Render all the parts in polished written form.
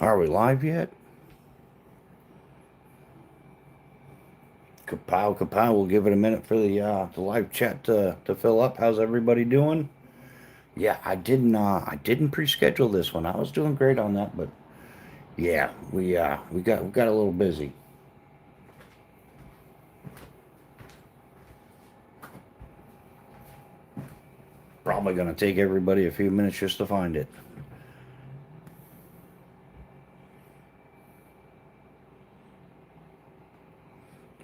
Are we live yet? Kapow, kapow. We'll give it a minute for the live chat to fill up. How's everybody doing? Yeah, I didn't pre-schedule this one. I was doing great on that, but yeah, we got a little busy. Probably gonna take everybody a few minutes just to find it.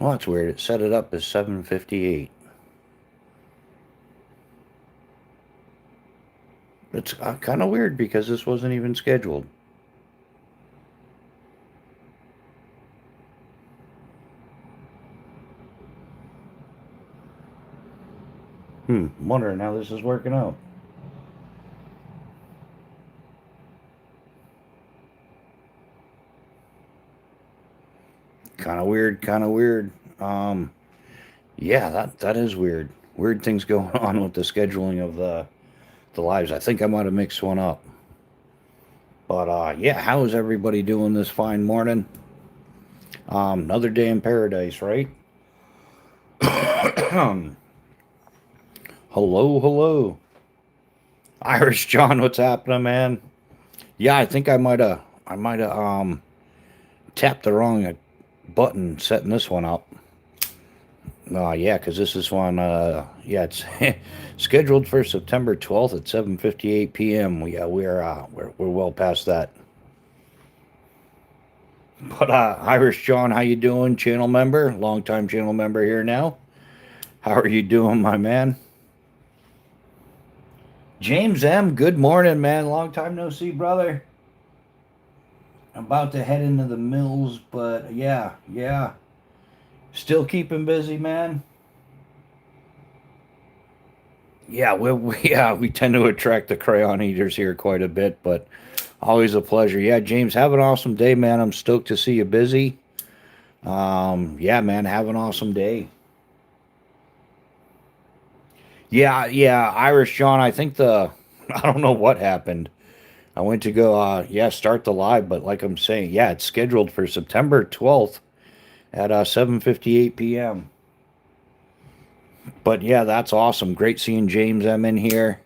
Well, that's weird. It set it up as 7:58. It's kind of weird because this wasn't even scheduled. Wondering how this is working out. Kind of weird. Kind of weird. Um, yeah, that is weird. Weird things going on with the scheduling of the lives. I think I might have mixed one up. But yeah, how is everybody doing this fine morning? Another day in paradise, right? Hello, hello. Irish John, what's happening, man? Yeah, I think I might have tapped the wrong button setting this one up. Yeah, because this is one. Yeah, it's scheduled for September 12th at 7:58 p.m. We're well past that. But Irish John, how you doing? Channel member, long time channel member here now. How are you doing, my man? James M, good morning, man. Long time no see, brother. About to head into the mills, but yeah. Still keeping busy, man. Yeah, we tend to attract the crayon eaters here quite a bit, but always a pleasure. Yeah, James, have an awesome day, man. I'm stoked to see you busy. Yeah, man, have an awesome day. Yeah, Irish John, I think I don't know what happened. I went to go start the live, but like I'm saying, yeah, it's scheduled for September 12th at 7:58 p.m. But yeah, that's awesome. Great seeing James M in here.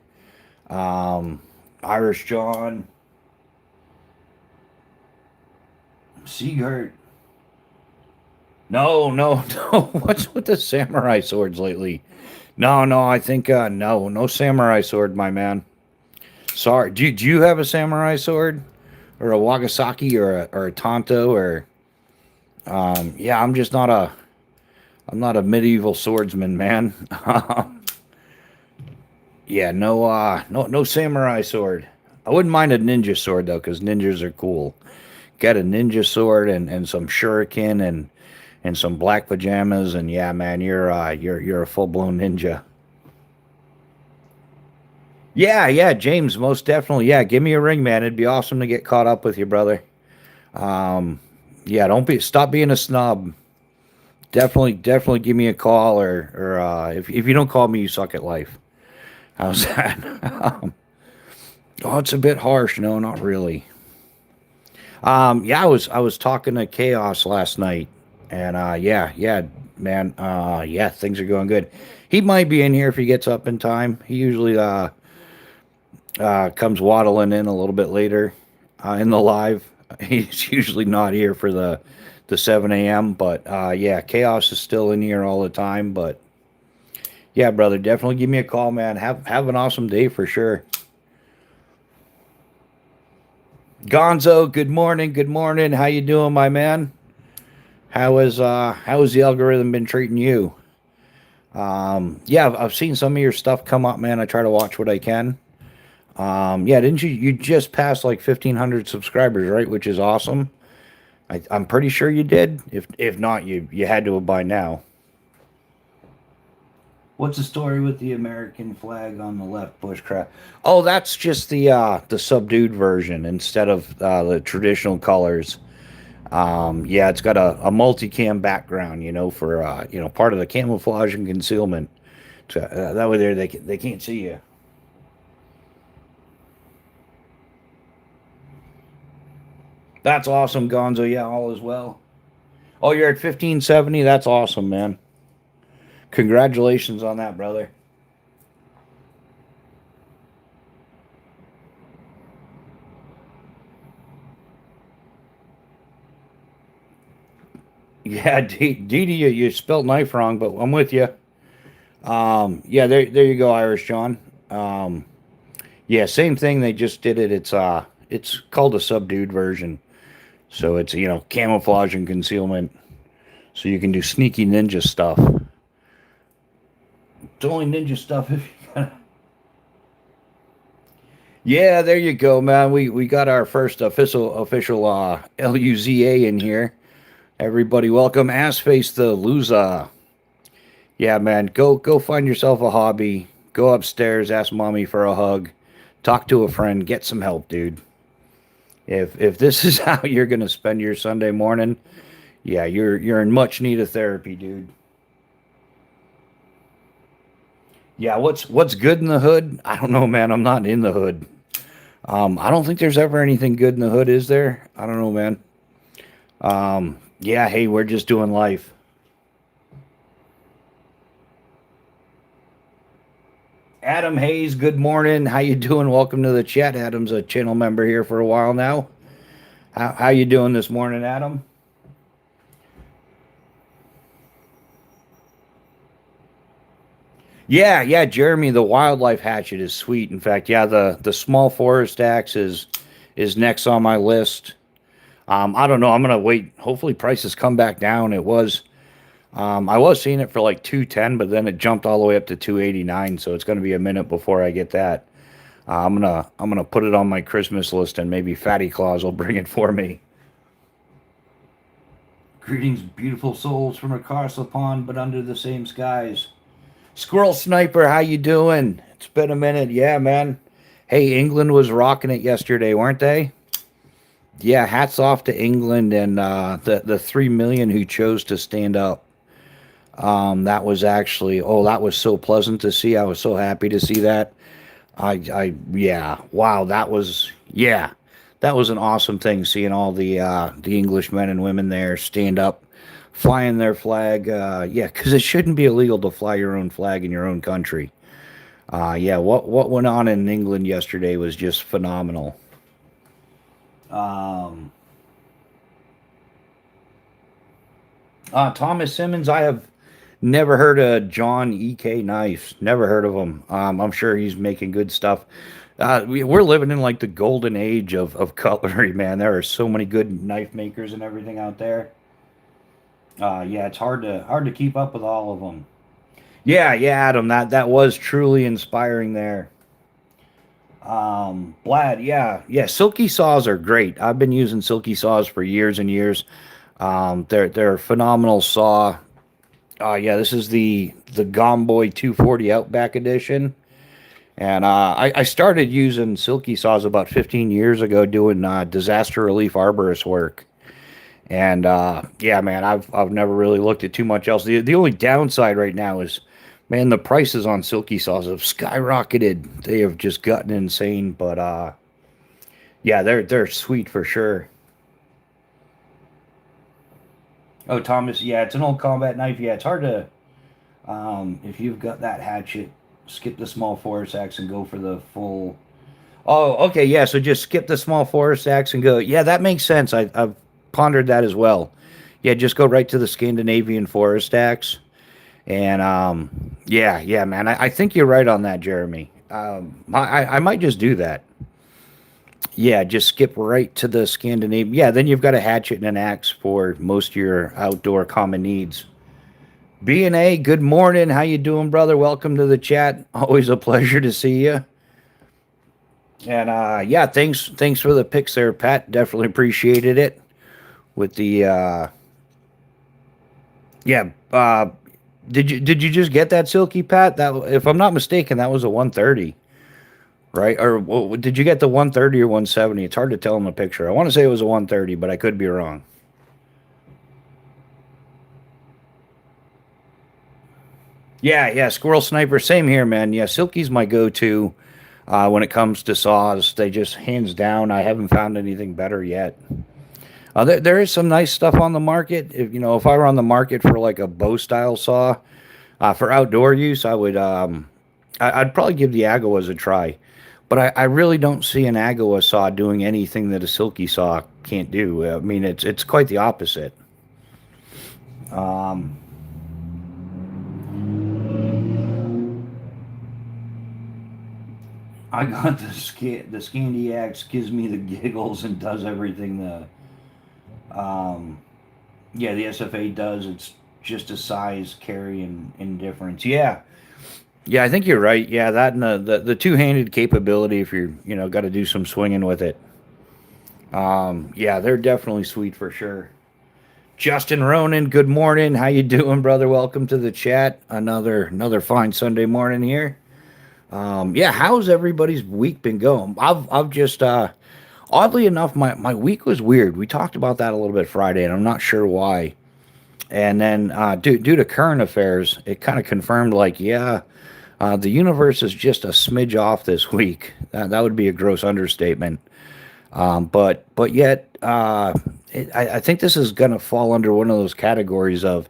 Um Irish John, Seagert. No, no. What's with the samurai swords lately? No, I think no samurai sword, my man. Sorry. Do you have a samurai sword? Or a Wagasaki or a Tonto or yeah, I'm not a medieval swordsman, man. Yeah, no samurai sword. I wouldn't mind a ninja sword though, because ninjas are cool. Get a ninja sword and some shuriken and some black pajamas, and yeah, man, you're a full blown ninja. Yeah, James, most definitely. Yeah, give me a ring, man. It'd be awesome to get caught up with you, brother. Um, yeah, don't be stop being a snob. Definitely give me a call, or if you don't call me, you suck at life. How's that? Oh, it's a bit harsh. No, not really. Yeah, I was talking to Chaos last night, and yeah, man, yeah, things are going good. He might be in here if he gets up in time. He usually comes waddling in a little bit later in the live. He's usually not here for the 7 a.m. But yeah, Chaos is still in here all the time. But yeah, brother, definitely give me a call, man. Have an awesome day for sure. Gonzo, good morning. Good morning. How you doing, my man? How has the algorithm been treating you? Yeah, I've seen some of your stuff come up, man. I try to watch what I can. Yeah, didn't you just passed like 1,500 subscribers, right? Which is awesome. I'm pretty sure you did. If not, you had to have by now. What's the story with the American flag on the left, Bushcraft? Oh, that's just the subdued version instead of the traditional colors. Yeah, it's got a multicam background, for part of the camouflage and concealment. So that way there they can't see you. That's awesome, Gonzo. Yeah, all is well. Oh, you're at 1570. That's awesome, man. Congratulations on that, brother. Yeah, Didi, you spelled knife wrong, but I'm with you. Yeah, there you go, Irish John. Um, yeah, same thing. They just did it. It's called a subdued version. So it's camouflage and concealment. So you can do sneaky ninja stuff. It's only ninja stuff if you got. Yeah, there you go, man. We got our first official LUZA in here. Everybody, welcome. Ass face the loser. Yeah, man. Go find yourself a hobby. Go upstairs. Ask mommy for a hug. Talk to a friend. Get some help, dude. If this is how you're gonna spend your Sunday morning, yeah, you're in much need of therapy, dude. Yeah, what's good in the hood? I don't know, man. I'm not in the hood. I don't think there's ever anything good in the hood, is there? I don't know, man. Yeah, hey, we're just doing life. Adam Hayes, good morning. How you doing? Welcome to the chat. Adam's a channel member here for a while now. How you doing this morning, Adam? Yeah, Jeremy, the wildlife hatchet is sweet. In fact, yeah, the small forest axe is next on my list. I don't know. I'm gonna wait. Hopefully, prices come back down. I was seeing it for like 210, but then it jumped all the way up to 289. So it's gonna be a minute before I get that. I'm gonna put it on my Christmas list, and maybe Fatty Claus will bring it for me. Greetings, beautiful souls from across the pond, but under the same skies. Squirrel Sniper, how you doing? It's been a minute. Yeah, man. Hey, England was rocking it yesterday, weren't they? Yeah, hats off to England and the 3 million who chose to stand up. That was actually that was so pleasant to see. I was so happy to see that. Yeah, wow, that was an awesome thing. Seeing all the English men and women there stand up, flying their flag. Yeah, because it shouldn't be illegal to fly your own flag in your own country. Yeah, what went on in England yesterday was just phenomenal. Um, Thomas Simmons, I have never heard of John E.K. Knives. Never heard of him. I'm sure he's making good stuff. We're living in like the golden age of cutlery, man. There are so many good knife makers and everything out there. Yeah, it's hard to keep up with all of them. Yeah, Adam, that was truly inspiring there. Blad, yeah, silky saws are great. I've been using silky saws for years and years. They're a phenomenal saw. Yeah, this is the Gomboy 240 Outback Edition, and I started using silky saws about 15 years ago doing disaster relief arborist work. And yeah, man, I've never really looked at too much else. The only downside right now is, man, the prices on silky saws have skyrocketed. They have just gotten insane. But yeah, they're sweet for sure. Oh, Thomas, yeah, it's an old combat knife. Yeah, it's hard to if you've got that hatchet, skip the small forest axe and go for the full. Oh, okay, yeah. So just skip the small forest axe and go. Yeah, that makes sense. I've pondered that as well. Yeah, just go right to the Scandinavian forest axe. And yeah, man. I think you're right on that, Jeremy. I might just do that. Yeah, just skip right to the Scandinavian. Yeah, then you've got a hatchet and an axe for most of your outdoor common needs. B&A, good morning. How you doing, brother? Welcome to the chat. Always a pleasure to see you. And yeah, thanks for the pics there, Pat. Definitely appreciated it. With the yeah, did you just get that silky, Pat? That, if I'm not mistaken, that was a 130, right? Or did you get the 130 or 170? It's hard to tell in the picture. I want to say it was a 130, but I could be wrong. Yeah, Squirrel Sniper, same here, man. Yeah, Silky's my go-to when it comes to saws. They just hands down. I haven't found anything better yet. There is some nice stuff on the market. If I were on the market for like a bow style saw for outdoor use, I'd probably give the Agawas a try. But I really don't see an Agawa saw doing anything that a silky saw can't do. I mean, it's quite the opposite. Um, I got the Scandiax gives me the giggles and does everything um, the SFA does. It's just a size, carry, and difference. Yeah, yeah, I think you're right. Yeah, that and the two handed capability. If you're got to do some swinging with it. Yeah, they're definitely sweet for sure. Justin Ronan, good morning. How you doing, brother? Welcome to the chat. Another fine Sunday morning here. Yeah, how's everybody's week been going? I've just oddly enough, my week was weird. We talked about that a little bit Friday, and I'm not sure why. And then due to current affairs, it kind of confirmed like, yeah, the universe is just a smidge off this week. That would be a gross understatement. But yet, I think this is going to fall under one of those categories of,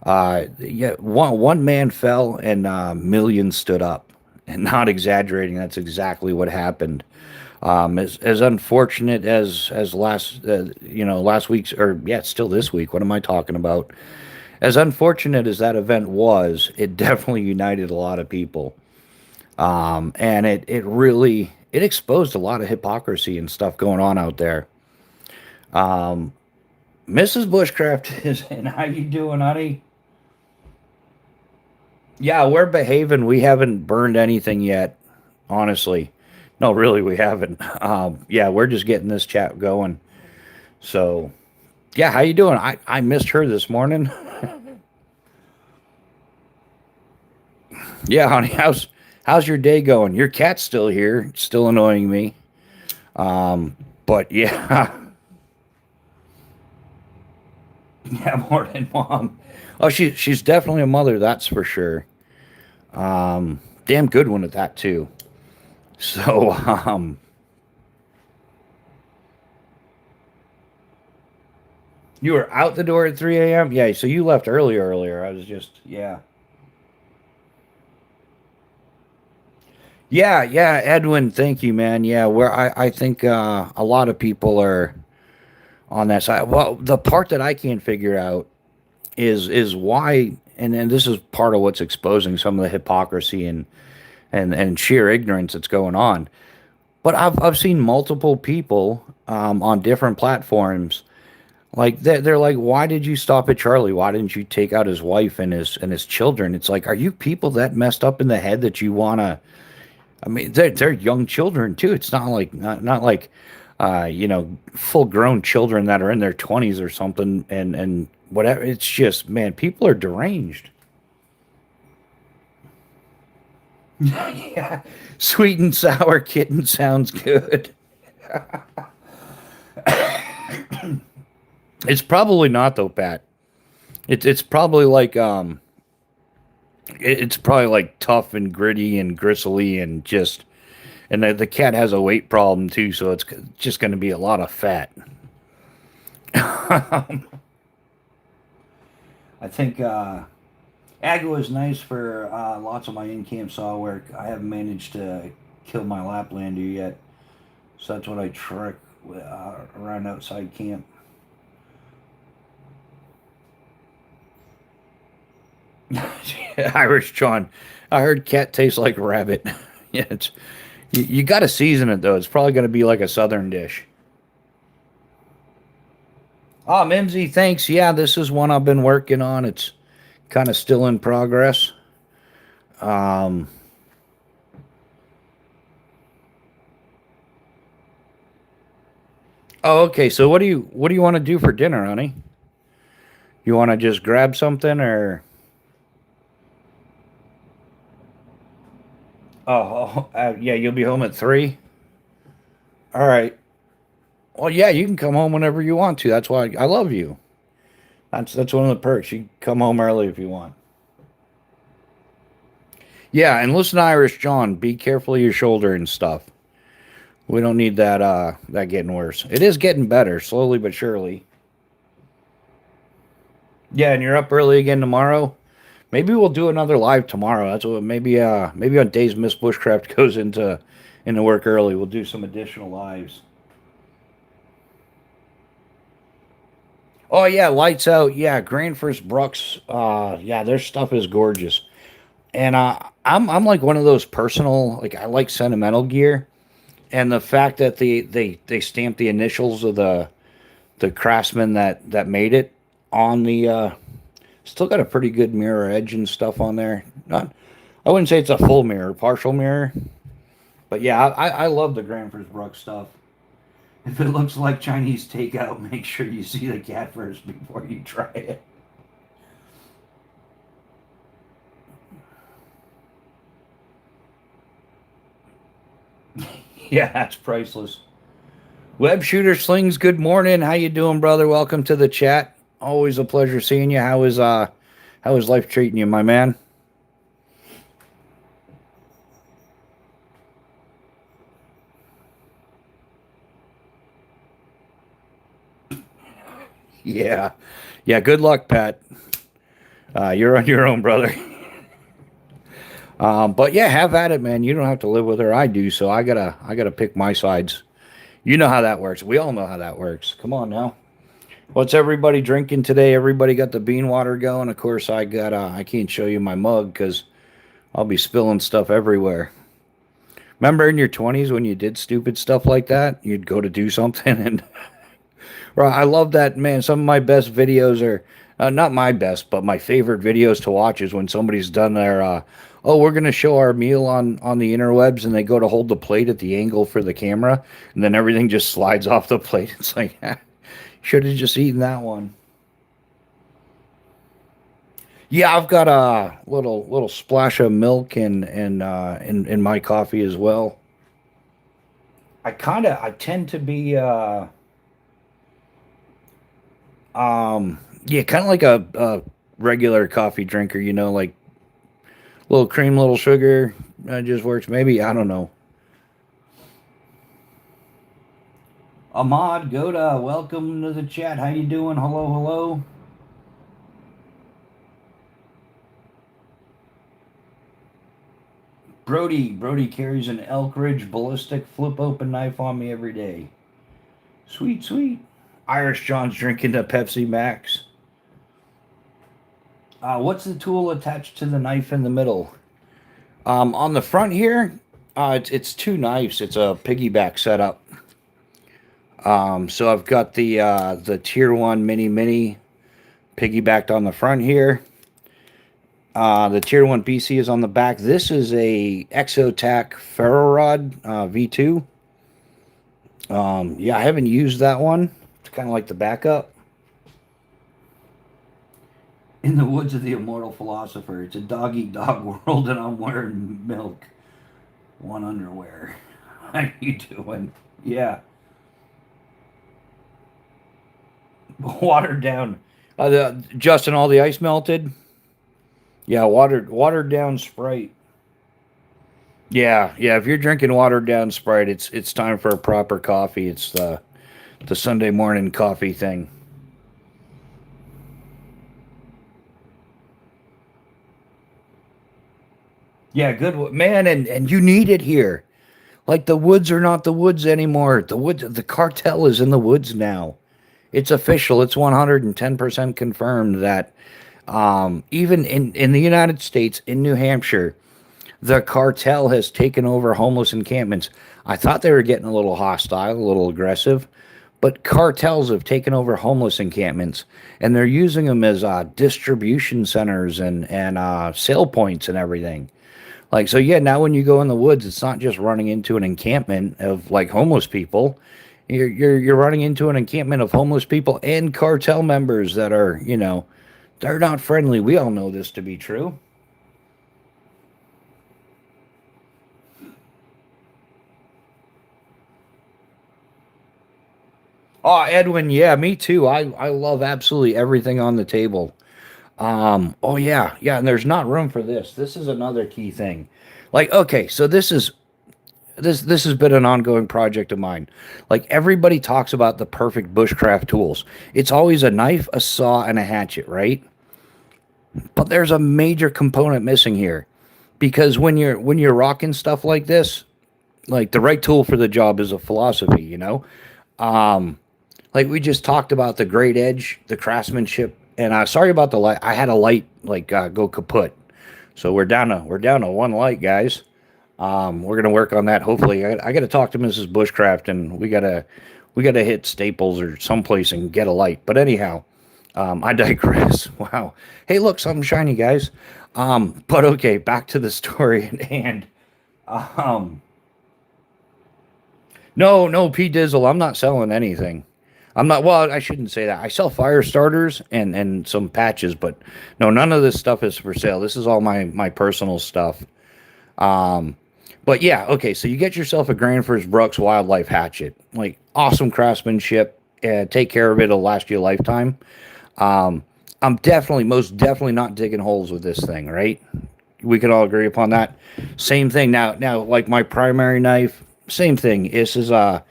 yeah, one man fell and millions stood up, and not exaggerating. That's exactly what happened. As unfortunate as last week's, or yeah, it's still this week. What am I talking about? As unfortunate as that event was, it definitely united a lot of people. And it really it exposed a lot of hypocrisy and stuff going on out there. Um, Mrs. Bushcraft is in. How you doing, honey? Yeah, we're behaving. We haven't burned anything yet, honestly. No, really, we haven't. Yeah, we're just getting this chat going. So, yeah, how you doing? I missed her this morning. Yeah, honey, how's your day going? Your cat's still here, still annoying me. But yeah, yeah, more than mom. Oh, she's definitely a mother, that's for sure. Damn good one at that too. So, you were out the door at 3 a.m. Yeah, so you left earlier. I was just yeah. Yeah, Edwin, thank you, man. Yeah, where I think a lot of people are on that side. Well, the part that I can't figure out is why, and this is part of what's exposing some of the hypocrisy and sheer ignorance that's going on. But I've seen multiple people on different platforms like they're like, why did you stop at Charlie? Why didn't you take out his wife and his children? It's like, are you people that messed up in the head that you wanna? I mean, they're young children too. It's not like full grown children that are in their 20s or something and whatever. It's just, man, people are deranged. Yeah, sweet and sour kitten sounds good. It's probably not though, Pat. It's probably like it's probably like tough and gritty and gristly and just and the cat has a weight problem too, so it's just going to be a lot of fat. I think Agua is nice for lots of my in-camp saw work. I haven't managed to kill my Laplander yet, so that's what I trick around outside camp. Irish John, I heard cat tastes like rabbit. Yeah, you got to season it though. It's probably going to be like a southern dish. Oh, Mimsy, thanks. Yeah, this is one I've been working on. It's kind of still in progress. Um, oh, okay. So what do you want to do for dinner, honey? You want to just grab something or? Yeah, you'll be home at 3. All right. Well, yeah, you can come home whenever you want to. That's why I love you. That's one of the perks. You can come home early if you want. Yeah, and listen, Irish John, be careful of your shoulder and stuff. We don't need that getting worse. It is getting better, slowly but surely. Yeah, and you're up early again tomorrow. Maybe we'll do another live tomorrow. That's what maybe on days Miss Bushcraft goes into work early. We'll do some additional lives. Oh yeah, lights out. Yeah, Grandfirst Brooks. Yeah, their stuff is gorgeous. And I'm like one of those personal, like I like sentimental gear, and the fact that they stamp the initials of the craftsman that made it on the still got a pretty good mirror edge and stuff on there. Not, I wouldn't say it's a full mirror, partial mirror, but yeah, I love the Grandfirst Brooks stuff. If it looks like Chinese takeout, make sure you see the cat first before you try it. Yeah, that's priceless. Web Shooter Slings, good morning. How you doing, brother? Welcome to the chat. Always a pleasure seeing you. How is life treating you, my man? Yeah. Yeah, good luck, Pat. You're on your own, brother. But yeah, have at it, man. You don't have to live with her. I do, so I gotta pick my sides. You know how that works. We all know how that works. Come on now. What's everybody drinking today? Everybody got the bean water going. Of course, I can't show you my mug because I'll be spilling stuff everywhere. Remember in your 20s when you did stupid stuff like that? You'd go to do something and right, I love that, man. Some of my best videos are not my best, but my favorite videos to watch is when somebody's done their oh, we're going to show our meal on the interwebs, and they go to hold the plate at the angle for the camera, and then everything just slides off the plate. It's like, should have just eaten that one. Yeah, I've got a little splash of milk in my coffee as well. I tend to be yeah, kind of like a regular coffee drinker, like little cream, little sugar. Just works. Maybe I don't know. Ahmad Goda, welcome to the chat. How you doing? Hello, hello. Brody carries an Elk Ridge ballistic flip open knife on me every day. Sweet, sweet. Irish John's drinking a Pepsi Max. What's the tool attached to the knife in the middle? On the front here, it's two knives. It's a piggyback setup. So I've got the tier one mini piggybacked on the front here. The tier one BC is on the back. This is a Exotac ferro rod V2. Yeah, I haven't used that one. It's kind of like the backup. In the woods of the immortal philosopher. It's a dog eat dog world, and I'm wearing milk. One underwear. How you doing? Yeah. Watered down. Justin, all the ice melted. Yeah, watered down Sprite. Yeah, yeah. If you're drinking watered down Sprite, it's time for a proper coffee. It's the Sunday morning coffee thing. Yeah, good man, and you need it here. Like the woods are not the woods anymore. The cartel is in the woods now. It's official. It's 110% confirmed that even in the United States, in New Hampshire, the cartel has taken over homeless encampments. I thought they were getting a little hostile, a little aggressive, but cartels have taken over homeless encampments, and they're using them as distribution centers and sale points and everything. Like, so yeah, now when you go in the woods, it's not just running into an encampment of like homeless people. You're running into an encampment of homeless people and cartel members that are, they're not friendly. We all know this to be true. Oh, Edwin, yeah, me too. I love absolutely everything on the table. Oh yeah, and there's not room for this. This is another key thing. Like, okay, so this is this has been an ongoing project of mine. Like everybody talks about the perfect bushcraft tools. It's always a knife, a saw, and a hatchet, right? But there's a major component missing here because when you're rocking stuff like this, like the right tool for the job is a philosophy, you know. Like we just talked about the great edge, the craftsmanship, and sorry about the light. I had a light like go kaput, so we're down to one light, guys. We're gonna work on that. Hopefully, I got to talk to Mrs. Bushcraft, and we gotta hit Staples or someplace and get a light. But anyhow, I digress. Wow. Hey, look, something shiny, guys. But okay, back to the story at hand. Um, no, no, P Dizzle, I'm not selling anything. I'm not. Well, I shouldn't say that. I sell fire starters and some patches, but no, none of this stuff is for sale. This is all my personal stuff. Um, but yeah, okay. So you get yourself a Granfors Brooks Wildlife hatchet, like awesome craftsmanship. Take care of it; it'll last you a lifetime. Um, I'm definitely, most definitely not digging holes with this thing, right? We can all agree upon that. Same thing now, like my primary knife, same thing. This is the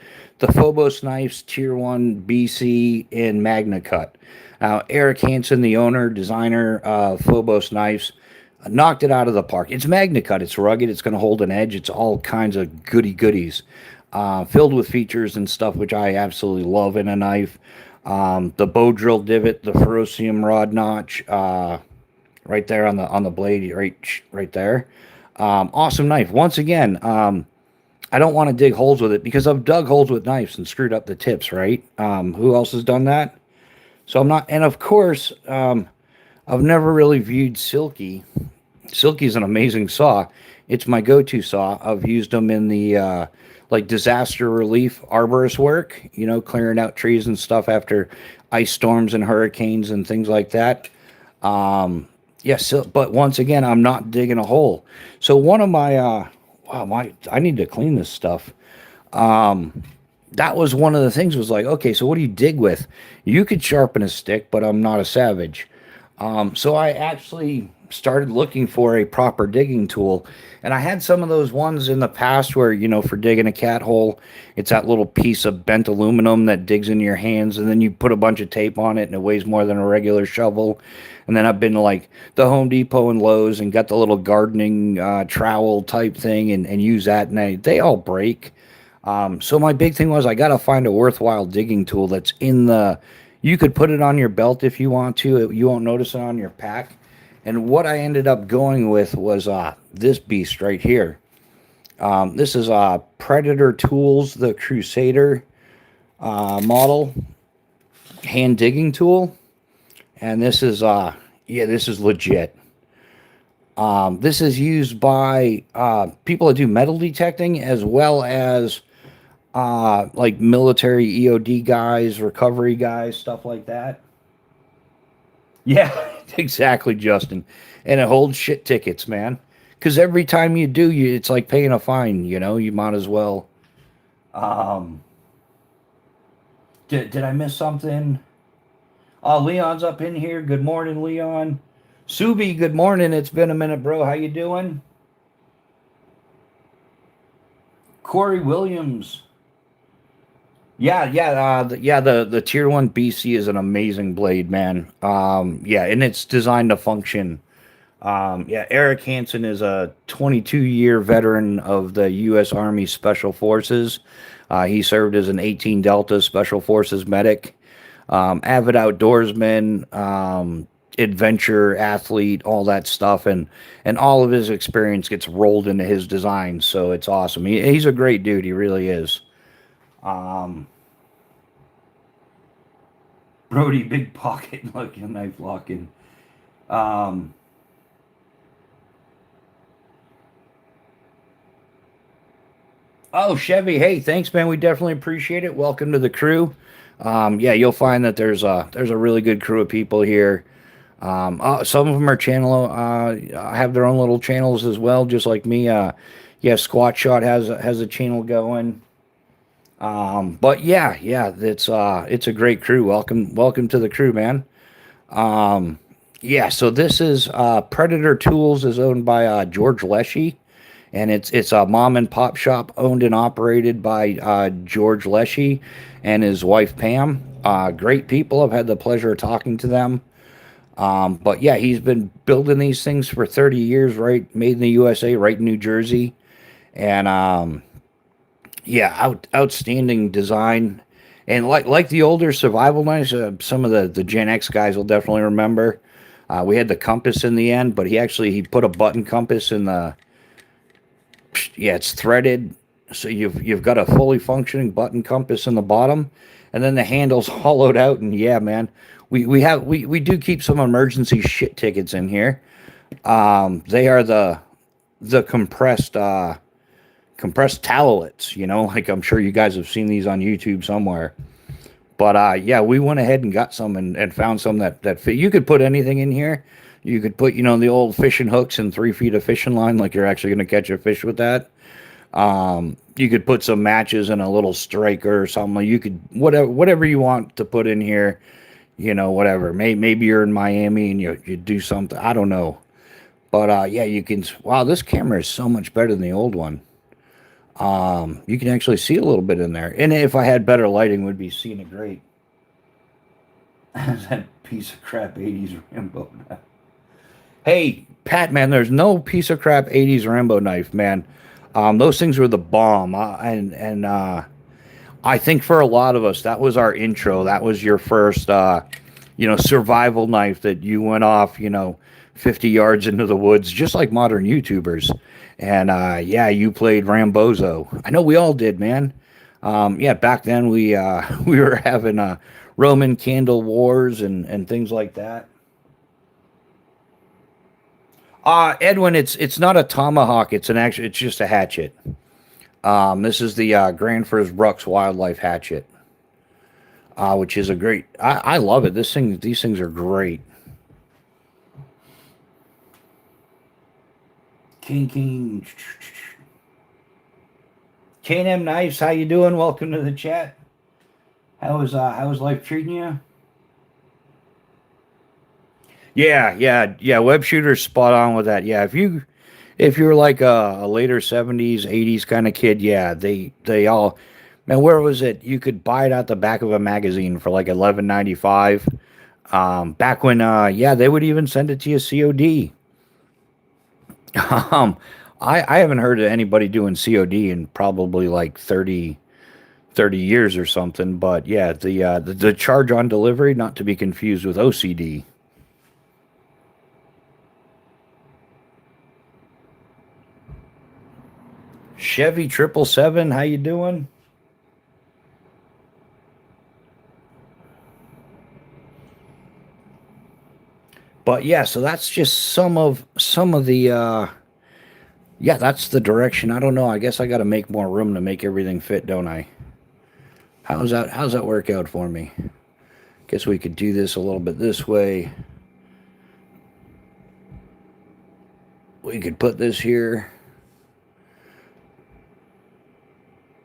Phobos knives Tier One BC in Magna Cut. Now Eric Hansen, the owner designer of Phobos knives, knocked it out of the park. It's Magna Cut. It's rugged. It's going to hold an edge. It's all kinds of goodies, filled with features and stuff which I absolutely love in a knife. The bow drill divot, the ferrocium rod notch, right there on the blade, right there. Awesome knife. Once again, I don't want to dig holes with it because I've dug holes with knives and screwed up the tips. Right? Who else has done that? So I'm not. And of course, I've never really viewed Silky. Silky's an amazing saw. It's my go-to saw. I've used them in the like disaster relief arborist work, you know, clearing out trees and stuff after ice storms and hurricanes and things like that. Yes, so, but once again, I'm not digging a hole. So one of my wow, I need to clean this stuff. That was one of the things was like, okay, so what do you dig with? You could sharpen a stick, but I'm not a savage. So I actually started looking for a proper digging tool. And I had some of those ones in the past where, you know, for digging a cat hole, it's that little piece of bent aluminum that digs into your hands, and then you put a bunch of tape on it and it weighs more than a regular shovel. And then I've been to like the Home Depot and Lowe's and got the little gardening trowel type thing and use that, and they all break. So my big thing was I got to find a worthwhile digging tool that's in the. You could put it on your belt if you want to. You won't notice it on your pack. And what I ended up going with was this beast right here. This is Predator Tools, the Crusader model hand digging tool, and this is yeah, this is legit. This is used by people that do metal detecting as well as like military EOD guys, recovery guys, stuff like that. Yeah, exactly, Justin. And it holds shit tickets, man. Because every time you do, it's like paying a fine. You know, you might as well. Um, did I miss something? Oh, Leon's up in here. Good morning, Leon. Subi, good morning. It's been a minute, bro. How you doing? Corey Williams. Yeah, the tier one BC is an amazing blade, man. Yeah, and it's designed to function. Yeah, Eric Hansen is a 22-year veteran of the U.S. Army Special Forces. He served as an 18 Delta Special Forces medic, avid outdoorsman, adventure athlete, all that stuff, and all of his experience gets rolled into his designs. So it's awesome. He's a great dude. He really is. Um, Brody, big pocket, looking knife locking. Um, oh, Chevy, hey, thanks, man. We definitely appreciate it. Welcome to the crew. Yeah, you'll find that there's a really good crew of people here. Some of them are channel have their own little channels as well, just like me. Yeah, Squat Shot has a channel going. But yeah, it's a great crew. Welcome to the crew, man. Yeah, so this is Predator Tools is owned by George Leshy, and it's a mom and pop shop owned and operated by George Leshy and his wife Pam. Great people. I've had the pleasure of talking to them. But yeah, he's been building these things for 30 years, right? Made in the USA, right in New Jersey, and yeah, outstanding design. And like the older survival knives, some of the Gen X guys will definitely remember. We had the compass in the end, but he put a button compass in the, yeah, it's threaded, so you've got a fully functioning button compass in the bottom, and then the handle's hollowed out. And yeah, man, we do keep some emergency shit tickets in here. They are the compressed towelettes, like I'm sure you guys have seen these on YouTube somewhere. But yeah, we went ahead and got some and found some that fit. You could put anything in here. You could put, the old fishing hooks and 3 feet of fishing line, like you're actually going to catch a fish with that. You could put some matches and a little striker or something. You could whatever you want to put in here. Whatever. Maybe you're in Miami and you do something. I don't know. But yeah, you can. Wow, this camera is so much better than the old one. You can actually see a little bit in there. And if I had better lighting, would be seeing it great. That piece of crap 80s Rambo knife. Hey, Pat, man, there's no piece of crap 80s Rambo knife, man. Those things were the bomb. And I think for a lot of us, that was our intro. That was your first, survival knife that you went off, 50 yards into the woods, just like modern YouTubers. And yeah, you played Rambozo. I know we all did, man. Yeah, back then we we were having Roman candle wars and things like that. Edwin, it's not a tomahawk. It's just a hatchet. This is the Granfers Brooks Wildlife Hatchet, which is a great. I love it. These things are great. King. K&M Knives, how you doing? Welcome to the chat. How is life treating you? Yeah. Web shooter's spot on with that. Yeah, if you're like a later 70s, 80s kind of kid, yeah, they all, man, where was it? You could buy it out the back of a magazine for like 11.95. Back when yeah, they would even send it to you COD. Um, I haven't heard of anybody doing COD in probably like 30 years or something. But yeah, the charge on delivery, not to be confused with OCD. Chevy 777, how you doing? But yeah, so that's just some of the yeah, that's the direction. I don't know. I guess I got to make more room to make everything fit, don't I? How's that work out for me? Guess we could do this a little bit this way. We could put this here.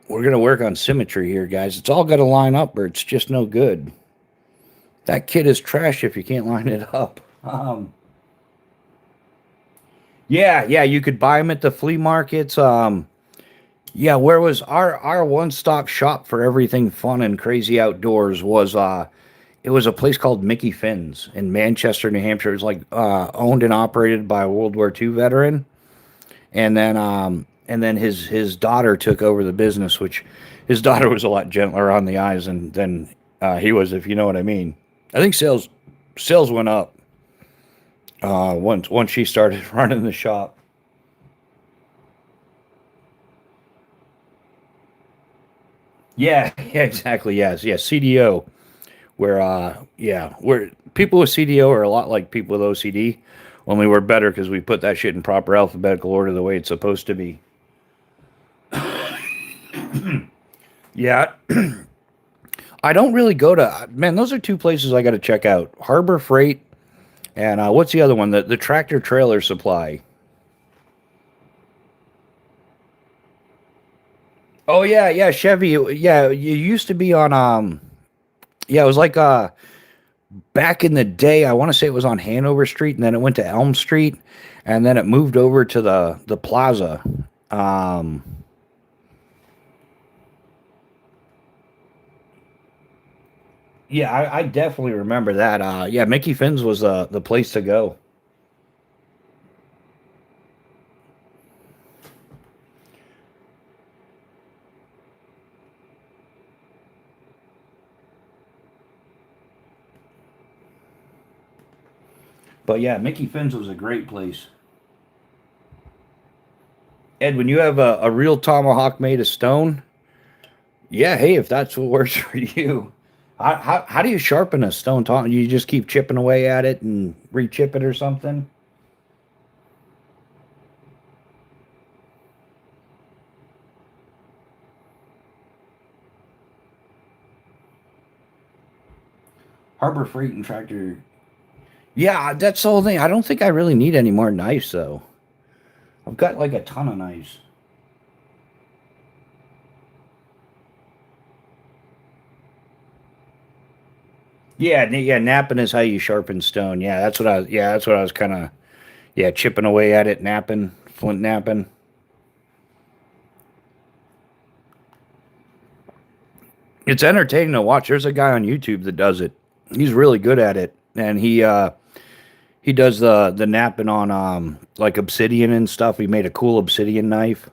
We're going to work on symmetry here, guys. It's all got to line up or it's just no good. That kit is trash if you can't line it up. Yeah, you could buy them at the flea markets. Yeah, where was our one-stop shop for everything fun and crazy outdoors was it was a place called Mickey Finn's in Manchester, New Hampshire. It was like owned and operated by a World War II veteran. And then his daughter took over the business, which his daughter was a lot gentler on the eyes than he was, if you know what I mean. I think sales went up once she started running the shop. Yeah, exactly. Yes, CDO. Where people with CDO are a lot like people with OCD, only we're better because we put that shit in proper alphabetical order the way it's supposed to be. Yeah, I don't really go to, man. Those are two places I got to check out: Harbor Freight and what's the other one? The Tractor Trailer Supply. Oh yeah, Chevy. Yeah, you used to be on yeah, it was like back in the day. I want to say it was on Hanover Street, and then it went to Elm Street, and then it moved over to the plaza. Um, yeah, I definitely remember that. Yeah, Mickey Finn's was the place to go. But yeah, Mickey Finn's was a great place. Ed, when you have a real tomahawk made of stone, yeah, hey, if that's what works for you. How do you sharpen a stone tomahawk? You just keep chipping away at it and re-chip it or something? Harbor Freight and Tractor. Yeah, that's the whole thing. I don't think I really need any more knives, though. I've got like a ton of knives. Yeah, yeah, napping is how you sharpen stone. Yeah, that's what I was kind of, yeah, chipping away at it, napping, flint napping. It's entertaining to watch. There's a guy on YouTube that does it. He's really good at it, and he does the napping on like obsidian and stuff. He made a cool obsidian knife.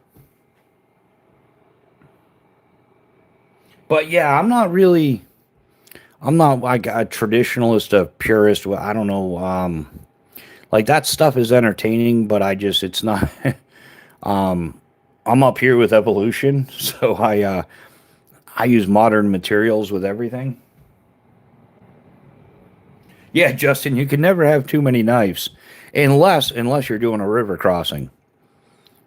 But yeah, I'm not like a traditionalist, a purist. I don't know. Like that stuff is entertaining, but I just it's not. um, I'm up here with evolution, so I use modern materials with everything. Yeah, Justin, you can never have too many knives, unless you're doing a river crossing,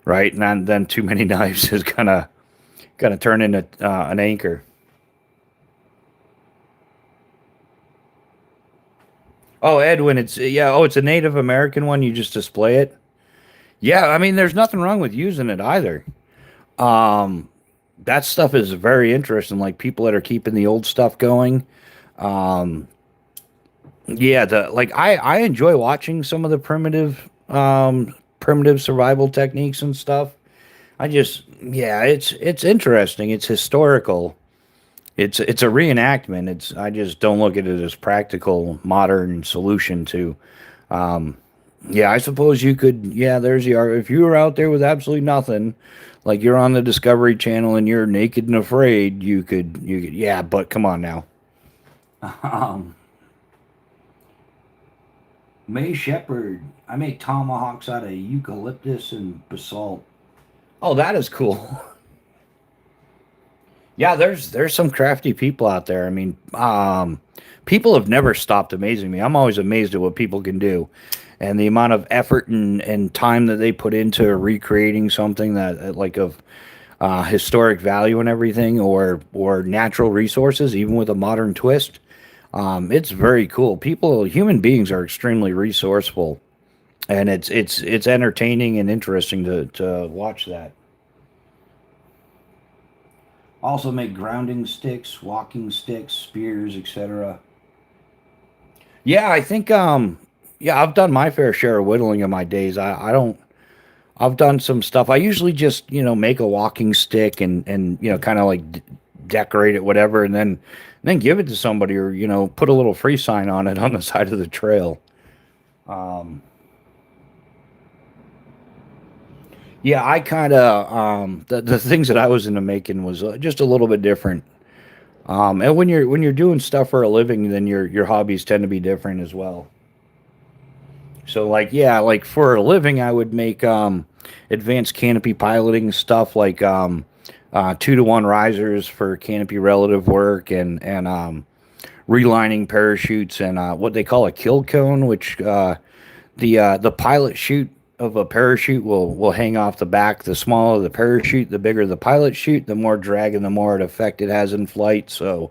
right? And then too many knives is gonna turn into an anchor. Oh, Edwin, it's yeah. Oh, it's a Native American one. You just display it. Yeah, I mean, there's nothing wrong with using it either. Um, that stuff is very interesting. Like people that are keeping the old stuff going. Um, yeah, the like I enjoy watching some of the primitive survival techniques and stuff. I just yeah, it's interesting. It's historical. It's a reenactment. It's I just don't look at it as practical modern solution to yeah, I suppose you could. Yeah, there's the art. If you were out there with absolutely nothing, like you're on the Discovery Channel and you're naked and afraid, you could. Yeah, but come on now. Um, May Shepherd. I make tomahawks out of eucalyptus and basalt. Oh, that is cool. Yeah, there's some crafty people out there. I mean, people have never stopped amazing me. I'm always amazed at what people can do, and the amount of effort and time that they put into recreating something that like of historic value and everything, or natural resources, even with a modern twist. It's very cool. Human beings are extremely resourceful, and it's entertaining and interesting to watch that. Also make grounding sticks, walking sticks, spears, etc. Yeah, I think yeah, I've done my fair share of whittling in my days. I don't I've done some stuff. I usually just, make a walking stick and kind of like decorate it whatever and then give it to somebody or, put a little free sign on it on the side of the trail. Um yeah, I kind of the things that I was into making was just a little bit different. And when you're doing stuff for a living, then your hobbies tend to be different as well. So like yeah, like for a living, I would make advanced canopy piloting stuff like 2-to-1 risers for canopy relative work and relining parachutes and what they call a kill cone, which the pilot chute of a parachute will hang off the back. The smaller the parachute, the bigger the pilot chute, the more drag and the more effect it has in flight. So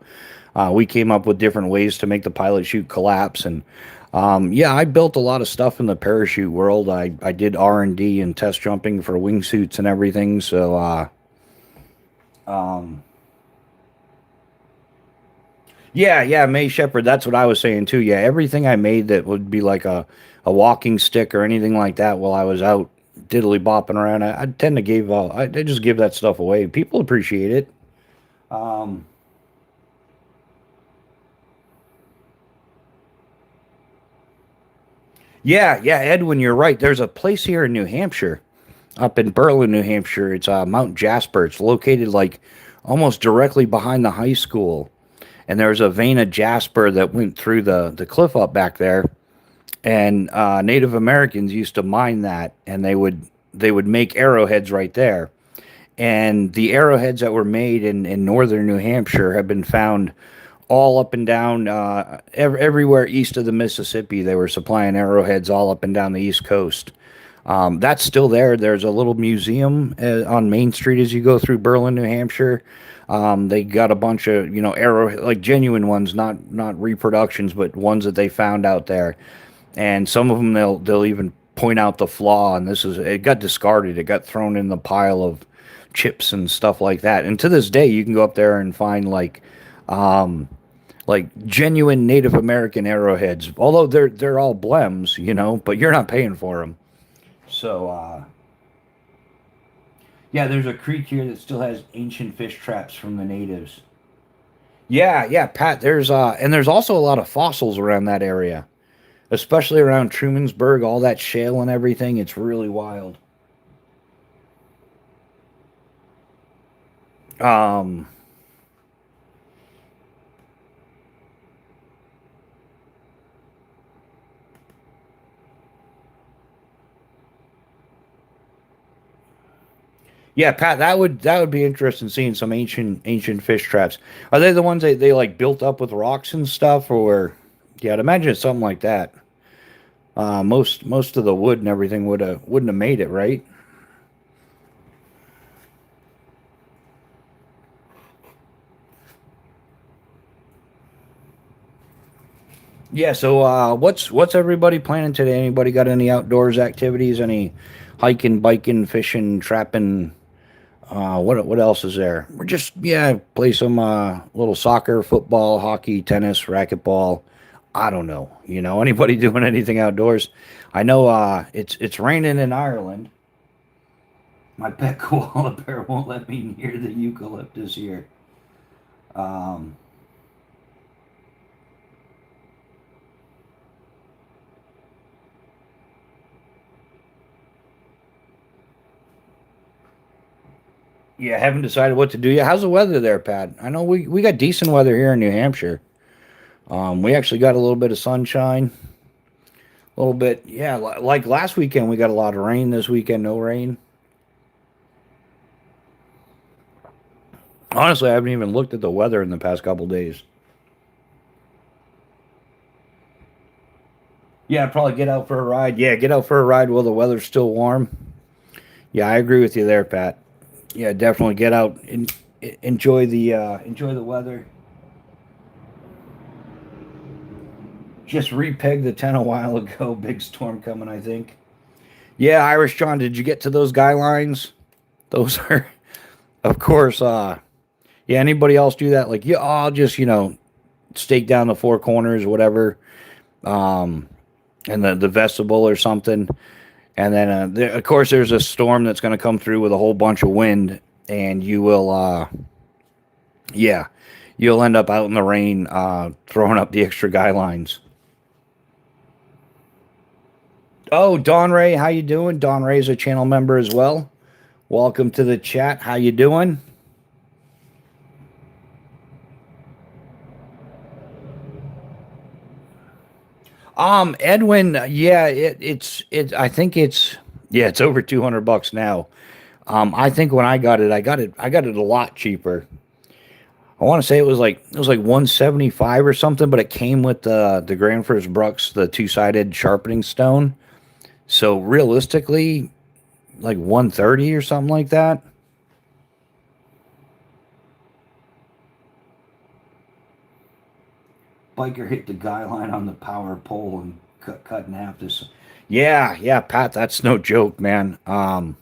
we came up with different ways to make the pilot chute collapse. And yeah, I built a lot of stuff in the parachute world. I did R&D and test jumping for wingsuits and everything. So um, yeah, yeah, May Shepherd. That's what I was saying too. Yeah, everything I made that would be like a walking stick or anything like that while I was out diddly bopping around. I tend to give I just give that stuff away. People appreciate it. Um, yeah, yeah, Edwin, you're right. There's a place here in New Hampshire, up in Berlin, New Hampshire. It's Mount Jasper. It's located like almost directly behind the high school. And there's a vein of jasper that went through the cliff up back there. And Native Americans used to mine that, and they would make arrowheads right there. And the arrowheads that were made in northern New Hampshire have been found all up and down everywhere east of the Mississippi. They were supplying arrowheads all up and down the East Coast. That's still there. There's a little museum on Main Street as you go through Berlin, New Hampshire. They got a bunch of arrow like genuine ones, not reproductions, but ones that they found out there. And some of them they'll even point out the flaw. And it got discarded. It got thrown in the pile of chips and stuff like that. And to this day, you can go up there and find like genuine Native American arrowheads. Although they're all blems, but you're not paying for them. So yeah, there's a creek here that still has ancient fish traps from the natives. Yeah, yeah, Pat. There's also a lot of fossils around that area, especially around Trumansburg, all that shale and everything. It's really wild. Um, yeah, Pat, that would be interesting seeing some ancient fish traps. Are they the ones they like built up with rocks and stuff, or yeah, I'd imagine it's something like that. Most of the wood and everything wouldn't have made it, right? Yeah. So what's everybody planning today? Anybody got any outdoors activities? Any hiking, biking, fishing, trapping? What else is there? We're just play some little soccer, football, hockey, tennis, racquetball. I don't know. Anybody doing anything outdoors? I know it's raining in Ireland. My pet koala bear won't let me near the eucalyptus here. Um, yeah, haven't decided what to do yet. How's the weather there, Pat? I know we got decent weather here in New Hampshire. We actually got a little bit of sunshine, a little bit. Yeah, like last weekend we got a lot of rain. This weekend no rain. Honestly, I haven't even looked at the weather in the past couple days. Yeah, probably get out for a ride. Yeah, get out for a ride while the weather's still warm. Yeah, I agree with you there, Pat. Yeah, definitely get out and enjoy the weather. Just repegged the tent a while ago. Big storm coming, I think. Yeah, Irish John, did you get to those guy lines? Those are, of course. Yeah. Anybody else do that? Like, yeah, I'll just stake down the four corners, whatever, um, and the vestibule or something. And then, of course, there's a storm that's going to come through with a whole bunch of wind, and yeah, you'll end up out in the rain, throwing up the extra guy lines. Oh, Don Ray, how you doing? Don Ray's a channel member as well. Welcome to the chat. How you doing? Edwin, yeah, I think it's over $200 now. I think when I got it a lot cheaper. I want to say it was like 175 or something, but it came with the Granfors Brooks, the two-sided sharpening stone. So realistically, like 130 or something like that. Biker hit the guy line on the power pole and cut in half this. Yeah, yeah, Pat, that's no joke, man. Yeah,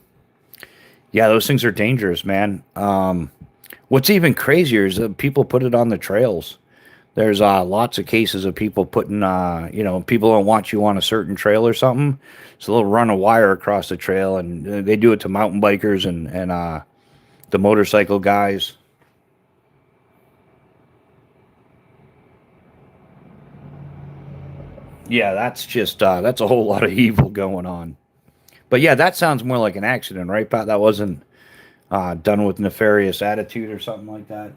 those things are dangerous, man. What's even crazier is that people put it on the trails. There's lots of cases of people putting, people don't want you on a certain trail or something, so they'll run a wire across the trail, and they do it to mountain bikers and the motorcycle guys. Yeah, that's a whole lot of evil going on. But yeah, that sounds more like an accident, right, Pat? That wasn't done with nefarious attitude or something like that.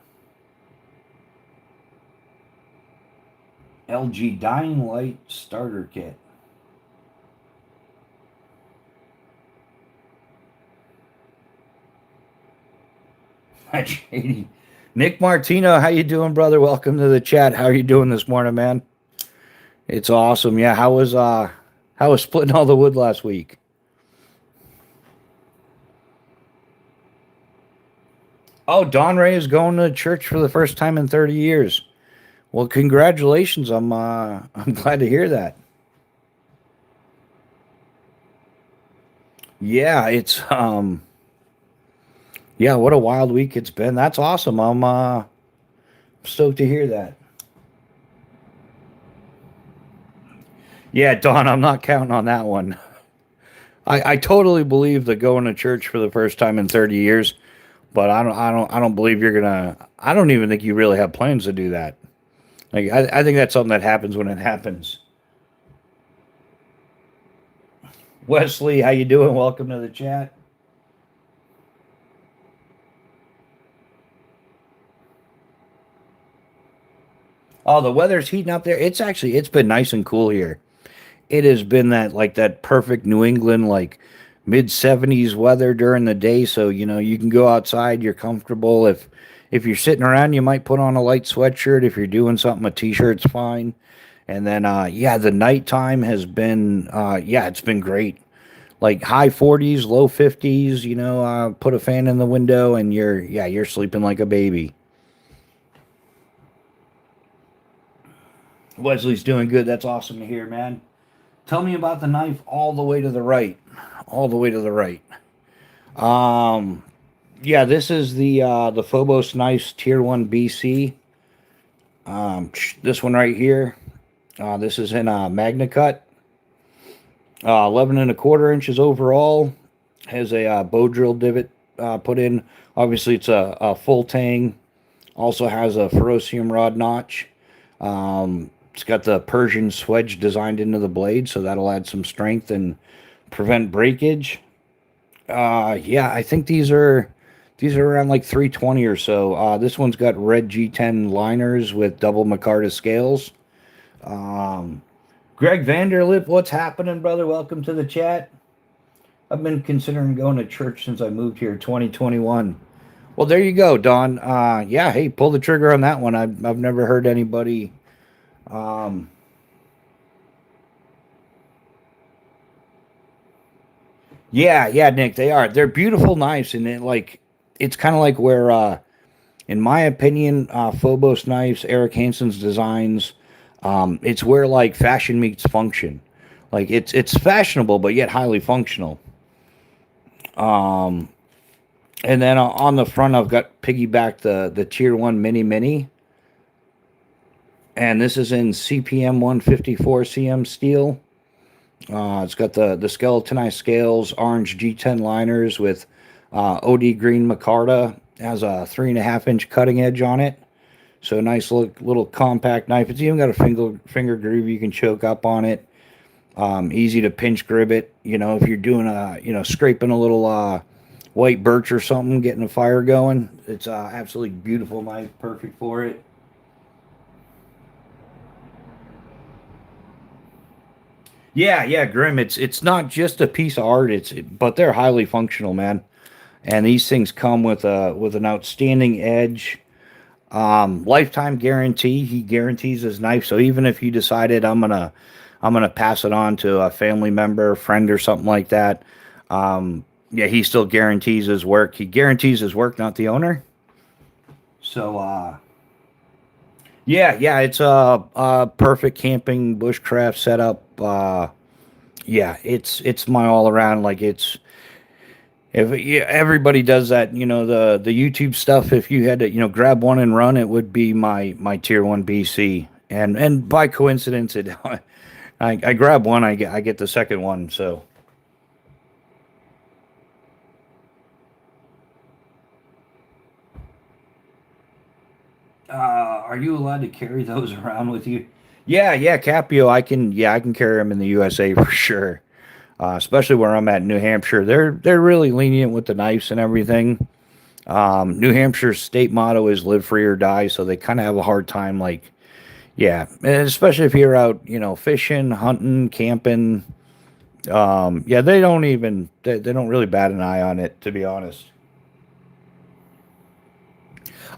LG Dying Light starter kit. JD. Nick Martino, how you doing, brother? Welcome to the chat. How are you doing this morning, man? It's awesome. Yeah, how was splitting all the wood last week? Oh, Don Ray is going to church for the first time in 30 years. Well, congratulations. I'm glad to hear that. Yeah, it's yeah, what a wild week it's been. That's awesome. I'm stoked to hear that. Yeah, Don, I'm not counting on that one. I totally believe that going to church for the first time in 30 years, but I don't believe you're gonna. I don't even think you really have plans to do that. Like I think that's something that happens when it happens. Wesley, how you doing? Welcome to the chat. Oh, the weather's heating up there. It's been nice and cool here. It has been that perfect New England mid 70s weather during the day, so you can go outside, you're comfortable. If you're sitting around, you might put on a light sweatshirt. If you're doing something, a t-shirt's fine. And then yeah, the nighttime has been it's been great. Like high 40s, low 50s, put a fan in the window and you're sleeping like a baby. Wesley's doing good. That's awesome to hear, man. Tell me about the knife all the way to the right. All the way to the right. Um, yeah, this is the Phobos Knives Tier 1 BC. This one right here. This is in Magna Cut. 11 and a quarter inches overall. Has a bow drill divot put in. Obviously, it's a full tang. Also has a ferrocium rod notch. It's got the Persian swedge designed into the blade, so that'll add some strength and prevent breakage. Yeah, I think these are around like 320 or so. This one's got red G10 liners with double micarta scales. Um, Greg Vanderlip, what's happening, brother? Welcome to the chat. I've been considering going to church since I moved here 2021. Well, there you go, Don. Yeah, hey, pull the trigger on that one. I've never heard anybody. Um, yeah, Nick, they are. They're beautiful knives, and it's kind of like where, in my opinion, Phobos knives, Eric Hansen's designs, it's where like fashion meets function. Like it's fashionable, but yet highly functional. Um, and then on the front, I've got piggybacked the Tier One Mini Mini, and this is in CPM 154 CM steel. It's got the skeletonized scales, orange G10 liners with OD green micarta. Has a 3.5 inch cutting edge on it. So nice little compact knife. It's even got a finger groove you can choke up on it. Easy to pinch grip it. If you're doing scraping a little white birch or something, getting a fire going. It's absolutely beautiful knife, perfect for it. Yeah, Grim. It's not just a piece of art. But they're highly functional, man. And these things come with an outstanding edge. Lifetime guarantee. He guarantees his knife. So even if you decided I'm gonna pass it on to a family member, friend, or something like that, yeah, he still guarantees his work. He guarantees his work, not the owner. So yeah, it's a perfect camping bushcraft setup. Yeah, it's my all around. Like If yeah, everybody does that, the YouTube stuff. If you had to, grab one and run, it would be my tier one BC. And by coincidence, I grab one, I get the second one. So, are you allowed to carry those around with you? Yeah, yeah, Capio. I can carry them in the USA for sure. Especially where I'm at in New Hampshire. They're really lenient with the knives and everything. New Hampshire's state motto is "Live free or die," so they kind of have a hard time, like, yeah, and especially if you're out, fishing, hunting, camping. Yeah, they don't really bat an eye on it, to be honest.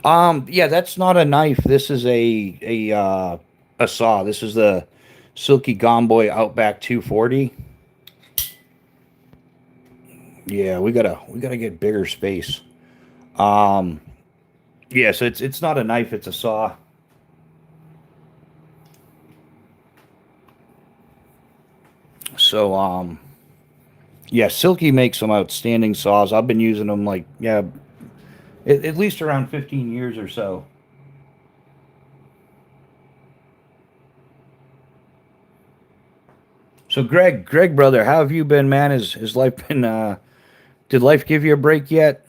Yeah, that's not a knife. This is a saw. This is the Silky Gomboy Outback 240. Yeah, we gotta get bigger space. Um, yeah, so it's not a knife, it's a saw. So yeah, Silky makes some outstanding saws. I've been using them like, yeah, at least around 15 years or so. So Greg brother, how have you been, man? Has life been did life give you a break yet?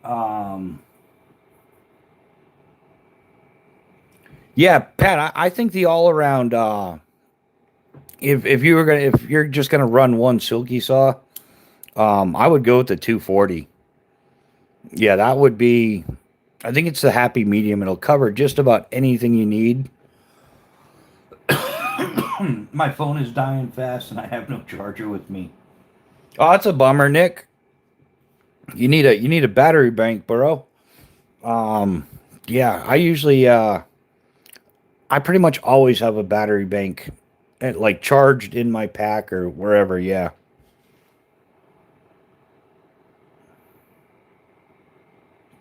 Um yeah, Pat, I think the all around if you're just gonna run one silky saw, I would go with the 240. Yeah, that would be, I think it's the happy medium. It'll cover just about anything you need. My phone is dying fast and I have no charger with me. Oh, that's a bummer, Nick. You need a battery bank, bro. Um, yeah, I pretty much always have a battery bank, like charged in my pack or wherever. Yeah.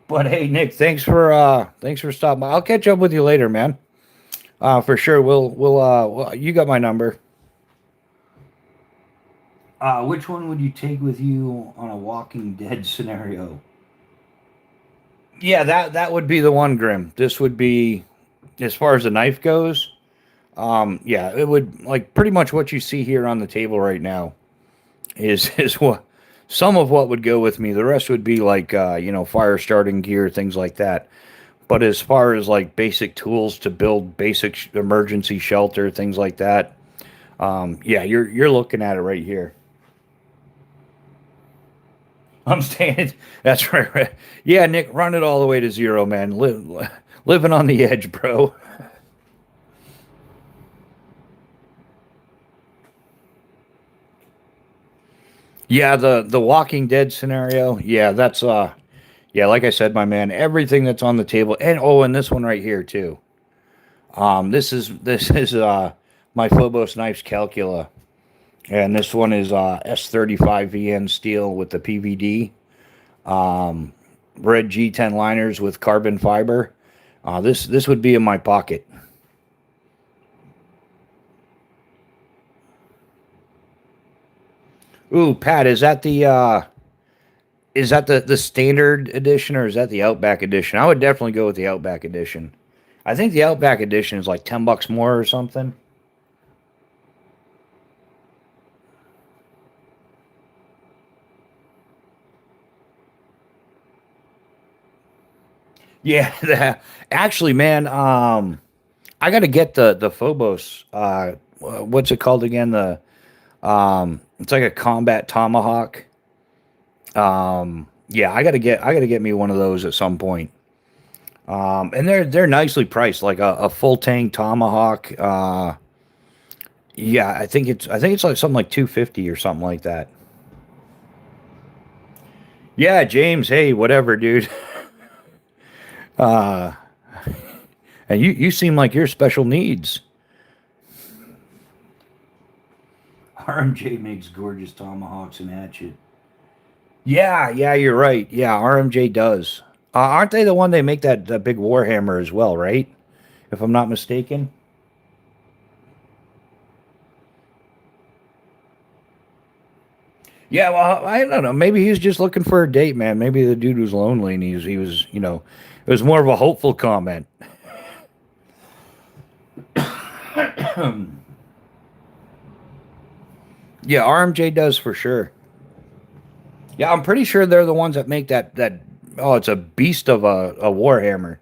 But hey, Nick, thanks for stopping by. I'll catch up with you later, man. For sure. You got my number. Which one would you take with you on a Walking Dead scenario? Yeah, that would be the one, Grim. This would be, as far as the knife goes. Yeah, it would, like, pretty much what you see here on the table right now is what some of what would go with me. The rest would be like, fire starting gear, things like that. But as far as like basic tools to build basic emergency shelter, things like that, yeah, you're looking at it right here. I'm staying. That's right. Yeah, Nick, run it all the way to zero, man. Living on the edge, bro. Yeah, the Walking Dead scenario. Yeah, that's yeah, like I said, my man, everything that's on the table, and oh, and this one right here too. This is my Phobos Knives Calcula, and this one is S35 VN steel with the PVD. Red G10 liners with carbon fiber. This would be in my pocket. Ooh, Pat, is that the standard edition or is that the Outback edition? I would definitely go with the Outback edition. I think the Outback edition is like $10 more or something. Yeah, actually, man, I got to get the Phobos. What's it called again? It's like a combat tomahawk. Yeah, I gotta get me one of those at some point. And they're nicely priced, like a full tank tomahawk. Yeah, I think it's like something like 250 or something like that. Yeah, James. Hey, whatever, dude. Uh, and you seem like you're special needs. RMJ makes gorgeous tomahawks and hatchet. Yeah, yeah, you're right. Yeah, RMJ does. Aren't they the one they make that big Warhammer as well, right? If I'm not mistaken. Yeah, well, I don't know. Maybe he's just looking for a date, man. Maybe the dude was lonely and he was, it was more of a hopeful comment. Yeah, RMJ does for sure. Yeah, I'm pretty sure they're the ones that make that. Oh, it's a beast of a Warhammer.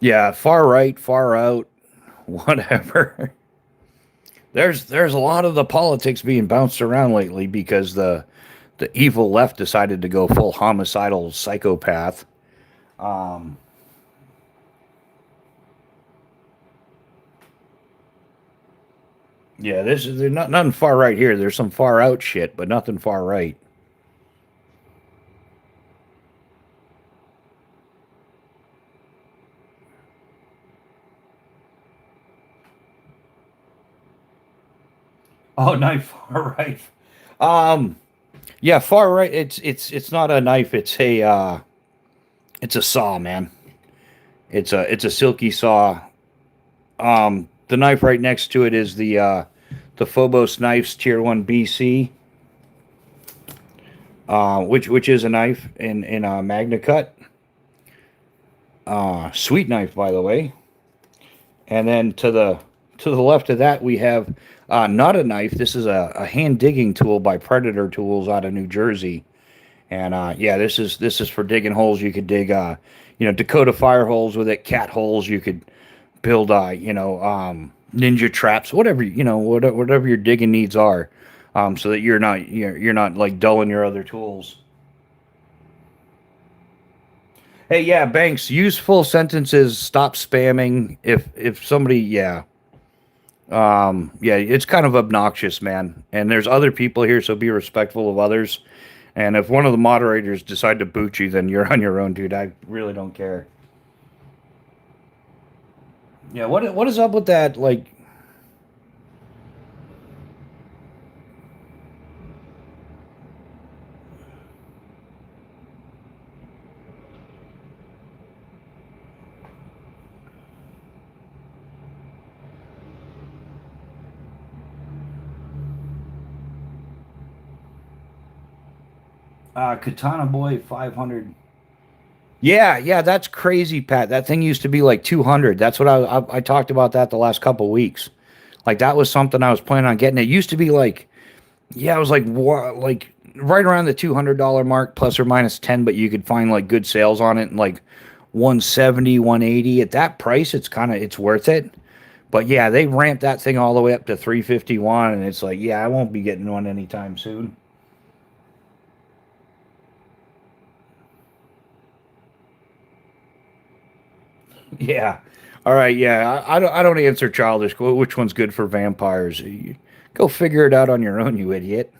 Yeah, far right, far out, whatever. There's a lot of the politics being bounced around lately because the evil left decided to go full homicidal psychopath. Um, yeah, this is there's not nothing far right here. There's some far out shit, but nothing far right. Oh, knife far right. Um, yeah, far right. It's not a knife. It's a saw, man. It's a silky saw. The knife right next to it is the Phobos Knives Tier 1 BC, which is a knife in a Magna Cut. Sweet knife, by the way. And then to the left of that, we have not a knife. This is a hand digging tool by Predator Tools out of New Jersey. And yeah, this is for digging holes. You could dig, Dakota fire holes with it, cat holes. You could build, ninja traps, whatever whatever your digging needs are, so that you're not like dulling your other tools. Hey, yeah, Banks, use full sentences. Stop spamming. If somebody, yeah, yeah, it's kind of obnoxious, man. And there's other people here, so be respectful of others. And if one of the moderators decide to boot you, then you're on your own, dude. I really don't care. Yeah, what is up with that? Like, Katana Boy 500. Yeah, yeah, that's crazy, Pat. That thing used to be like 200. That's what I talked about that the last couple weeks. Like that was something I was planning on getting. It used to be like, yeah, it was like like right around the $200 mark, plus or minus 10, but you could find like good sales on it and like 170, 180. At that price, it's worth it. But yeah, they ramped that thing all the way up to 351, and it's like, yeah, I won't be getting one anytime soon. Yeah. All right. Yeah. I don't answer childish. Which one's good for vampires? Go figure it out on your own, you idiot.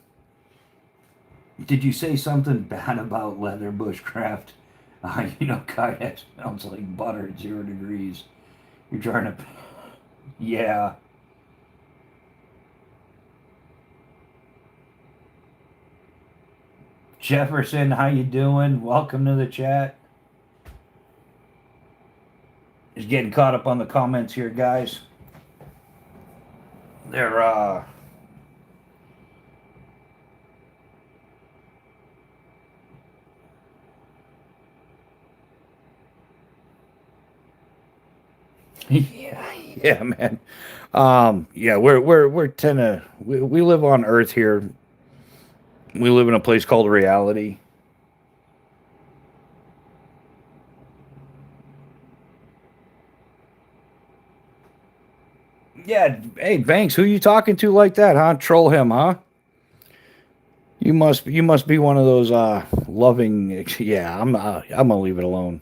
Did you say something bad about leather bushcraft? Guy, that smells like butter at 0 degrees. You're trying to. Yeah. Jefferson, how you doing? Welcome to the chat. Just getting caught up on the comments here, guys. They're yeah, yeah, man. Yeah, we're tend to we live on Earth here. We live in a place called reality. Yeah, hey Banks, who you talking to like that, huh? Troll him, huh? You must be one of those loving. Yeah, I'm gonna leave it alone.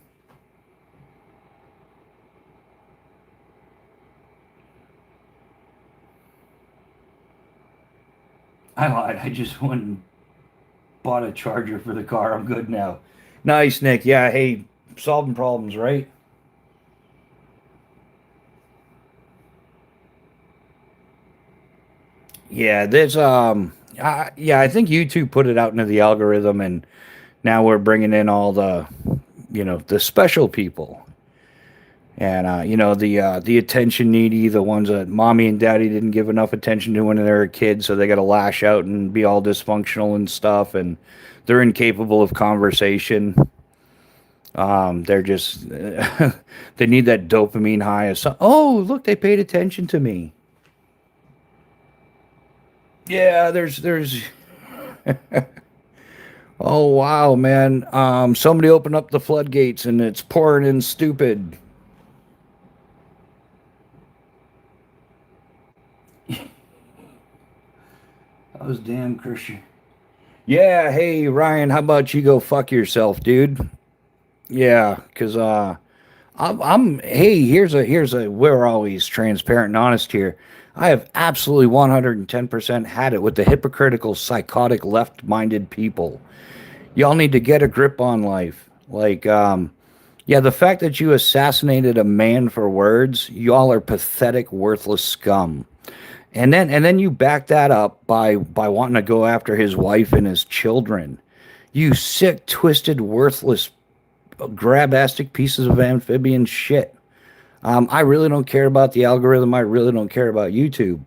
I lied. I just went and bought a charger for the car. I'm good now. Nice, Nick. Yeah, hey, solving problems, right? Yeah, there's Yeah, I think YouTube put it out into the algorithm, and now we're bringing in all the, the special people, and the attention needy, the ones that mommy and daddy didn't give enough attention to when they were a kid, so they got to lash out and be all dysfunctional and stuff, and they're incapable of conversation. They're just they need that dopamine high. Oh, look, they paid attention to me. Yeah, there's. Oh wow, man. Somebody opened up the floodgates and it's pouring in stupid. That was damn Christian. Yeah, hey Ryan, how about you go fuck yourself, dude? Yeah, cause hey, here's a we're always transparent and honest here. I have absolutely 110% had it with the hypocritical, psychotic, left-minded people. Y'all need to get a grip on life. Like, yeah, the fact that you assassinated a man for words, y'all are pathetic, worthless scum. And then you back that up by wanting to go after his wife and his children. You sick, twisted, worthless, grabastic pieces of amphibian shit. I really don't care about the algorithm. I really don't care about YouTube.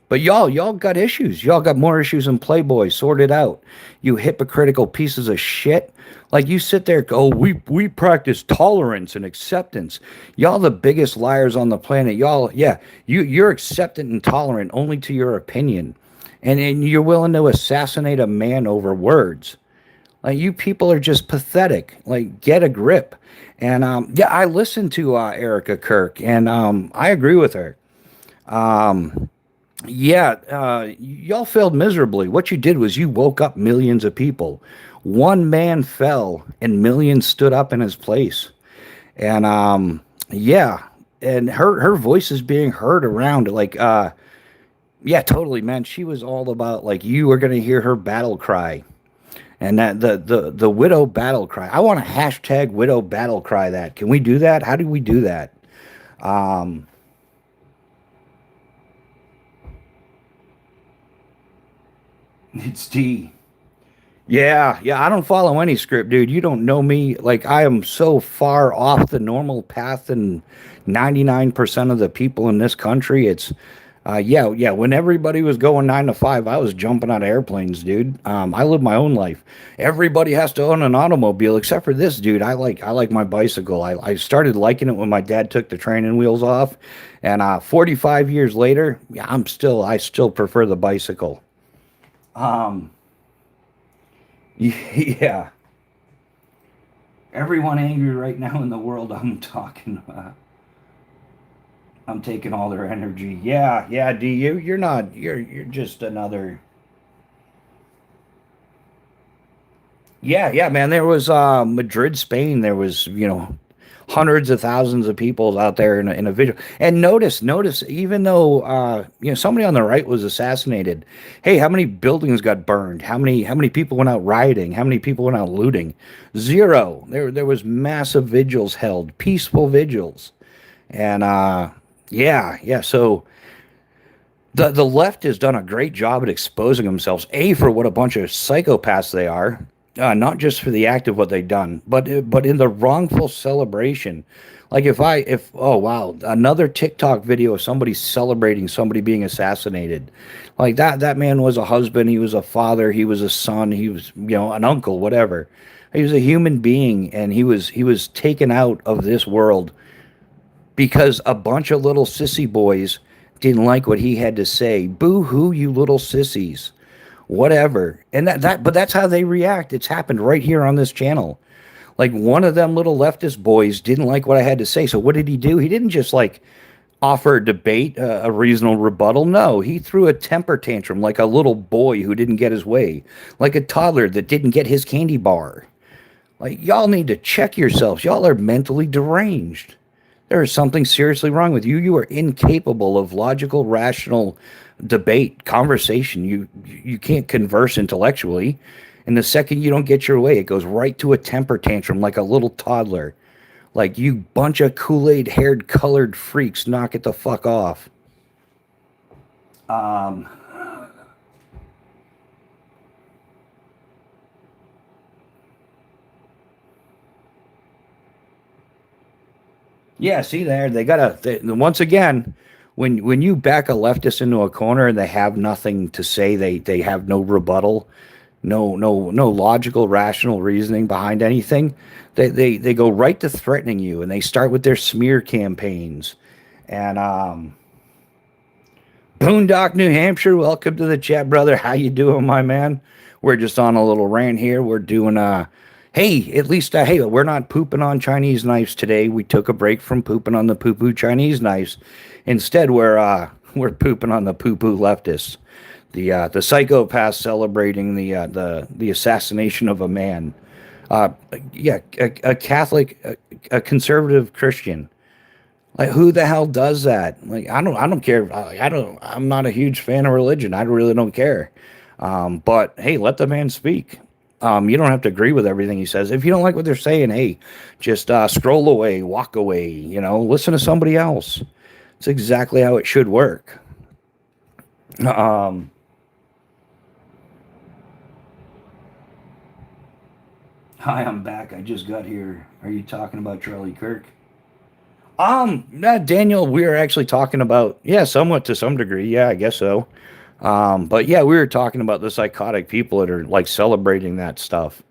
But y'all got issues. Y'all got more issues than Playboy. Sort it out. You hypocritical pieces of shit. Like you sit there, oh, we practice tolerance and acceptance. Y'all the biggest liars on the planet. Y'all, yeah, you're acceptant and tolerant only to your opinion. And you're willing to assassinate a man over words. Like you people are just pathetic. Like get a grip. And yeah, I listened to Erica Kirk, and I agree with her. Yeah, y'all failed miserably. What you did was you woke up millions of people. One man fell, and millions stood up in his place. And yeah, and her voice is being heard around. Like, yeah, totally, man. She was all about like you were gonna hear her battle cry, and that the widow battle cry. I want to hashtag widow battle cry. That can we do that? How do we do that? Um, it's D. Yeah, yeah, I don't follow any script, dude. You don't know me. Like I am so far off the normal path than 99% of the people in this country. It's yeah, yeah, when everybody was going 9 to 5, I was jumping out of airplanes, dude. I live my own life. Everybody has to own an automobile except for this dude. I like my bicycle. I started liking it when my dad took the training wheels off, and 45 years later, yeah, I still prefer the bicycle. Um Yeah, everyone angry right now in the world. I'm taking all their energy. Yeah, yeah. Do you? You're not. You're just another. Yeah, yeah, man. There was Madrid, Spain. There was hundreds of thousands of people out there in a video. And notice, even though somebody on the right was assassinated, hey, how many buildings got burned? How many people went out rioting? How many people went out looting? Zero. There was massive vigils held, peaceful vigils, and yeah, yeah. So the left has done a great job at exposing themselves, a for what a bunch of psychopaths they are, not just for the act of what they've done, but in the wrongful celebration. Like if oh wow, another TikTok video of somebody celebrating somebody being assassinated, like that man was a husband, he was a father, he was a son, he was an uncle, whatever. He was a human being, and he was taken out of this world because a bunch of little sissy boys didn't like what he had to say. Boo hoo, you little sissies. Whatever. And but that's how they react. It's happened right here on this channel. Like one of them little leftist boys didn't like what I had to say. So what did he do? He didn't just like offer a debate, a reasonable rebuttal. No, he threw a temper tantrum like a little boy who didn't get his way, like a toddler that didn't get his candy bar. Like, y'all need to check yourselves. Y'all are mentally deranged. There is something seriously wrong with you. You are incapable of logical, rational debate, conversation. You can't converse intellectually. And the second you don't get your way, it goes right to a temper tantrum like a little toddler. Like, you bunch of Kool-Aid haired colored freaks, knock it the fuck off. Um, Yeah, see there, once again, when you back a leftist into a corner and they have nothing to say, they have no rebuttal, no logical, rational reasoning behind anything. They go right to threatening you, and they start with their smear campaigns. And Boondock, New Hampshire, welcome to the chat, brother. How you doing, my man? We're just on a little rant here. We're doing hey, at least hey, we're not pooping on Chinese knives today. We took a break from pooping on the poo poo Chinese knives. Instead, we're pooping on the poo poo leftists. The psychopath celebrating the assassination of a man. Uh, yeah, a Catholic, a conservative Christian. Like, who the hell does that? Like, I don't care. I'm not a huge fan of religion. I really don't care. But hey, let the man speak. You don't have to agree with everything he says. If you don't like what they're saying, hey, just scroll away, walk away. Listen to somebody else. It's exactly how it should work. Um, Hi, I'm back. I just got here. Are you talking about Charlie Kirk? Daniel, we are actually talking about, yeah, somewhat to some degree. Yeah, I guess so. But yeah, we were talking about the psychotic people that are like celebrating that stuff.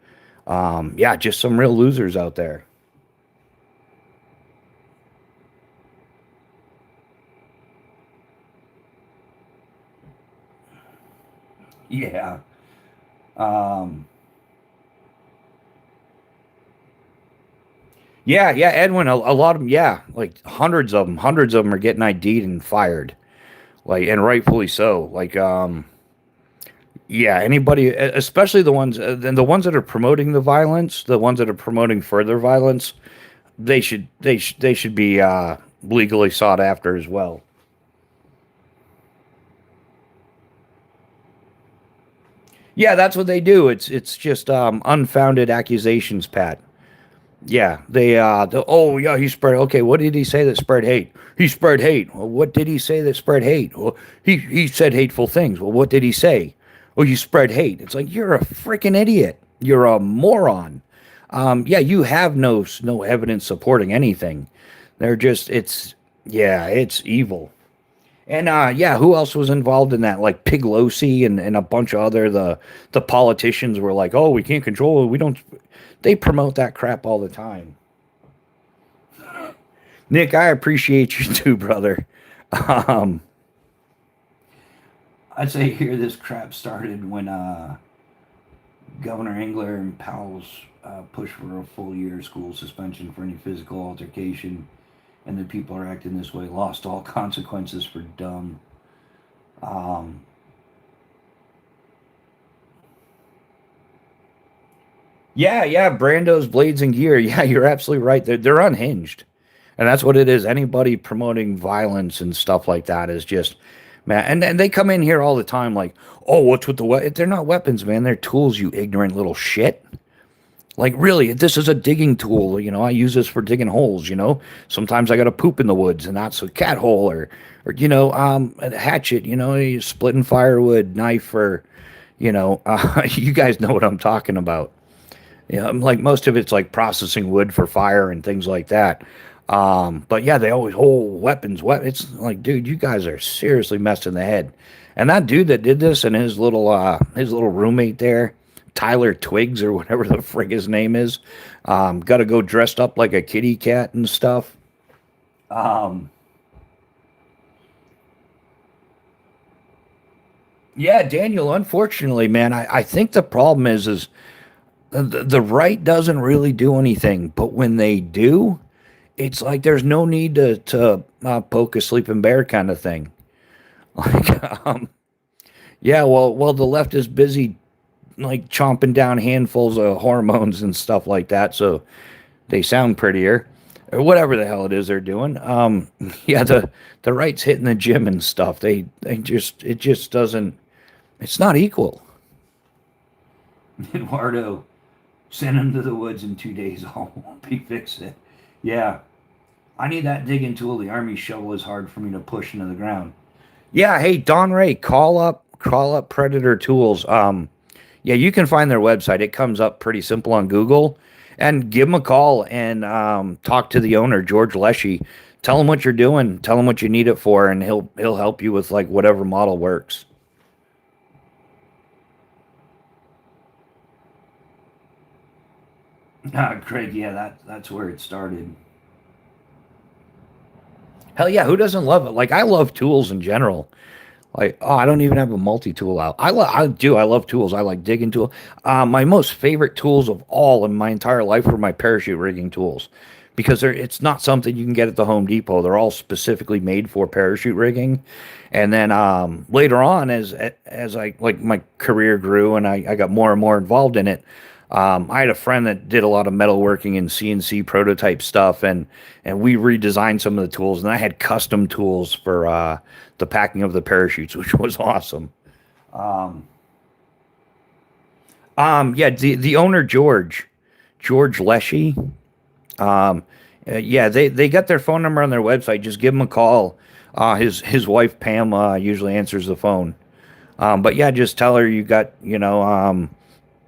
Yeah, just some real losers out there. Yeah. Um, yeah, Edwin, a lot of them, yeah, like hundreds of them are getting ID'd and fired, like, and rightfully so. Like, yeah, anybody, especially the ones that are promoting the violence, the ones that are promoting further violence, they should be legally sought after as well. Yeah, that's what they do. It's just unfounded accusations, Pat. Yeah, oh yeah, he spread. Okay, what did he say that spread hate? He spread hate. Well, what did he say that spread hate? Well, he said hateful things. Well, what did he say? Oh, you spread hate. It's like, you're a freaking idiot. You're a moron. Yeah, you have no evidence supporting anything. They're just it's yeah, it's evil. And yeah, who else was involved in that? Like Piglosi and a bunch of other the politicians were like, oh, we can't control it. We don't. They promote that crap all the time. Nick, I appreciate you too, brother. Um, I'd say here this crap started when Governor Engler and Powell's pushed for a full year school suspension for any physical altercation, and the people are acting this way. Lost all consequences for dumb. Um, yeah, Brando's Blades and Gear. Yeah, you're absolutely right. They're unhinged, and that's what it is. Anybody promoting violence and stuff like that is just man. And they come in here all the time like, oh, what's with the they're not weapons, man. They're tools. You ignorant little shit. Like, really, this is a digging tool. I use this for digging holes. Sometimes I got to poop in the woods, and that's a cat hole, or a hatchet. You splitting firewood, knife, or you guys know what I'm talking about. Like most of it's like processing wood for fire and things like that. But yeah, they always weapons. What it's like, dude, you guys are seriously messed in the head. And that dude that did this and his little roommate there, Tyler Twigs or whatever the frig his name is, got to go dressed up like a kitty cat and stuff. Um, yeah, Daniel. Unfortunately, man, I think the problem is the right doesn't really do anything, but when they do, it's like there's no need to poke a sleeping bear kind of thing. Like, yeah, well, the left is busy like chomping down handfuls of hormones and stuff like that, so they sound prettier, or whatever the hell it is they're doing. Yeah, the right's hitting the gym and stuff. They just it just doesn't. It's not equal. Eduardo, send him to the woods in 2 days. All won't be fixed. It. Yeah, I need that digging tool. The army shovel is hard for me to push into the ground. Yeah, hey Don Ray, call up Predator Tools. Yeah, you can find their website. It comes up pretty simple on Google, and give him a call and talk to the owner, George Leshy. Tell him what you're doing. Tell him what you need it for, and he'll help you with like whatever model works. Craig, yeah, that's where it started. Hell yeah, who doesn't love it? Like I love tools in general. Like, oh, I don't even have a multi-tool out. I do. I love tools. I like digging tool. My most favorite tools of all in my entire life were my parachute rigging tools, because it's not something you can get at the Home Depot. They're all specifically made for parachute rigging. And then later on, as I like my career grew and I got more and more involved in it, I had a friend that did a lot of metalworking and CNC prototype stuff, and we redesigned some of the tools. And I had custom tools for the packing of the parachutes, which was awesome. Um, yeah, the owner George Leshy. Um, yeah, they got their phone number on their website. Just give him a call. His wife Pam usually answers the phone. But yeah, just tell her you got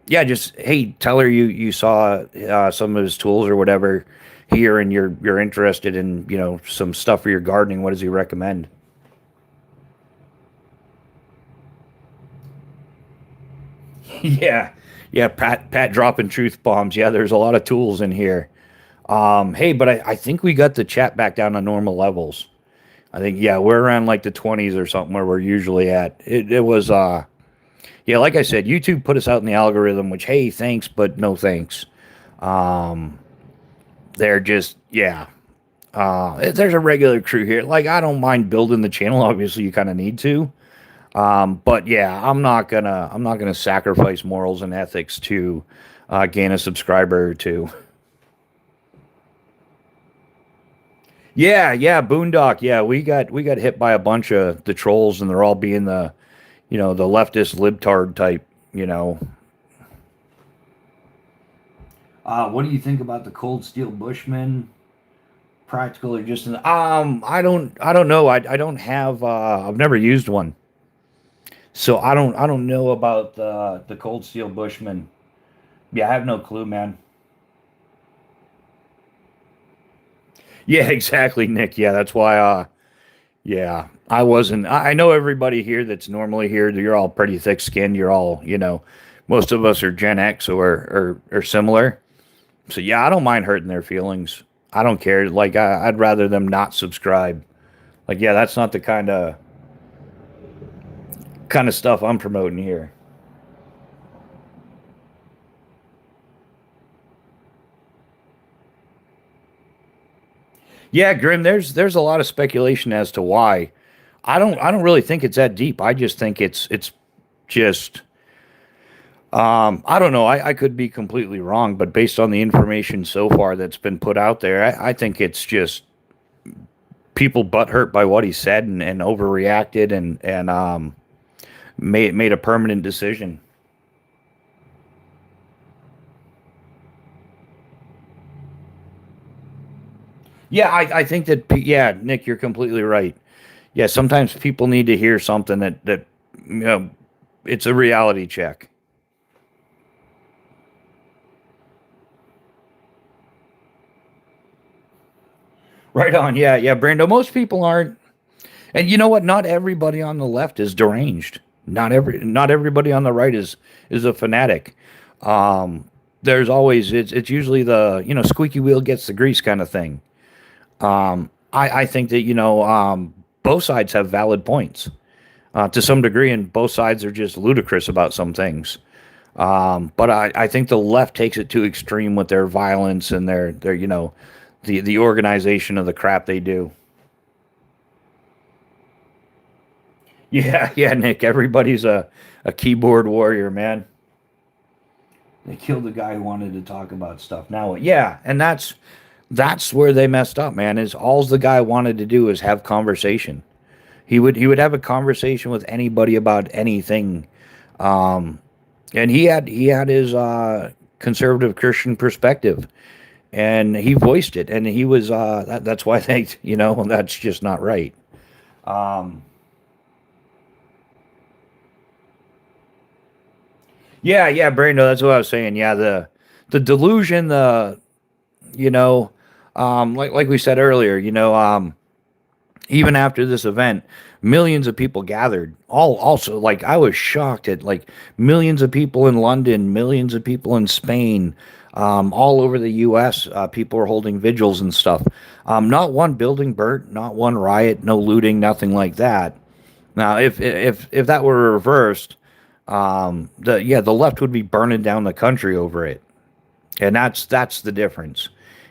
yeah, just hey, tell her you saw some of his tools or whatever here, and you're interested in some stuff for your gardening. What does he recommend? Yeah, yeah, Pat dropping truth bombs. Yeah, there's a lot of tools in here. Hey, but I think we got the chat back down to normal levels. I think yeah, we're around like the 20s or something where we're usually at. It was yeah, like I said, YouTube put us out in the algorithm, which hey, thanks, but no thanks. Um, they're just yeah. There's a regular crew here. Like I don't mind building the channel. Obviously, you kind of need to. But yeah, I'm not gonna sacrifice morals and ethics to gain a subscriber or two. Yeah, yeah, Boondock. Yeah, we got hit by a bunch of the trolls, and they're all being the leftist libtard type. You know. What do you think about the cold steel Bushman? Practical or just I don't know. I don't have I've never used one. So I don't know about the cold steel Bushman. Yeah, I have no clue, man. Yeah, exactly, Nick. Yeah, that's why yeah, I wasn't I know everybody here that's normally here, you're all pretty thick skinned. You're all, most of us are Gen X or similar. So yeah, I don't mind hurting their feelings. I don't care. Like I'd rather them not subscribe. Like yeah, that's not the kind of stuff I'm promoting here. Yeah, Grim, there's a lot of speculation as to why. I don't really think it's that deep. I just think it's just I don't know. I could be completely wrong, but based on the information so far that's been put out there, I think it's just people butthurt by what he said and overreacted and made a permanent decision. Yeah, I think that yeah, Nick, you're completely right. Yeah, sometimes people need to hear something that you know it's a reality check. Right on. Yeah, yeah, Brando. Most people aren't, and you know what? Not everybody on the left is deranged. Not everybody on the right is a fanatic. Um, there's always it's usually the squeaky wheel gets the grease kind of thing. I think that both sides have valid points to some degree, and both sides are just ludicrous about some things. But I think the left takes it too extreme with their violence and their the organization of the crap they do. Yeah, yeah, Nick. Everybody's a keyboard warrior, man. They killed the guy who wanted to talk about stuff. Now, yeah, and that's where they messed up, man. Is all the guy wanted to do is have conversation. He would have a conversation with anybody about anything, um, and he had his conservative Christian perspective, and he voiced it, and he was that's why they that's just not right. Um, yeah, yeah, Brando, that's what I was saying. Yeah, the delusion, you know, like we said earlier, even after this event, millions of people gathered. All also, like, I was shocked at, like, millions of people in London, millions of people in Spain, all over the U.S. People were holding vigils and stuff. Not one building burnt, not one riot, no looting, nothing like that. Now, if that were reversed, the left would be burning down the country over it, and that's the difference.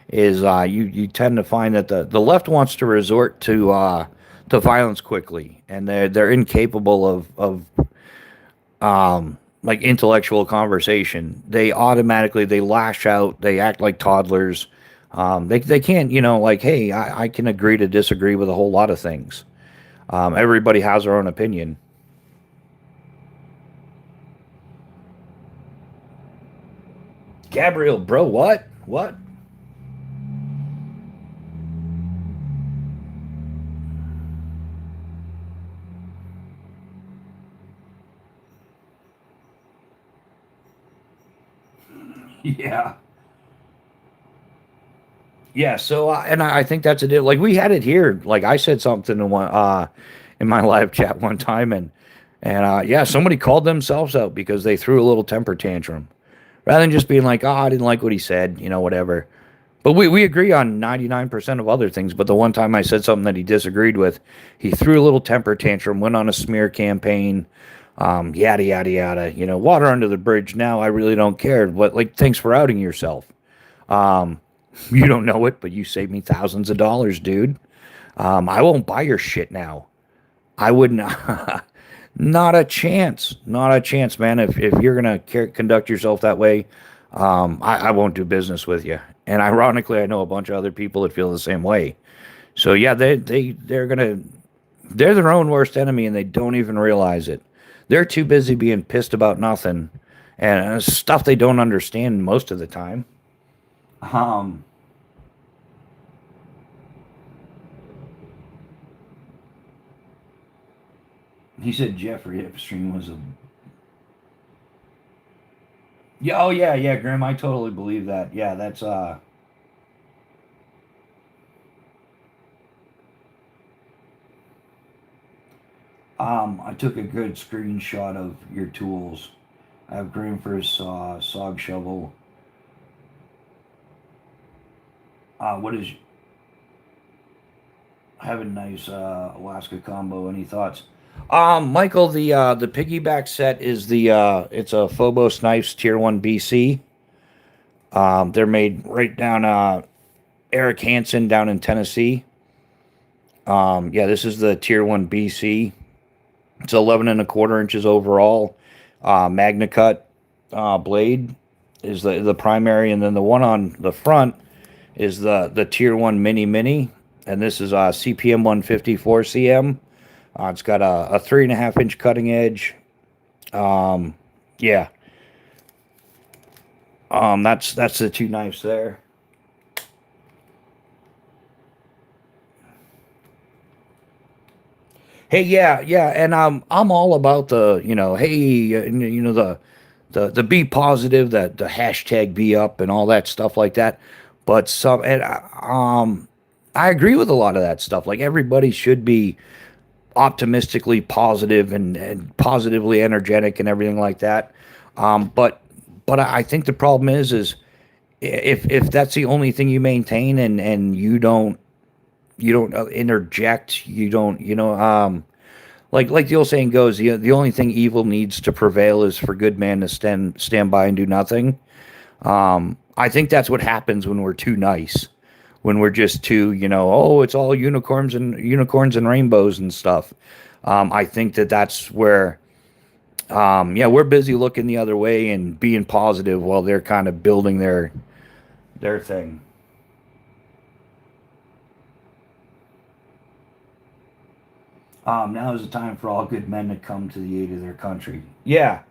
Is you tend to find that the left wants to resort to violence quickly, and they're incapable of like intellectual conversation. They lash out, they act like toddlers. They can't, like, hey, I can agree to disagree with a whole lot of things. Everybody has their own opinion. Gabriel, bro, what? Yeah. Yeah, so and I think that's a deal. Like, we had it here. Like, I said something in my live chat one time, and yeah, somebody called themselves out because they threw a little temper tantrum, rather than just being like, "Oh, I didn't like what he said," whatever. But we agree on 99% of other things. But the one time I said something that he disagreed with, he threw a little temper tantrum, went on a smear campaign, yada yada yada. Water under the bridge. Now I really don't care. But, like, thanks for outing yourself. Um, you don't know it, but you saved me thousands of dollars, dude. I won't buy your shit now. I would not. Not a chance. Not a chance, man. If you're gonna conduct yourself that way, I won't do business with you. And ironically, I know a bunch of other people that feel the same way. So yeah, they're their own worst enemy, and they don't even realize it. They're too busy being pissed about nothing and stuff they don't understand most of the time. Um, he said Jeffrey Epstein was a. Yeah, oh yeah, yeah, Grim. I totally believe that. Yeah, that's I took a good screenshot of your tools. I have Grim for his saw, sog shovel. What is have a nice Alaska combo? Any thoughts? Michael, the piggyback set is it's a Phobos Knives Tier One BC. They're made right down Eric Hansen down in Tennessee. Yeah, this is the Tier One BC. It's 11 and a quarter inches overall. Magna Cut blade is the primary, and then the one on the front is the Tier One Mini, and this is CPM 154 cm. It's got a 3.5 inch cutting edge. Yeah. That's the two knives there. Hey, yeah, yeah, and I'm all about hey, the be positive, that the hashtag be up and all that stuff like that. But I agree with a lot of that stuff. Like, everybody should be optimistically positive and positively energetic and everything like that. But I think the problem is if that's the only thing you maintain, and you don't interject, you don't like the old saying goes, the only thing evil needs to prevail is for good man to stand by and do nothing. I think that's what happens when we're too nice, when we're just too, oh, it's all unicorns and rainbows and stuff. I think that's where, yeah, we're busy looking the other way and being positive while they're kind of building their thing. Now is the time for all good men to come to the aid of their country. Yeah,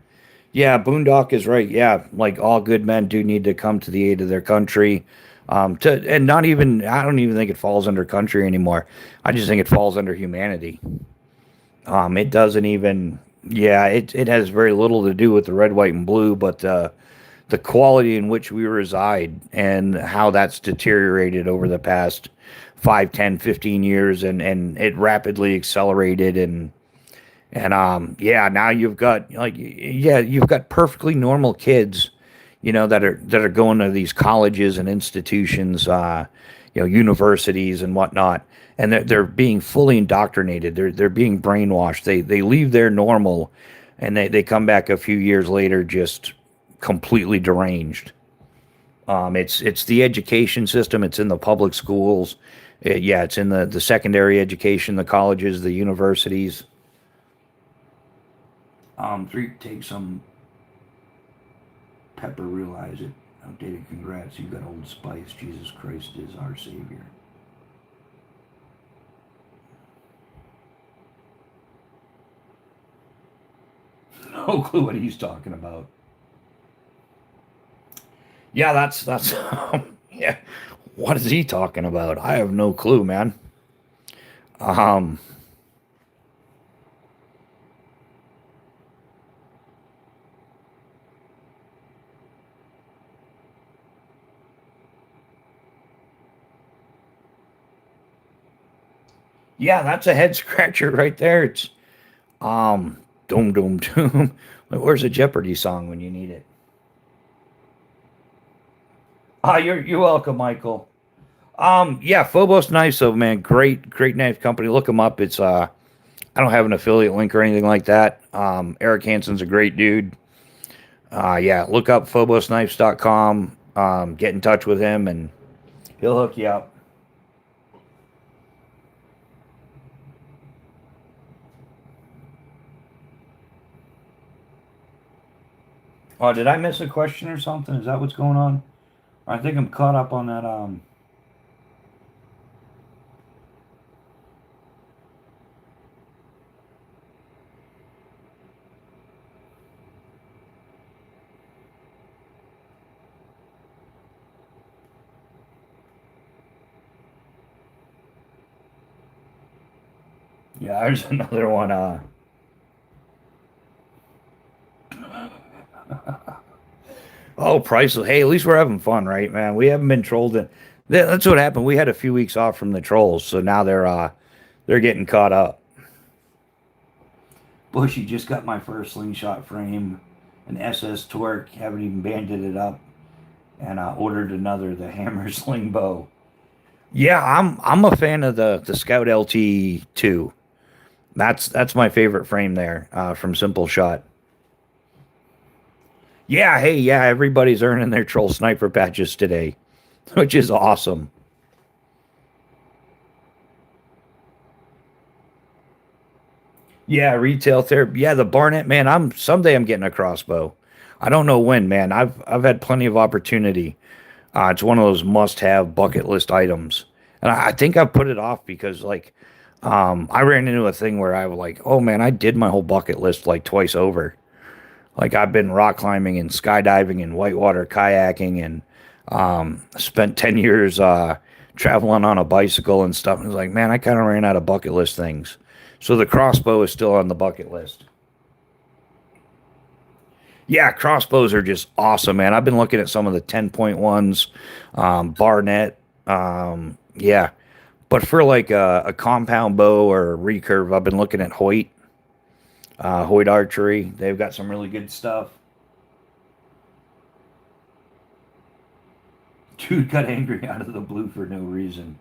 yeah, Boondock is right. Yeah, like, all good men do need to come to the aid of their country. And not even, I don't even think it falls under country anymore. I just think it falls under humanity. It doesn't even, yeah, it has very little to do with the red, white, and blue, but the quality in which we reside and how that's deteriorated over the past 5, 10, 15 years, and it rapidly accelerated. And yeah, now you've got like, yeah, you've got perfectly normal kids, that are going to these colleges and institutions, universities and whatnot, and they're being fully indoctrinated. They're being brainwashed. They leave their normal, and they come back a few years later just completely deranged. It's the education system. It's in the public schools. Yeah, it's in the secondary education, the colleges, the universities. Three, take some pepper, realize it. Outdated, congrats. You got Old Spice. Jesus Christ is our Savior. No clue what he's talking about. Yeah, that's yeah. What is he talking about? I have no clue, man. Um, yeah, that's a head scratcher right there. It's doom doom doom. Where's a Jeopardy song when you need it? Ah, you're welcome, Michael. Yeah, Phobos Knife, so man, great knife company. Look them up. It's I don't have an affiliate link or anything like that. Eric Hansen's a great dude. Yeah, look up phobosnifes.com. Get in touch with him and he'll hook you up. Oh, did I miss a question or something? Is that what's going on? I think I'm caught up on that. Yeah, there's another one. Oh, priceless. Hey, at least we're having fun, right, man? We haven't been trolled. That's what happened. We had a few weeks off from the trolls, so now they're getting caught up. Bushy just got my first slingshot frame, an SS Torque. Haven't even banded it up, and I ordered another, the Hammer Sling Bow. Yeah, I'm a fan of the Scout LT2. That's my favorite frame there, from Simple Shot. Yeah, hey, yeah, everybody's earning their troll sniper patches today, which is awesome. Yeah, retail therapy. Yeah, the Barnett, man. I'm getting a crossbow. I don't know when, man. I've had plenty of opportunity. It's one of those must-have bucket list items, and I think I've put it off because I ran into a thing where I was like, oh man, I did my whole bucket list like twice over. Like I've been rock climbing and skydiving and whitewater kayaking and spent 10 years traveling on a bicycle and stuff. And it's like, man, I kind of ran out of bucket list things. So the crossbow is still on the bucket list. Yeah, crossbows are just awesome, man. I've been looking at some of the 10.1s, Barnett. Yeah, but for like a compound bow or a recurve, I've been looking at Hoyt Archery. They've got some really good stuff. Dude got angry out of the blue for no reason.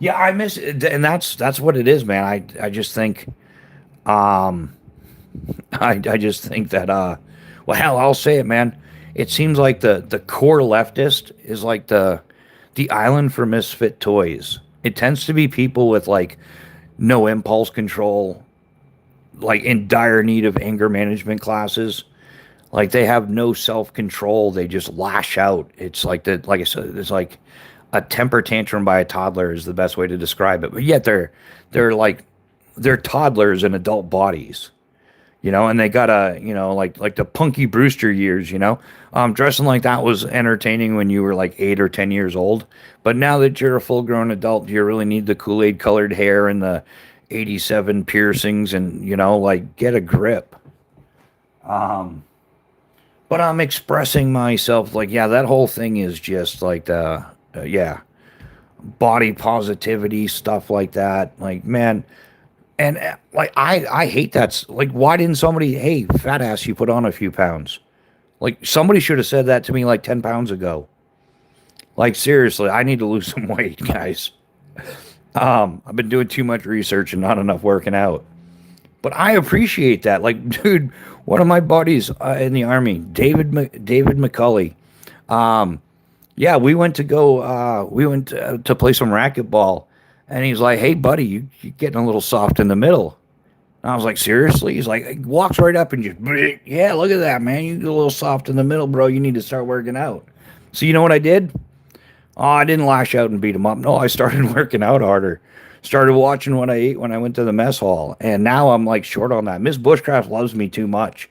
Yeah, I miss it, and that's what it is, man. I just think, um, I just think that, well, hell, I'll say it, man. It seems like the core leftist is like the island for misfit toys. It tends to be people with like no impulse control, like in dire need of anger management classes. Like they have no self control. They just lash out. It's like like I said, it's like a temper tantrum by a toddler is the best way to describe it. But yet they're like they're toddlers in adult bodies. And they got a, like the Punky Brewster years, dressing like that was entertaining when you were like 8 or 10 years old. But now that you're a full grown adult, do you really need the Kool-Aid colored hair and the 87 piercings and, like get a grip. But I'm expressing myself like, yeah, that whole thing is just like yeah, body positivity, stuff like that. Like, man, and like I hate that. Like, why didn't somebody, hey, fat ass, you put on a few pounds? Like, somebody should have said that to me like 10 pounds ago. Like, seriously, I need to lose some weight, guys. I've been doing too much research and not enough working out. But I appreciate that. Like, dude, one of my buddies in the army, David McCully. Yeah, we went to play some racquetball, and he's like, "Hey, buddy, you getting a little soft in the middle." And I was like, "Seriously?" He's like, he walks right up and just, yeah, look at that, man. You get a little soft in the middle, bro. You need to start working out. So you know what I did? Oh, I didn't lash out and beat him up. No, I started working out harder. Started watching what I ate when I went to the mess hall. And now I'm like short on that. Miss Bushcraft loves me too much.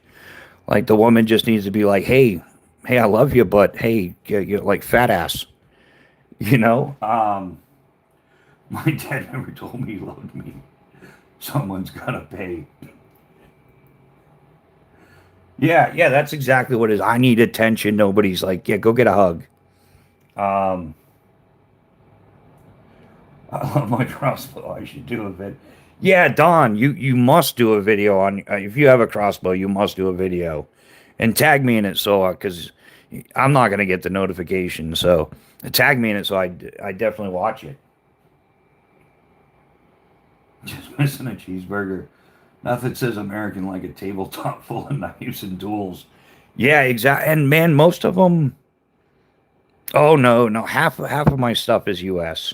Like, the woman just needs to be like, hey, I love you, but hey, you're like fat ass. You know? My dad never told me he loved me. Someone's gotta pay. Yeah, that's exactly what it is. I need attention. Nobody's like, yeah, go get a hug. Um, I love my crossbow. I should do a vid. Yeah, Don, you must do a video on. If you have a crossbow, you must do a video, and tag me in it so because I'm not gonna get the notification. So tag me in it so I definitely watch it. Just missing a cheeseburger. Nothing says American like a tabletop full of knives and tools. Yeah, exactly. And man, most of them. Oh no, half of my stuff is U.S.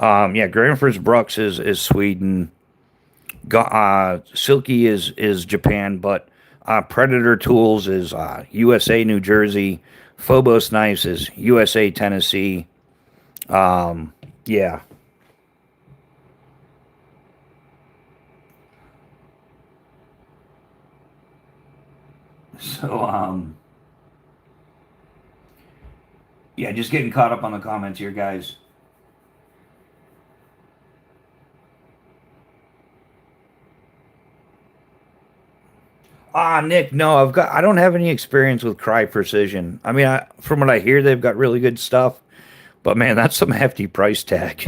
Yeah, Granfors Brooks is Sweden. Silky is Japan, but Predator Tools is USA, New Jersey. Phobos Knives is USA, Tennessee. Yeah. So yeah, just getting caught up on the comments here, guys. Nick, no, I don't have any experience with Cry Precision. I mean, from what I hear, they've got really good stuff, but man, that's some hefty price tag.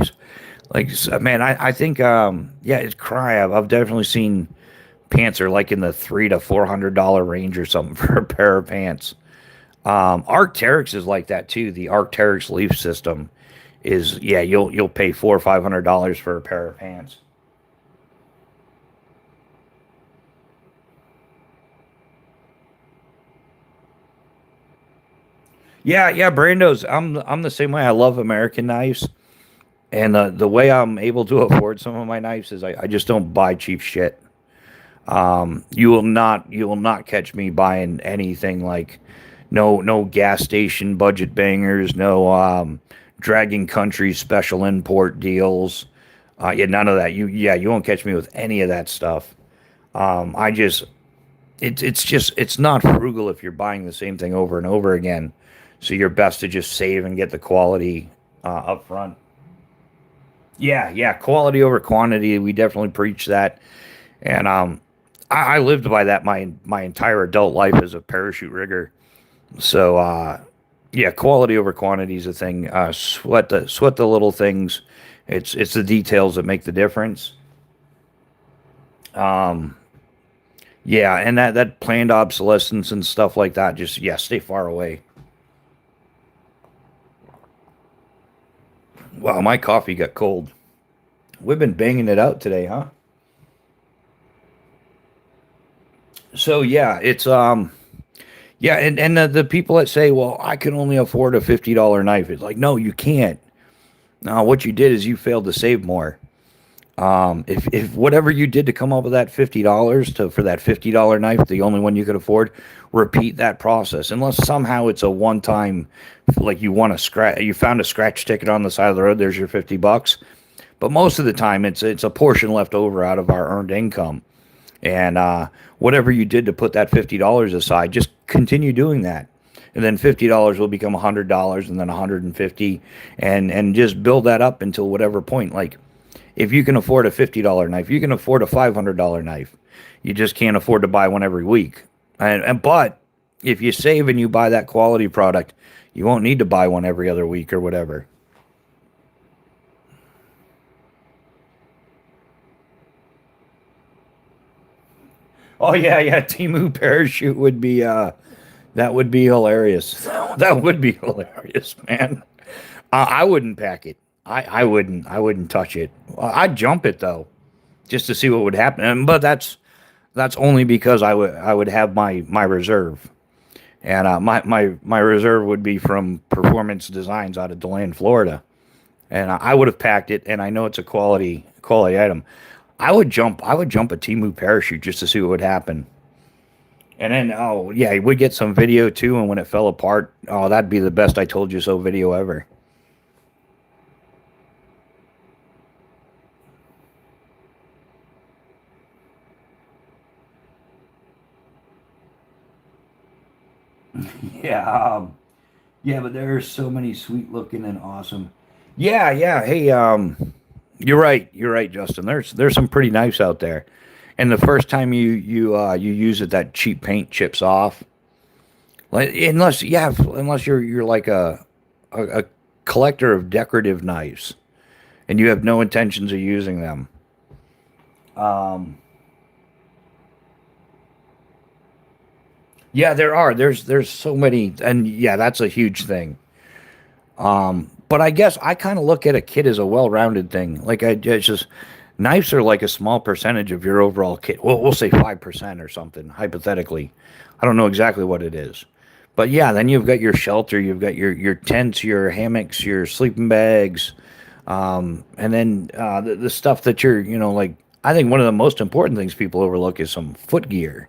Like, man, I think, yeah, it's Cry. I've definitely seen pants are like in the $300 to $400 range or something for a pair of pants. Arc'teryx is like that too. The Arc'teryx leaf system is, yeah, you'll pay $400 or $500 for a pair of pants. Yeah, Brando's. I'm the same way. I love American knives, and the way I'm able to afford some of my knives is I just don't buy cheap shit. You will not catch me buying anything like no gas station budget bangers, no Dragon Country special import deals. Yeah, none of that. You won't catch me with any of that stuff. I just it's not frugal if you're buying the same thing over and over again. So you're best to just save and get the quality up front. Yeah, quality over quantity. We definitely preach that, and I lived by that my entire adult life as a parachute rigger. So yeah, quality over quantity is a thing. Sweat the little things. It's the details that make the difference. Um, yeah, and that planned obsolescence and stuff like that. Just yeah, stay far away. Wow, my coffee got cold. We've been banging it out today, huh? So yeah, it's yeah, and the people that say, well, I can only afford a $50 knife. It's like, no, you can't. No, what you did is you failed to save more. If whatever you did to come up with that $50 to for that $50 knife, the only one you could afford, repeat that process. Unless somehow it's a one time, like you want to scratch, you found a scratch ticket on the side of the road. There's your $50. But most of the time, it's a portion left over out of our earned income. And whatever you did to put that $50 aside, just continue doing that. And then $50 will become $100 and then 150, and just build that up until whatever point. Like if you can afford a $50 knife, you can afford a $500 knife. You just can't afford to buy one every week. And but if you save and you buy that quality product, you won't need to buy one every other week or whatever. Oh yeah, yeah. Timu parachute would be that would be hilarious. That would be hilarious, man. I wouldn't pack it. I wouldn't touch it. I'd jump it though, just to see what would happen. But that's only because I would have my reserve, and my reserve would be from Performance Designs out of DeLand, Florida, and I would have packed it. And I know it's a quality item. I would jump a Timu parachute just to see what would happen. And then, oh yeah, we'd get some video too. And when it fell apart, oh, that'd be the best "I told you so" video ever. Yeah, yeah, but there are so many sweet looking and awesome. Yeah, yeah. Hey, you're right. You're right, Justin. There's some pretty knives out there, and the first time you use it, that cheap paint chips off. Like unless you're like a collector of decorative knives, and you have no intentions of using them. Um, yeah, there's so many, and yeah, that's a huge thing. But I guess I kind of look at a kit as a well-rounded thing. Like it's just knives are like a small percentage of your overall kit. Well, we'll say 5% or something hypothetically. I don't know exactly what it is, but yeah, then you've got your shelter, you've got your tents, your hammocks, your sleeping bags, and then the stuff that like. I think one of the most important things people overlook is some foot gear.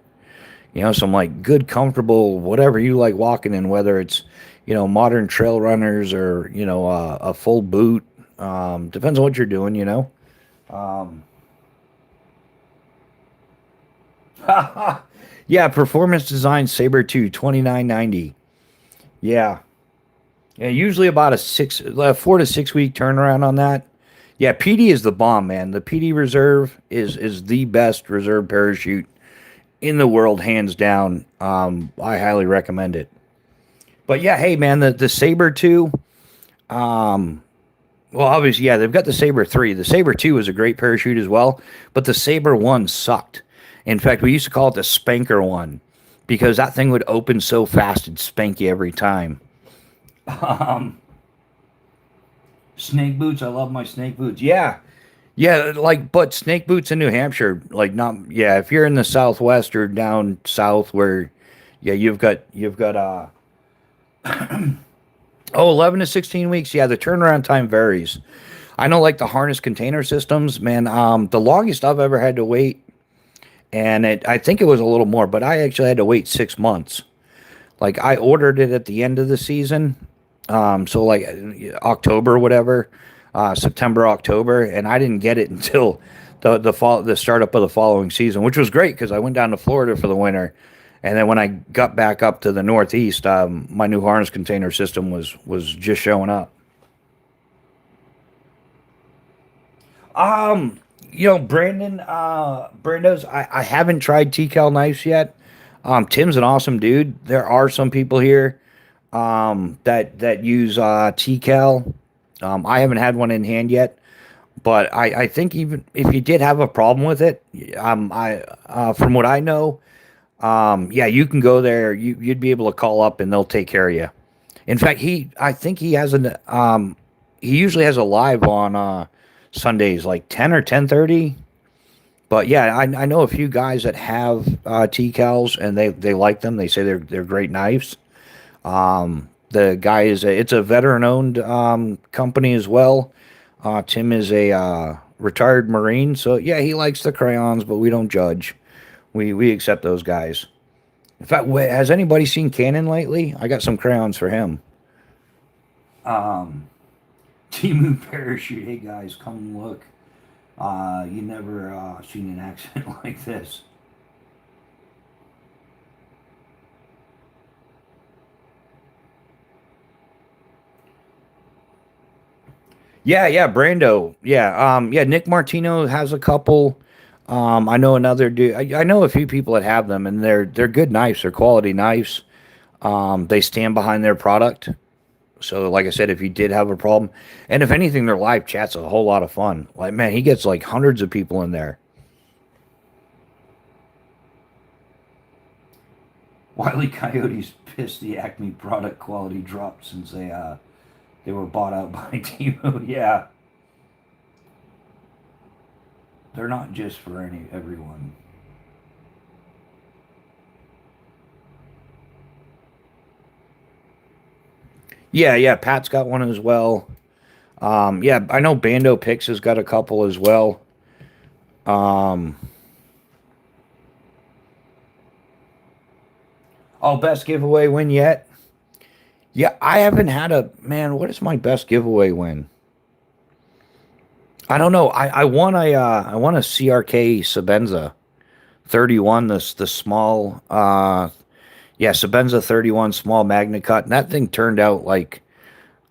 Some like good, comfortable, whatever you like walking in, whether it's, modern trail runners or, a full boot. Depends on what you're doing. Um, yeah, Performance Design Saber 2, 29.90. Yeah. Yeah, usually about a 4 to 6 week turnaround on that. Yeah, PD is the bomb, man. The PD Reserve is the best reserve parachute in the world, hands down. I highly recommend it. But yeah, hey man, the Saber 2. Um, well, obviously, yeah, they've got the Saber 3. The Saber 2 is a great parachute as well, but the Saber 1 sucked. In fact, we used to call it the Spanker 1 because that thing would open so fast it'd spank you every time. Um, Snake boots, I love my snake boots. Yeah, yeah, like, but snake boots in New Hampshire, like, not, yeah, if you're in the Southwest or down south where, yeah, you've got, oh, 11 to 16 weeks. Yeah, the turnaround time varies. I know, like, the harness container systems, man, the longest I've ever had to wait, and I think it was a little more, but I actually had to wait 6 months. Like, I ordered it at the end of the season, so like October, whatever, September, October, and I didn't get it until the startup of the following season, which was great because I went down to Florida for the winter, and then when I got back up to the Northeast, my new harness container system was just showing up. Um, Brando's. I haven't tried T-Cal knives yet. Tim's an awesome dude. There are some people here that use T-Cal. I haven't had one in hand yet, but I think even if you did have a problem with it, I from what I know, yeah, you can go there. You'd be able to call up and they'll take care of you. In fact, I think he usually has a live on Sundays like 10 or 10:30. But yeah, I know a few guys that have T-Cals and they like them. They say they're great knives. The guy it's a veteran owned company as well. Tim is a retired Marine, so yeah, he likes the crayons, but we don't judge. We accept those guys. In fact, has anybody seen Cannon lately? I got some crayons for him. Um, Timu parachute. Hey guys, come look. You never seen an accident like this. Yeah, yeah, Brando. Yeah, yeah. Nick Martino has a couple. I know another dude. I know a few people that have them, and they're good knives. They're quality knives. They stand behind their product. So, like I said, if you did have a problem, and if anything, their live chat's a whole lot of fun. Like, man, he gets like hundreds of people in there. Wiley Coyote's pissed the Acme product quality dropped since they were bought out by Timo. Yeah, they're not just for everyone. Yeah, yeah. Pat's got one as well. Yeah, I know Bando Picks has got a couple as well. Um, oh, best giveaway win yet? Yeah, I haven't had a man. What is my best giveaway win? I don't know. I won a CRK Sabenza 31. This the small yeah Sabenza 31 small Magna Cut, and that thing turned out like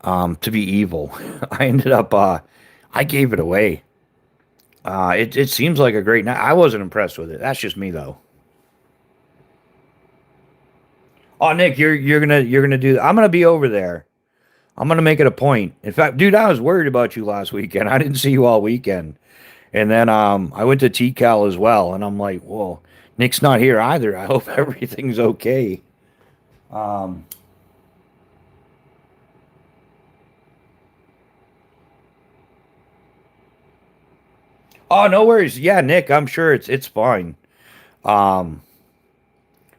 to be evil. I ended up I gave it away. It seems like a great night. I wasn't impressed with it. That's just me though. Oh, Nick, you're gonna do. I'm gonna be over there. I'm gonna make it a point. In fact, dude, I was worried about you last weekend. I didn't see you all weekend, and then I went to TCal as well, and I'm like, well, Nick's not here either. I hope everything's okay. Um, oh, no worries. Yeah, Nick, I'm sure it's fine. Um,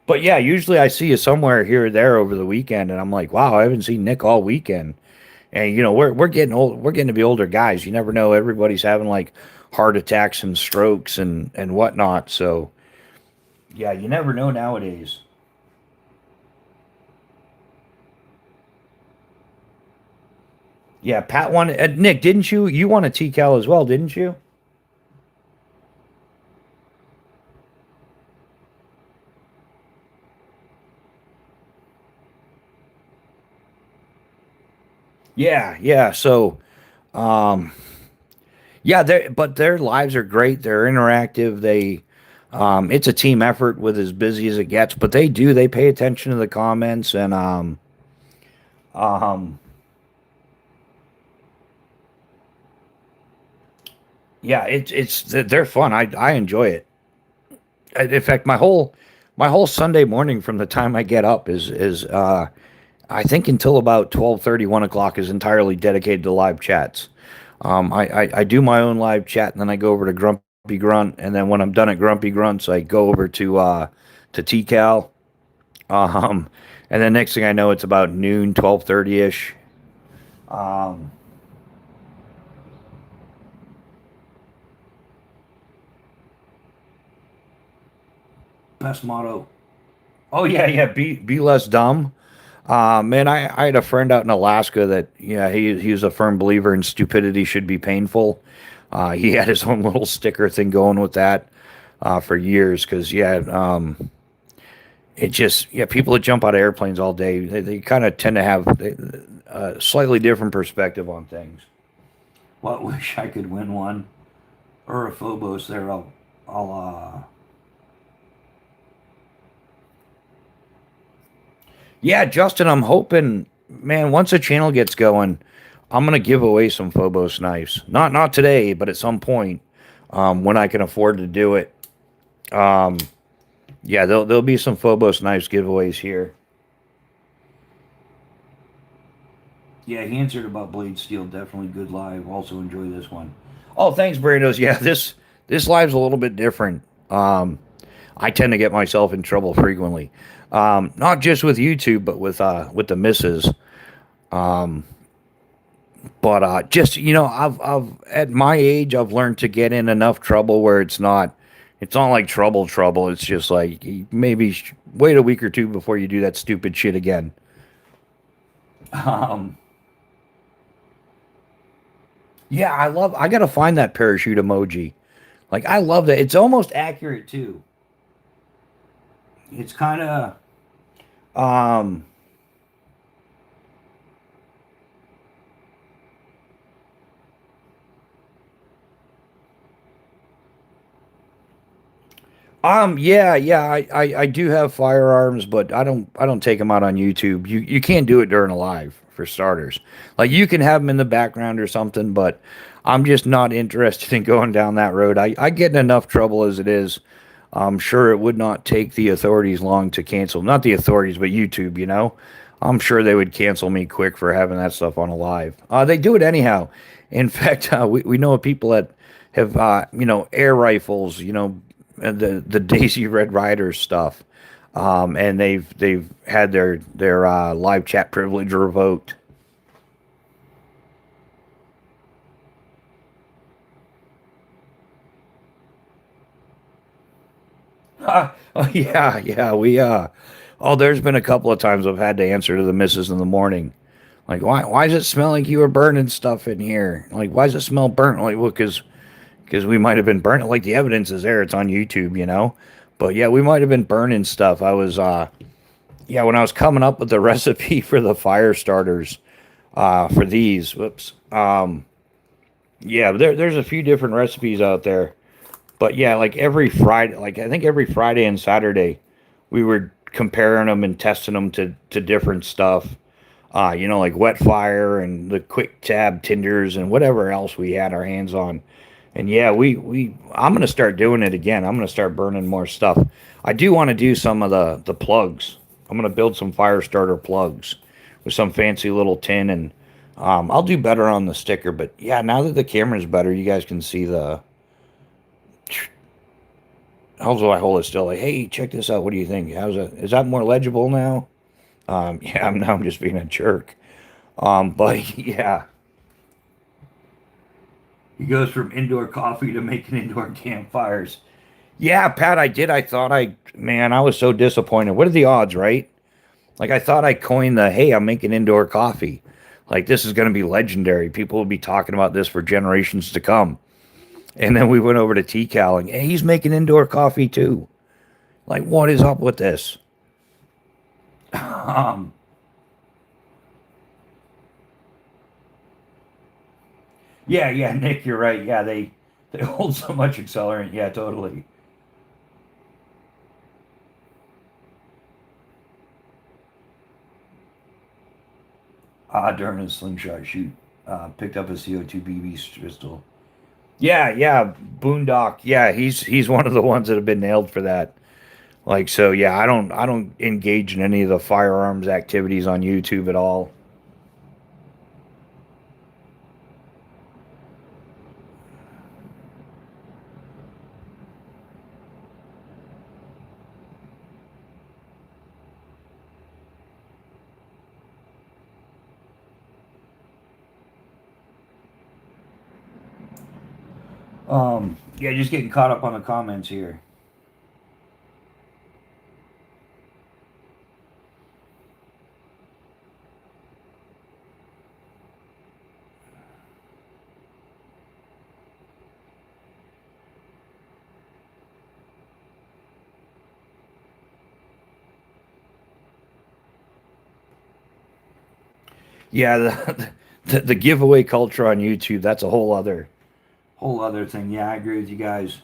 but yeah, usually I see you somewhere here or there over the weekend, and I'm like, wow, I haven't seen Nick all weekend. And we're getting old. We're getting to be older guys. You never know. Everybody's having like heart attacks and strokes and whatnot. So yeah, you never know nowadays. Yeah, Pat won. Nick, didn't you? You won a TCal as well, didn't you? Yeah, yeah. So um, yeah, but their lives are great. They're interactive. It's a team effort with as busy as it gets. But they pay attention to the comments and um, yeah, they're fun. I enjoy it. In fact, my whole Sunday morning from the time I get up is I think until about 12:30, 1 o'clock is entirely dedicated to live chats. I do my own live chat and then I go over to Grumpy Grunt, and then when I'm done at Grumpy Grunts, I go over to TCal. Um, and then next thing I know, it's about noon, 12:30 ish. Um, best motto. Oh yeah, yeah. Be less dumb. Man, I had a friend out in Alaska that, yeah, he was a firm believer in stupidity should be painful. He had his own little sticker thing going with that for years because, yeah, it just, yeah, people that jump out of airplanes all day, they kind of tend to have a slightly different perspective on things. What wish I could win one or a Phobos there. I'll yeah, Justin, I'm hoping, man, once the channel gets going, I'm gonna give away some Phobos knives. Not today, but at some point, when I can afford to do it. Um, yeah, there'll be some Phobos knives giveaways here. Yeah, he answered about Blade Steel. Definitely good live. Also enjoy this one. Oh, thanks, Brandos. Yeah, this live's a little bit different. I tend to get myself in trouble frequently, not just with YouTube, but with the misses. Um, but just I've at my age, I've learned to get in enough trouble where it's not like trouble. It's just like maybe wait a week or two before you do that stupid shit again. Um, yeah, I gotta find that parachute emoji. Like I love that. It's almost accurate too. It's kind of um I do have firearms, but I don't take them out on YouTube. You can't do it during a live for starters. Like you can have them in the background or something, but I'm just not interested in going down that road. I get in enough trouble as it is. I'm sure it would not take the authorities long to cancel. Not the authorities, but YouTube, you know. I'm sure they would cancel me quick for having that stuff on a live. They do it anyhow. In fact, we know of people that have, air rifles, and the Daisy Red Riders stuff, and they've had their live chat privilege revoked. Oh yeah. There's been a couple of times I've had to answer to the missus in the morning. Like, why does it smell like you were burning stuff in here? Like, why does it smell burnt? Like, well, because we might have been burning. Like, the evidence is there. It's on YouTube, you know? But yeah, we might have been burning stuff. When I was coming up with the recipe for the fire starters, for these, whoops. There's a few different recipes out there. But yeah, like every Friday, like I think every Friday and Saturday, we were comparing them and testing them to different stuff. Like wet fire and the quick tab tinders and whatever else we had our hands on. And yeah, I'm gonna start doing it again. I'm gonna start burning more stuff. I do want to do some of the plugs. I'm gonna build some fire starter plugs with some fancy little tin, and I'll do better on the sticker. But yeah, now that the camera's better, you guys can see the. How do I hold it still? Like, hey, check this out. What do you think? How's that? Is that more legible now? Yeah, I'm just being a jerk. But yeah, he goes from indoor coffee to making indoor campfires. Yeah, Pat, I did. Man, I was so disappointed. What are the odds, right? Like, I thought I coined hey, I'm making indoor coffee. Like, this is going to be legendary. People will be talking about this for generations to come. And then we went over to T-Cal and hey, he's making indoor coffee too. Like, what is up with this? Um, yeah, Nick, you're right. Yeah, they hold so much accelerant. Yeah, totally. During his slingshot shoot, picked up a CO2 BB pistol. Yeah, Boondock. Yeah, he's one of the ones that have been nailed for that. Like so, yeah, I don't engage in any of the firearms activities on YouTube at all. Yeah, just getting caught up on the comments here. Yeah, the giveaway culture on YouTube, that's a whole other thing. Yeah, I agree with you guys.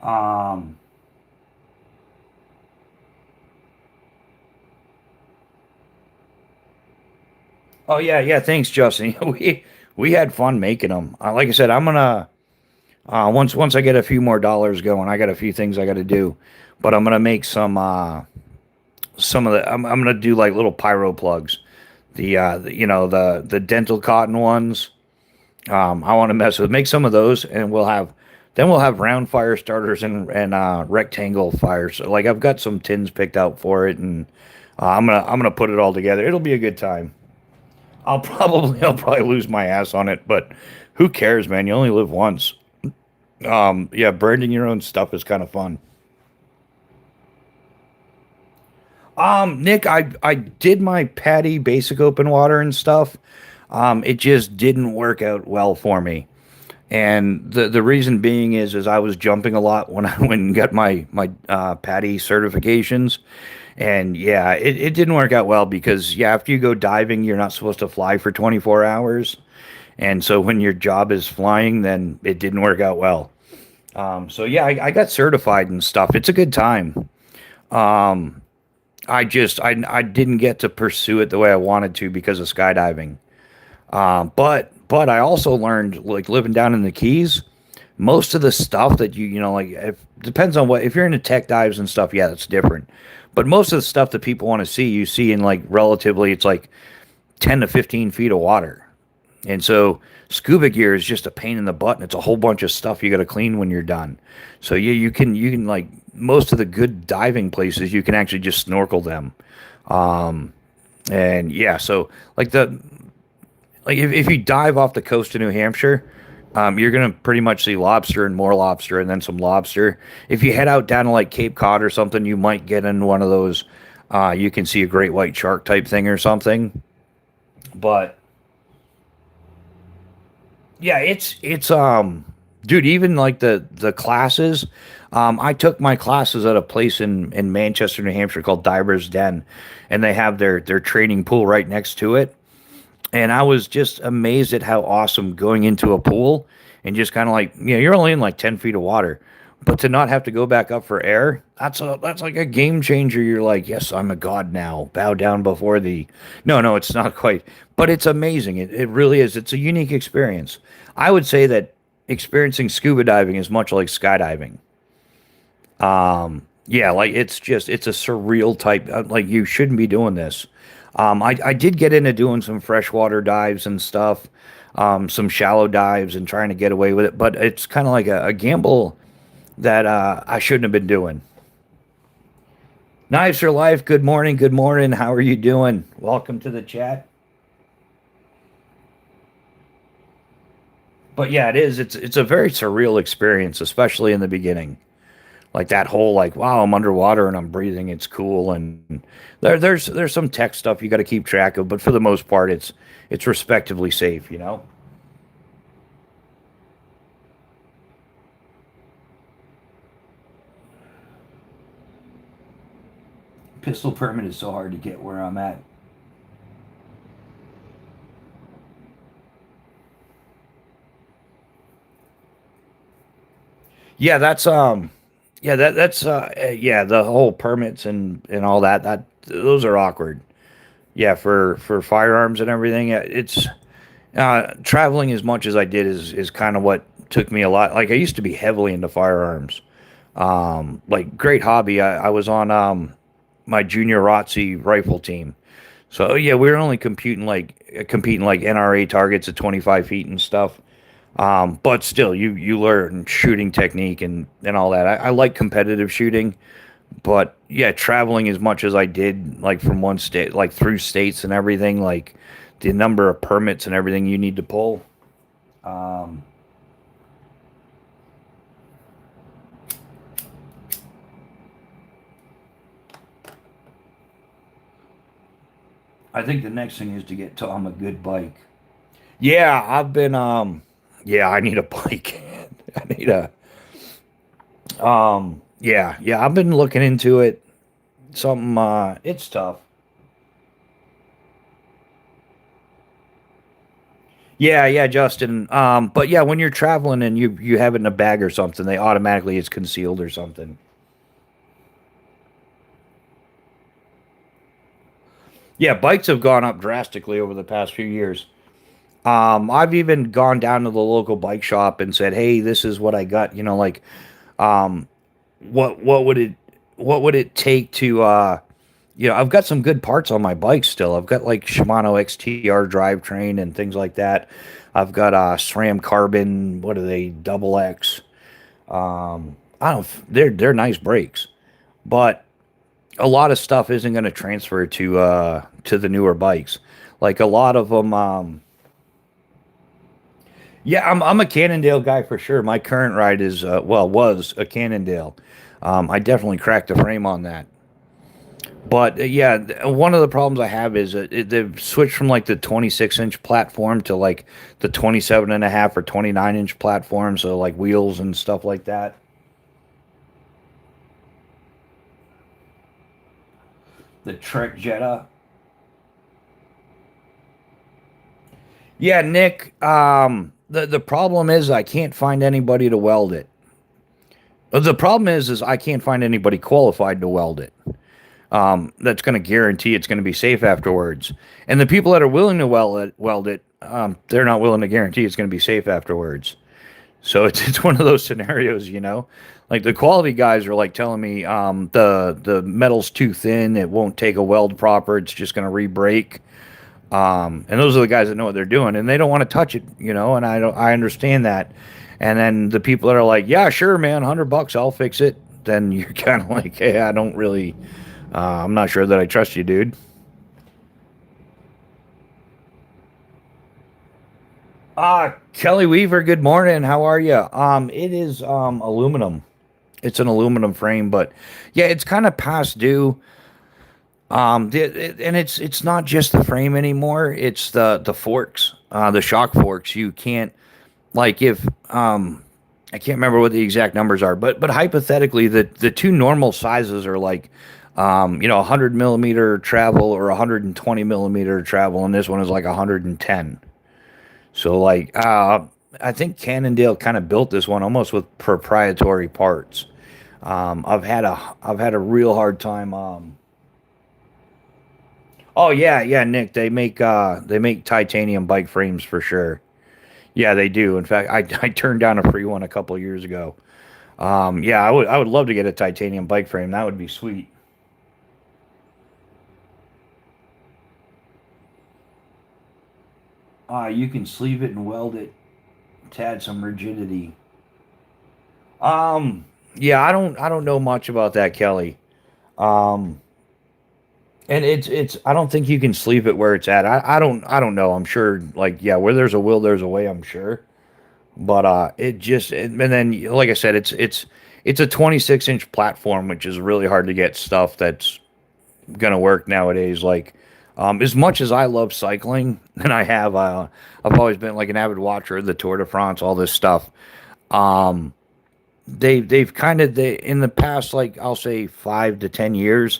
Um, oh yeah, thanks, Justin. We had fun making them. Like I said, I'm gonna once I get a few more dollars going, I got a few things I got to do, but I'm gonna make some of the. I'm gonna do like little pyro plugs, the dental cotton ones. I want to mess with make some of those, and we'll have round fire starters and rectangle fires. So, like I've got some tins picked out for it, and I'm gonna put it all together. It'll be a good time. I'll probably lose my ass on it, but who cares, man? You only live once. Yeah, burning your own stuff is kind of fun. Nick, I did my patty basic open water and stuff. It just didn't work out well for me. And the reason being is I was jumping a lot when I went and got my patty certifications, and yeah, it didn't work out well because yeah, after you go diving, you're not supposed to fly for 24 hours, And so when your job is flying, then it didn't work out well. So yeah, I got certified and stuff. It's a good time. Um, I didn't get to pursue it the way I wanted to because of skydiving. But I also learned, like, living down in the Keys, most of the stuff that like, depends on what, if you're into tech dives and stuff, yeah, that's different. But most of the stuff that people want to see, you see in, like, relatively, it's like 10 to 15 feet of water. And so scuba gear is just a pain in the butt, and it's a whole bunch of stuff you got to clean when you're done. So you can, like, most of the good diving places, you can actually just snorkel them. And yeah, so, like, if you dive off the coast of New Hampshire, you're gonna pretty much see lobster and more lobster and then some lobster. If you head out down to, like, Cape Cod or something, you might get in one of those. You can see a great white shark type thing or something. But yeah, dude, even, like, the classes. I took my classes at a place in Manchester, New Hampshire, called Diver's Den, and they have their training pool right next to it. And I was just amazed at how awesome going into a pool and just kind of, like, you're only in, like, 10 feet of water, but to not have to go back up for air, that's like a game changer. You're like, yes, I'm a god now. Bow down before the. No, no, it's not quite, but it's amazing. It really is. It's a unique experience. I would say that experiencing scuba diving is much like skydiving. Yeah, like, it's a surreal type. Like, you shouldn't be doing this. I did get into doing some freshwater dives and stuff, some shallow dives, and trying to get away with it, but it's kind of like a gamble that I shouldn't have been doing. Knives for Life, good morning, good morning. How are you doing? Welcome to the chat. But yeah, it is. It's a very surreal experience, especially in the beginning. Like, that whole, like, wow, I'm underwater and I'm breathing. It's cool, and there's some tech stuff you got to keep track of, but for the most part, it's respectively safe. Pistol permit is so hard to get where I'm at. Yeah, yeah, the whole permits and all that those are awkward. Yeah, for firearms and everything. Yeah, it's traveling as much as I did is kind of what took me a lot. Like, I used to be heavily into firearms. Like, great hobby. I was on my junior ROTC rifle team. So yeah, we were only competing like NRA targets at 25 feet and stuff. But still, you learn shooting technique and all that. I like competitive shooting, but yeah, traveling as much as I did, like, from one state, like, through states and everything, like, the number of permits and everything you need to pull. Um, I think the next thing is to get Tom a good bike. Yeah, yeah, I need a bike. I need a, yeah, I've been looking into it. It's tough. Yeah, yeah, Justin. But yeah, when you're traveling and you have it in a bag or something, they automatically, it's concealed or something. Yeah, bikes have gone up drastically over the past few years. I've even gone down to the local bike shop and said, "Hey, this is what I got." Like, um, what would it take to I've got some good parts on my bike still. I've got, like, Shimano XTR drivetrain and things like that. I've got SRAM carbon. What are they? Double X. I don't. They're nice brakes, but a lot of stuff isn't going to transfer to the newer bikes. Like, a lot of them. Yeah, I'm a Cannondale guy for sure. My current ride is, was a Cannondale. I definitely cracked the frame on that. But yeah, one of the problems I have is they've switched from, like, the 26-inch platform to, like, the 27.5 or 29-inch platform. So, like, wheels and stuff like that. The Trek Jetta. Yeah, Nick. The problem is I can't find anybody to weld it. The problem is I can't find anybody qualified to weld it. That's going to guarantee it's going to be safe afterwards. And the people that are willing to weld it, they're not willing to guarantee it's going to be safe afterwards. So it's one of those scenarios, you know. Like the quality guys are like telling me the metal's too thin, it won't take a weld proper, it's just going to re-break. And those are the guys that know what they're doing, and they don't want to touch it, you know. And I understand that. And then the people that are like, yeah, sure, man, $100, I'll fix it. Then you're kind of like, hey, I don't really, I'm not sure that I trust you, dude. Kelly Weaver, good morning. How are you? It is aluminum. It's an aluminum frame, but yeah, it's kind of past due. And it's not just the frame anymore. It's the forks, the shock forks. You can't like if I can't remember what the exact numbers are, but hypothetically, the two normal sizes are like 100 millimeter travel or 120 millimeter travel, and this one is like 110. So like I think Cannondale kind of built this one almost with proprietary parts. I've had a real hard time. Oh yeah, yeah, Nick. They make titanium bike frames for sure. Yeah, they do. In fact, I turned down a free one a couple of years ago. Yeah, I would love to get a titanium bike frame. That would be sweet. You can sleeve it and weld it to add some rigidity. Um, yeah, I don't know much about that, Kelly. Um, and it's I don't think you can sleeve it where it's at. I don't know. I'm sure like yeah, where there's a will, there's a way. I'm sure. But and then like I said, it's a 26-inch platform, which is really hard to get stuff that's gonna work nowadays. Like, as much as I love cycling, and I've always been like an avid watcher of the Tour de France, all this stuff. Um, they've kind of they in the past, like I'll say 5 to 10 years,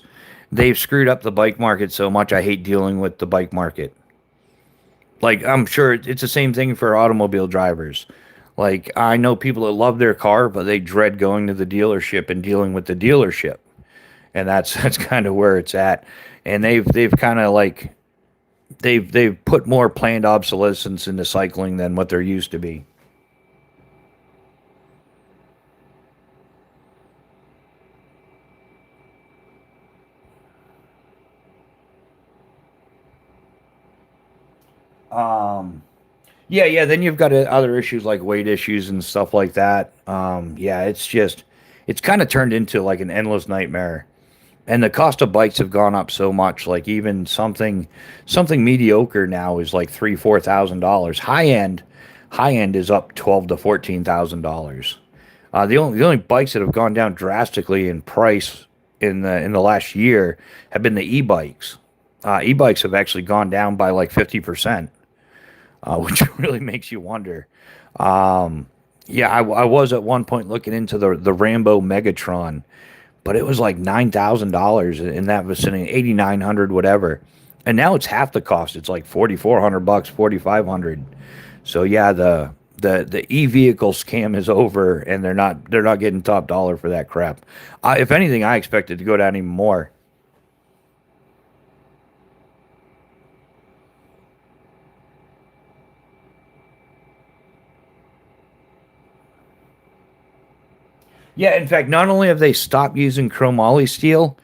they've screwed up the bike market so much. I hate dealing with the bike market. Like I'm sure it's the same thing for automobile drivers. Like I know people that love their car, but they dread going to the dealership and dealing with the dealership, and that's kind of where it's at. And they've kind of like they've put more planned obsolescence into cycling than what there used to be. Um, yeah, yeah. Then you've got other issues like weight issues and stuff like that. Yeah, it's kind of turned into like an endless nightmare. And the cost of bikes have gone up so much. Like even something mediocre now is like $3,000, 4,000. High end is up 12 to 14,000 dollars. The only bikes that have gone down drastically in price in the last year have been the e-bikes. E-bikes have actually gone down by like 50%, which really makes you wonder. Um, yeah, I was at one point looking into the Rambo Megatron, but it was like $9,000 in that vicinity, 8,900, whatever. And now it's half the cost. It's like 4,400 bucks, 4,500. So yeah, the e vehicle scam is over, and they're not getting top dollar for that crap. If anything, I expect it to go down even more. Yeah, in fact, not only have they stopped using chromoly steel,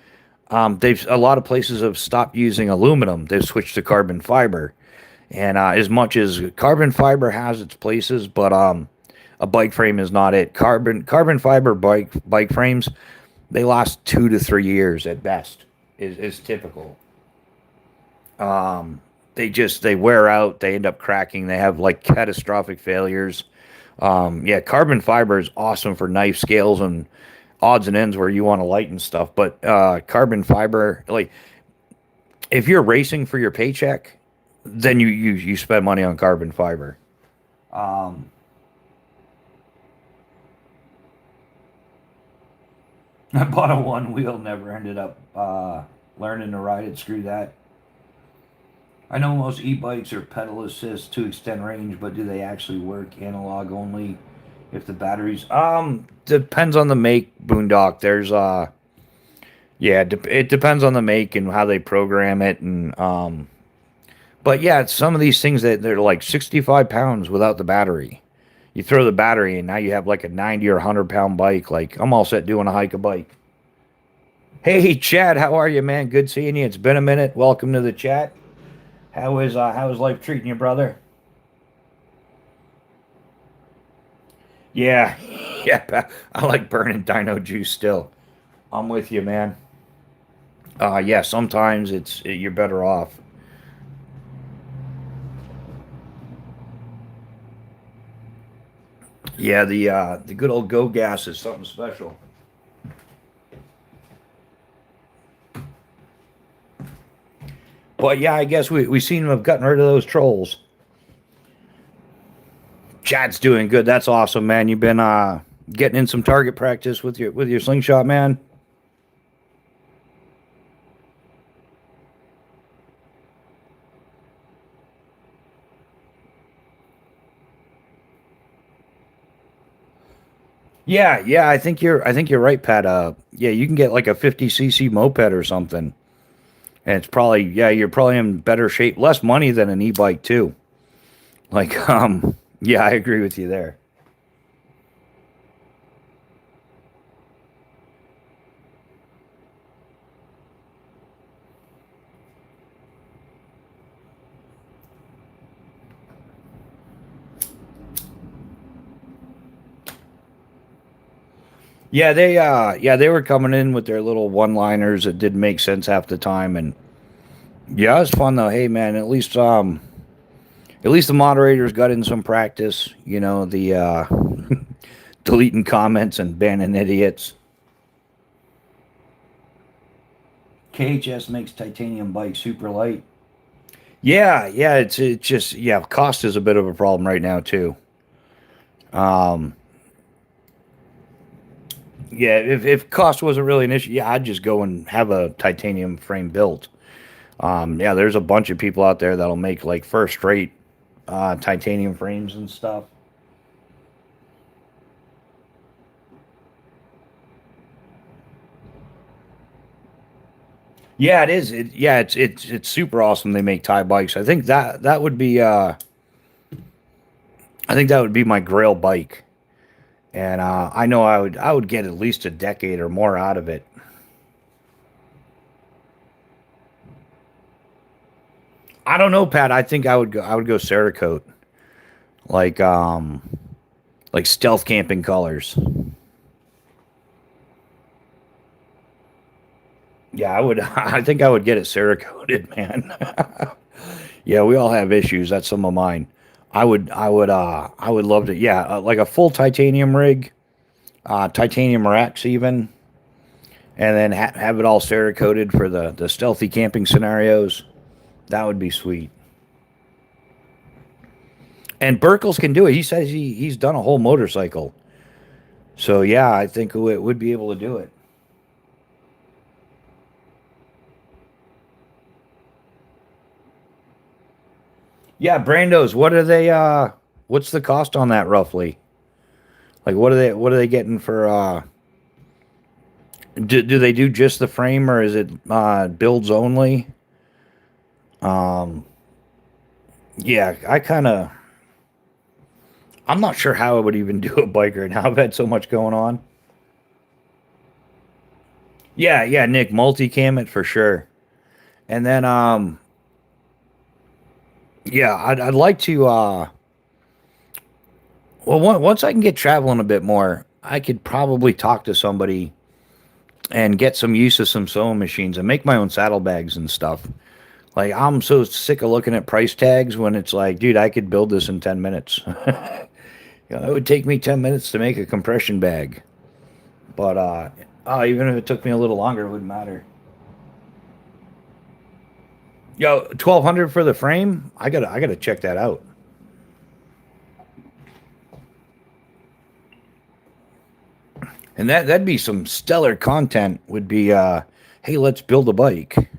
they've a lot of places have stopped using aluminum. They've switched to carbon fiber. And as much as carbon fiber has its places, but a bike frame is not it. Carbon fiber bike frames, they last 2 to 3 years at best. Is typical. They wear out. They end up cracking. They have like catastrophic failures. Yeah, carbon fiber is awesome for knife scales and odds and ends where you want to lighten stuff. But carbon fiber, like if you're racing for your paycheck, then you spend money on carbon fiber. Um, I bought a one wheel, never ended up learning to ride it. Screw that. I know most e-bikes are pedal assist to extend range, but do they actually work analog only if the batteries depends on the make, Boondock. There's yeah, it depends on the make and how they program it and but yeah, it's some of these things that they're like 65 pounds without the battery. You throw the battery and now you have like a 90 or 100 pound bike. Like I'm all set doing a hike a bike. Hey Chad, how are you, man? Good seeing you. It's been a minute. Welcome to the chat. How is life treating you, brother? Yeah, yeah. I like burning dino juice still. I'm with you, man. Yeah. Sometimes you're better off. Yeah, the good old go gas is something special. But yeah, I guess we seem to have gotten rid of those trolls. Chad's doing good. That's awesome, man. You've been getting in some target practice with your slingshot, man. Yeah, yeah. I think you're right, Pat. Yeah, you can get like a 50 cc moped or something, and it's probably yeah, you're probably in better shape, less money than an e-bike too. Like yeah, I agree with you there. Yeah, they were coming in with their little one-liners that didn't make sense half the time, and yeah, it was fun though. Hey man, at least the moderators got in some practice. You know, the deleting comments and banning idiots. KHS makes titanium bikes super light. Yeah, yeah, it's just yeah, cost is a bit of a problem right now too. Um, yeah, if cost wasn't really an issue, yeah, I'd just go and have a titanium frame built. Yeah, there's a bunch of people out there that'll make like first rate titanium frames and stuff. Yeah, it is. Yeah, it's super awesome. They make Thai bikes. That would be I think that would be my Grail bike, and I know I would get at least a decade or more out of it. I don't know, Pat. I think I would go Cerakote, like like stealth camping colors. Yeah, I would. I think I would get it Cerakoted, man. Yeah, we all have issues. That's some of mine. I would love to. Yeah, like a full titanium rig, titanium racks even, and then have it all Cerakoted for the stealthy camping scenarios. That would be sweet. And Burkles can do it. He says he's done a whole motorcycle. So yeah, I think it would be able to do it. Yeah, Brandos, what are they what's the cost on that roughly? Like what are they getting for do they do just the frame or is it builds only? Um yeah, I'm not sure how I would even do a bike right now. I've had so much going on. Yeah, yeah, Nick, multicam it for sure. And then yeah, I'd like to well once I can get traveling a bit more, I could probably talk to somebody and get some use of some sewing machines and make my own saddlebags and stuff. Like I'm so sick of looking at price tags when it's like, dude, I could build this in 10 minutes. You know, it would take me 10 minutes to make a compression bag. But even if it took me a little longer, it wouldn't matter. Yo, 1200 for the frame? I gotta check that out. And that'd be some stellar content would be hey, let's build a bike.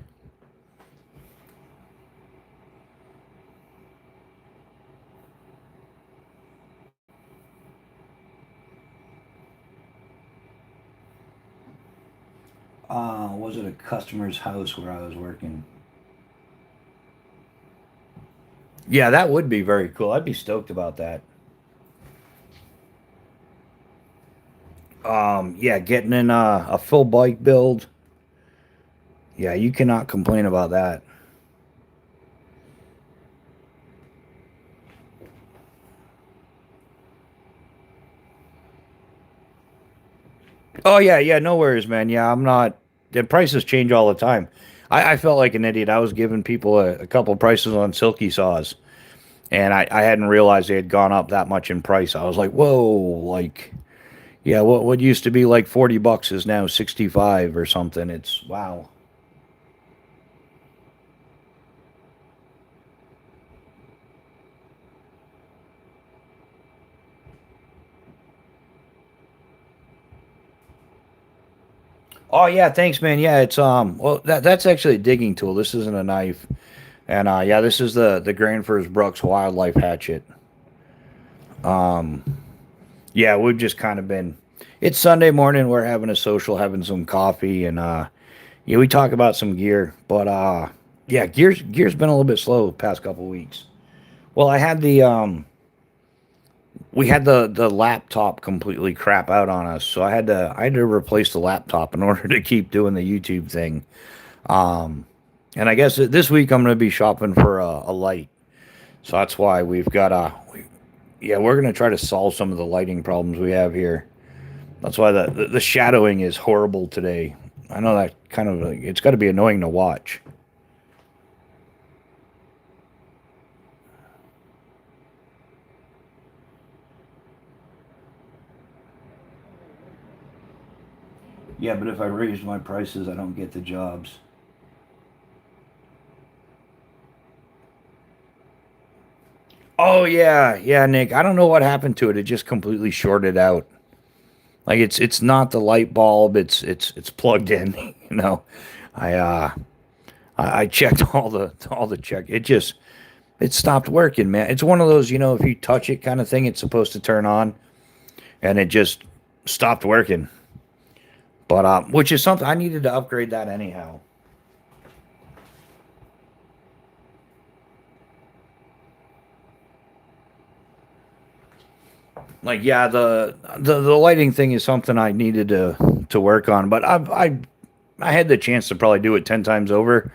Was it a customer's house where I was working? Yeah, that would be very cool. I'd be stoked about that. Yeah, getting in a full bike build. Yeah, you cannot complain about that. Oh yeah, yeah, no worries, man. Yeah, I'm not. The prices change all the time. I felt like an idiot. I was giving people a couple prices on silky saws, and I hadn't realized they had gone up that much in price. I was like, whoa, like, yeah, what used to be like $40 is now 65 or something. It's wow. Oh yeah, thanks, man. Yeah, it's well that's actually a digging tool. This isn't a knife, and yeah, this is the Granfers Brooks Wildlife Hatchet. Um, yeah, we've just kind of been. It's Sunday morning. We're having a social, having some coffee, and yeah, we talk about some gear. But yeah, gear's been a little bit slow the past couple weeks. Well, we had the laptop completely crap out on us, so I had to replace the laptop in order to keep doing the YouTube thing. Um, and I guess this week I'm going to be shopping for a light, so that's why we've got yeah, we're going to try to solve some of the lighting problems we have here. That's why the shadowing is horrible today. I know that kind of it's got to be annoying to watch. Yeah, but if I raise my prices, I don't get the jobs. Oh yeah, yeah, Nick. I don't know what happened to it. It just completely shorted out. Like it's not the light bulb. It's plugged in. You know, I uh I checked all the check. It stopped working, man. It's one of those, if you touch it kind of thing, it's supposed to turn on, and it just stopped working. But which is something I needed to upgrade that anyhow. Like yeah, the lighting thing is something I needed to work on. But I had the chance to probably do it 10 times over,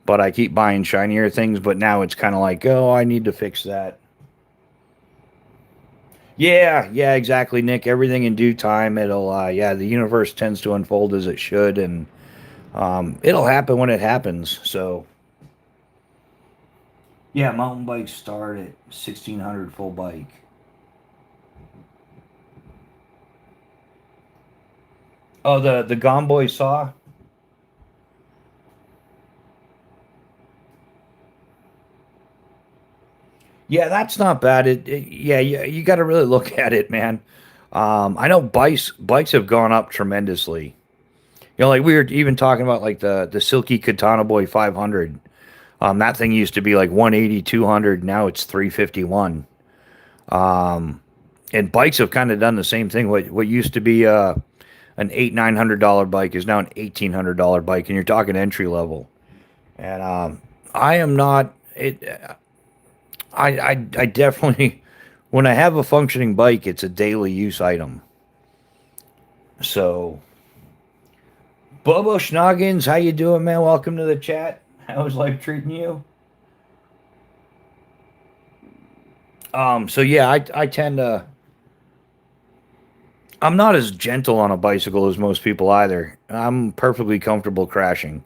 but I keep buying shinier things. But now it's kind of like, oh, I need to fix that. Yeah, yeah, exactly, Nick. Everything in due time. It'll, yeah, the universe tends to unfold as it should, and it'll happen when it happens. So, yeah, mountain bikes start at 1600 full bike. Oh, the Gomboy saw. Yeah, that's not bad. Yeah, you got to really look at it, man. I know bikes have gone up tremendously. Like we were even talking about like the Silky Katana Boy 500. That thing used to be like 180, 200. Now it's 351. Um, and bikes have kind of done the same thing. What used to be an $800-900 bike is now an $1,800 bike, and you're talking entry level. And I am not it. I definitely when I have a functioning bike, it's a daily use item. So, Bobo Schnoggins, how you doing, man? Welcome to the chat. How's life treating you? So yeah, I tend to. I'm not as gentle on a bicycle as most people either. I'm perfectly comfortable crashing.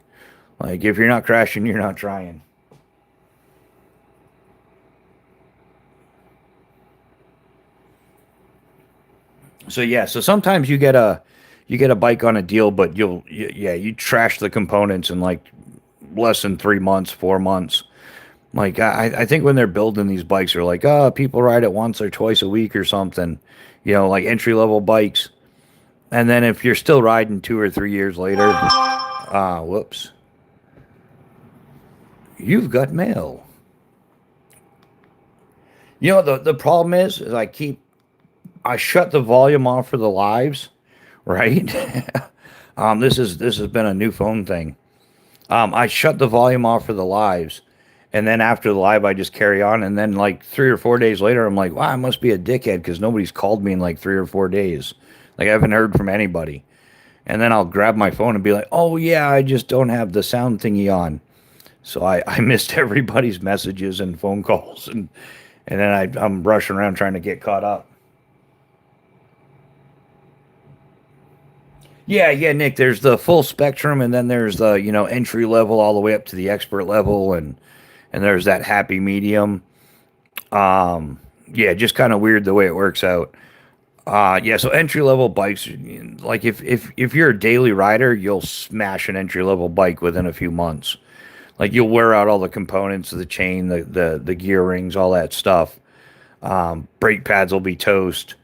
Like if you're not crashing, you're not trying. So yeah, so sometimes you get a bike on a deal, but yeah, you trash the components in like less than 3 months, 4 months. Like I think when they're building these bikes, they're like, oh, people ride it once or twice a week or something, like entry level bikes. And then if you're still riding 2 or 3 years later, whoops, you've got mail. The problem is I shut the volume off for the lives, right? This has been a new phone thing. I shut the volume off for the lives, and then after the live, I just carry on. And then like 3 or 4 days later, I'm like, wow, I must be a dickhead because nobody's called me in like 3 or 4 days. Like I haven't heard from anybody. And then I'll grab my phone and be like, oh yeah, I just don't have the sound thingy on. So I missed everybody's messages and phone calls, and then I'm rushing around trying to get caught up. Yeah, yeah, Nick. There's the full spectrum, and then there's the entry level all the way up to the expert level, and there's that happy medium. Yeah, just kind of weird the way it works out. Yeah, so entry level bikes, like if you're a daily rider, you'll smash an entry level bike within a few months. Like you'll wear out all the components of the chain, the gear rings, all that stuff. Brake pads will be toast.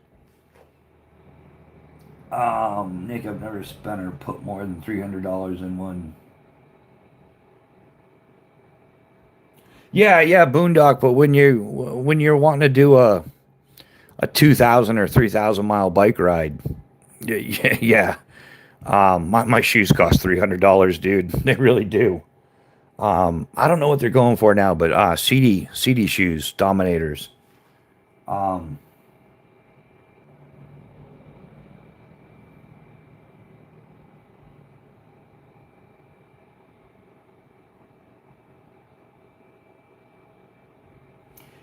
Nick, I've never spent or put more than $300 in one. Yeah, yeah, Boondock. But when you're wanting to do a 2,000 or 3,000 mile bike ride, yeah, yeah, yeah. My shoes cost $300, dude. They really do. I don't know what they're going for now, but CD shoes, Dominators. Um,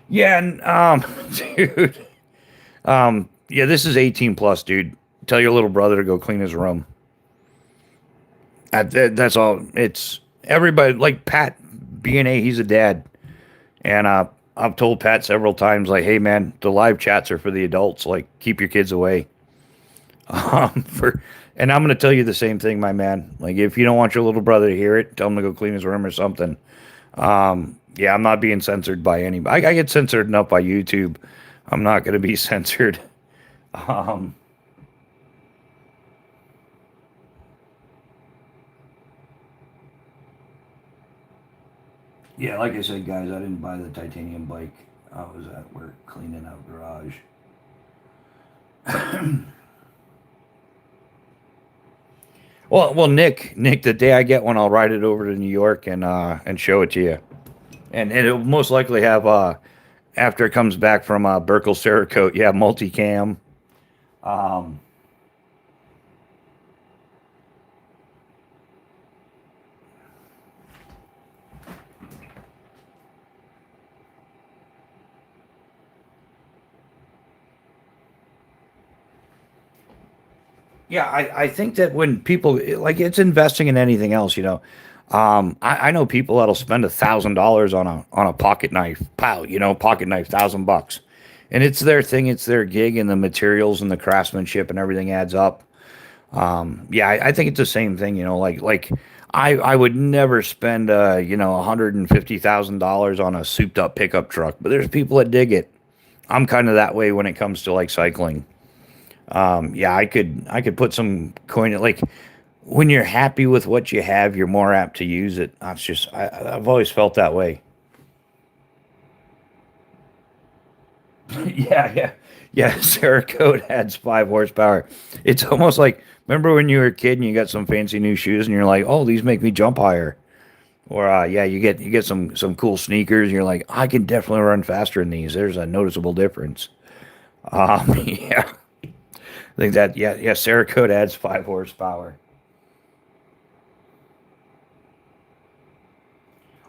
yeah, and dude. Yeah, this is 18 plus, dude. Tell your little brother to go clean his room. That's all. It's everybody like Pat B&A. He's a dad, and I've told Pat several times, like, hey man, the live chats are for the adults. Like, keep your kids away. For and I'm gonna tell you the same thing, my man. Like, if you don't want your little brother to hear it, tell him to go clean his room or something. Yeah, I'm not being censored by anybody. I get censored enough by YouTube. I'm not gonna be censored. Um, Yeah, like I said, guys, I didn't buy the titanium bike. I was at work cleaning out garage. Well, Nick, the day I get one, I'll ride it over to New York and show it to you, and it'll most likely have after it comes back from Burkle Cerakote, yeah, multicam. Um, Yeah, I think that when people like it's investing in anything else, I know people that'll spend $1,000 on a pocket knife, pow, pocket knife, $1,000, and it's their thing, it's their gig, and the materials and the craftsmanship and everything adds up. Yeah, I think it's the same thing, like I would never spend $150,000 on a souped up pickup truck, but there's people that dig it. I'm kind of that way when it comes to like cycling. Yeah, I could put some coin like when you're happy with what you have, you're more apt to use it. That's just I've always felt that way. Yeah, yeah, yeah. Cerakote adds 5 horsepower. It's almost like remember when you were a kid and you got some fancy new shoes and you're like, oh, these make me jump higher. Or yeah, you get some cool sneakers and you're like, I can definitely run faster in these. There's a noticeable difference. Yeah, I think that yeah, Cerakote adds 5 horsepower.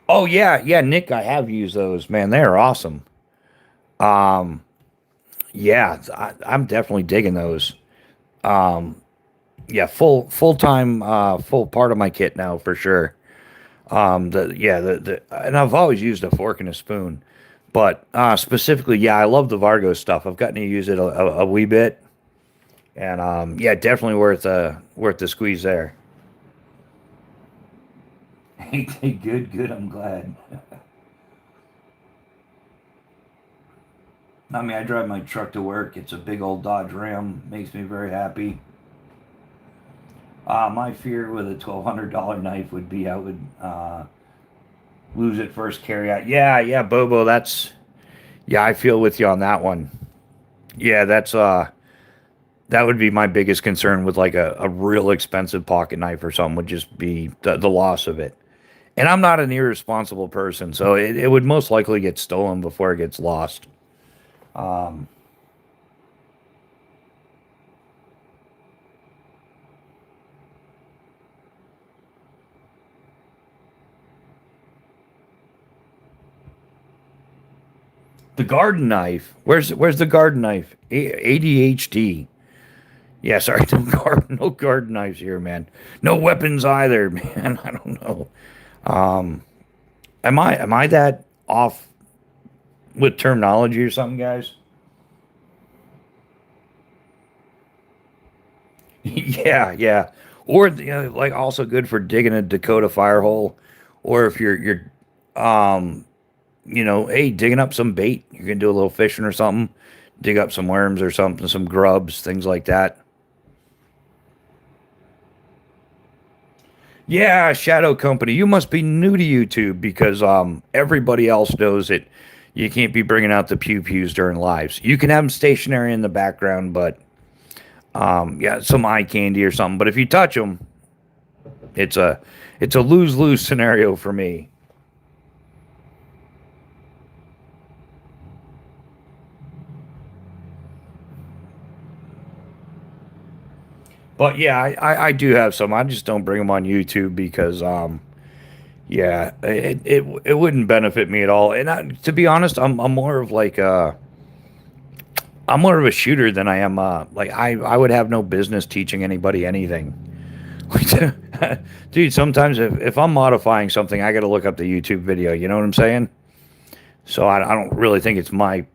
Oh yeah, yeah, Nick, I have used those. Man, they are awesome. Um, yeah, I'm definitely digging those. Um, yeah, full time, full part of my kit now for sure. And I've always used a fork and a spoon, but specifically, yeah, I love the Vargo stuff. I've gotten to use it a wee bit, and yeah, definitely worth the squeeze there. Hey, good, good. I'm glad. I mean, I drive my truck to work. It's a big old Dodge Ram. Makes me very happy. My fear with a $1,200 knife would be I would lose it first carry out. Yeah, yeah, Bobo. Yeah, I feel with you on that one. Yeah, that's That would be my biggest concern with like a real expensive pocket knife or something would just be the loss of it. And I'm not an irresponsible person, so it would most likely get stolen before it gets lost. Um, the garden knife. Where's the garden knife? ADHD. Yeah, sorry, no garden knives here, man. No weapons either, man. I don't know. Um, am I that off with terminology or something, guys? Yeah, yeah. Or like also good for digging a Dakota fire hole, or if you're um hey, digging up some bait. You can do a little fishing or something. Dig up some worms or something, some grubs, things like that. Yeah, Shadow Company. You must be new to YouTube because everybody else knows it. You can't be bringing out the pew pews during lives. You can have them stationary in the background, but yeah, some eye candy or something. But if you touch them, it's a it's a lose lose scenario for me. But yeah, I do have some. I just don't bring them on YouTube because yeah, it wouldn't benefit me at all. And to be honest, I'm more of like I'm more of a shooter than I am like I would have no business teaching anybody anything. Like, dude, sometimes if I'm modifying something, I got to look up the YouTube video. You know what I'm saying? So I don't really think it's my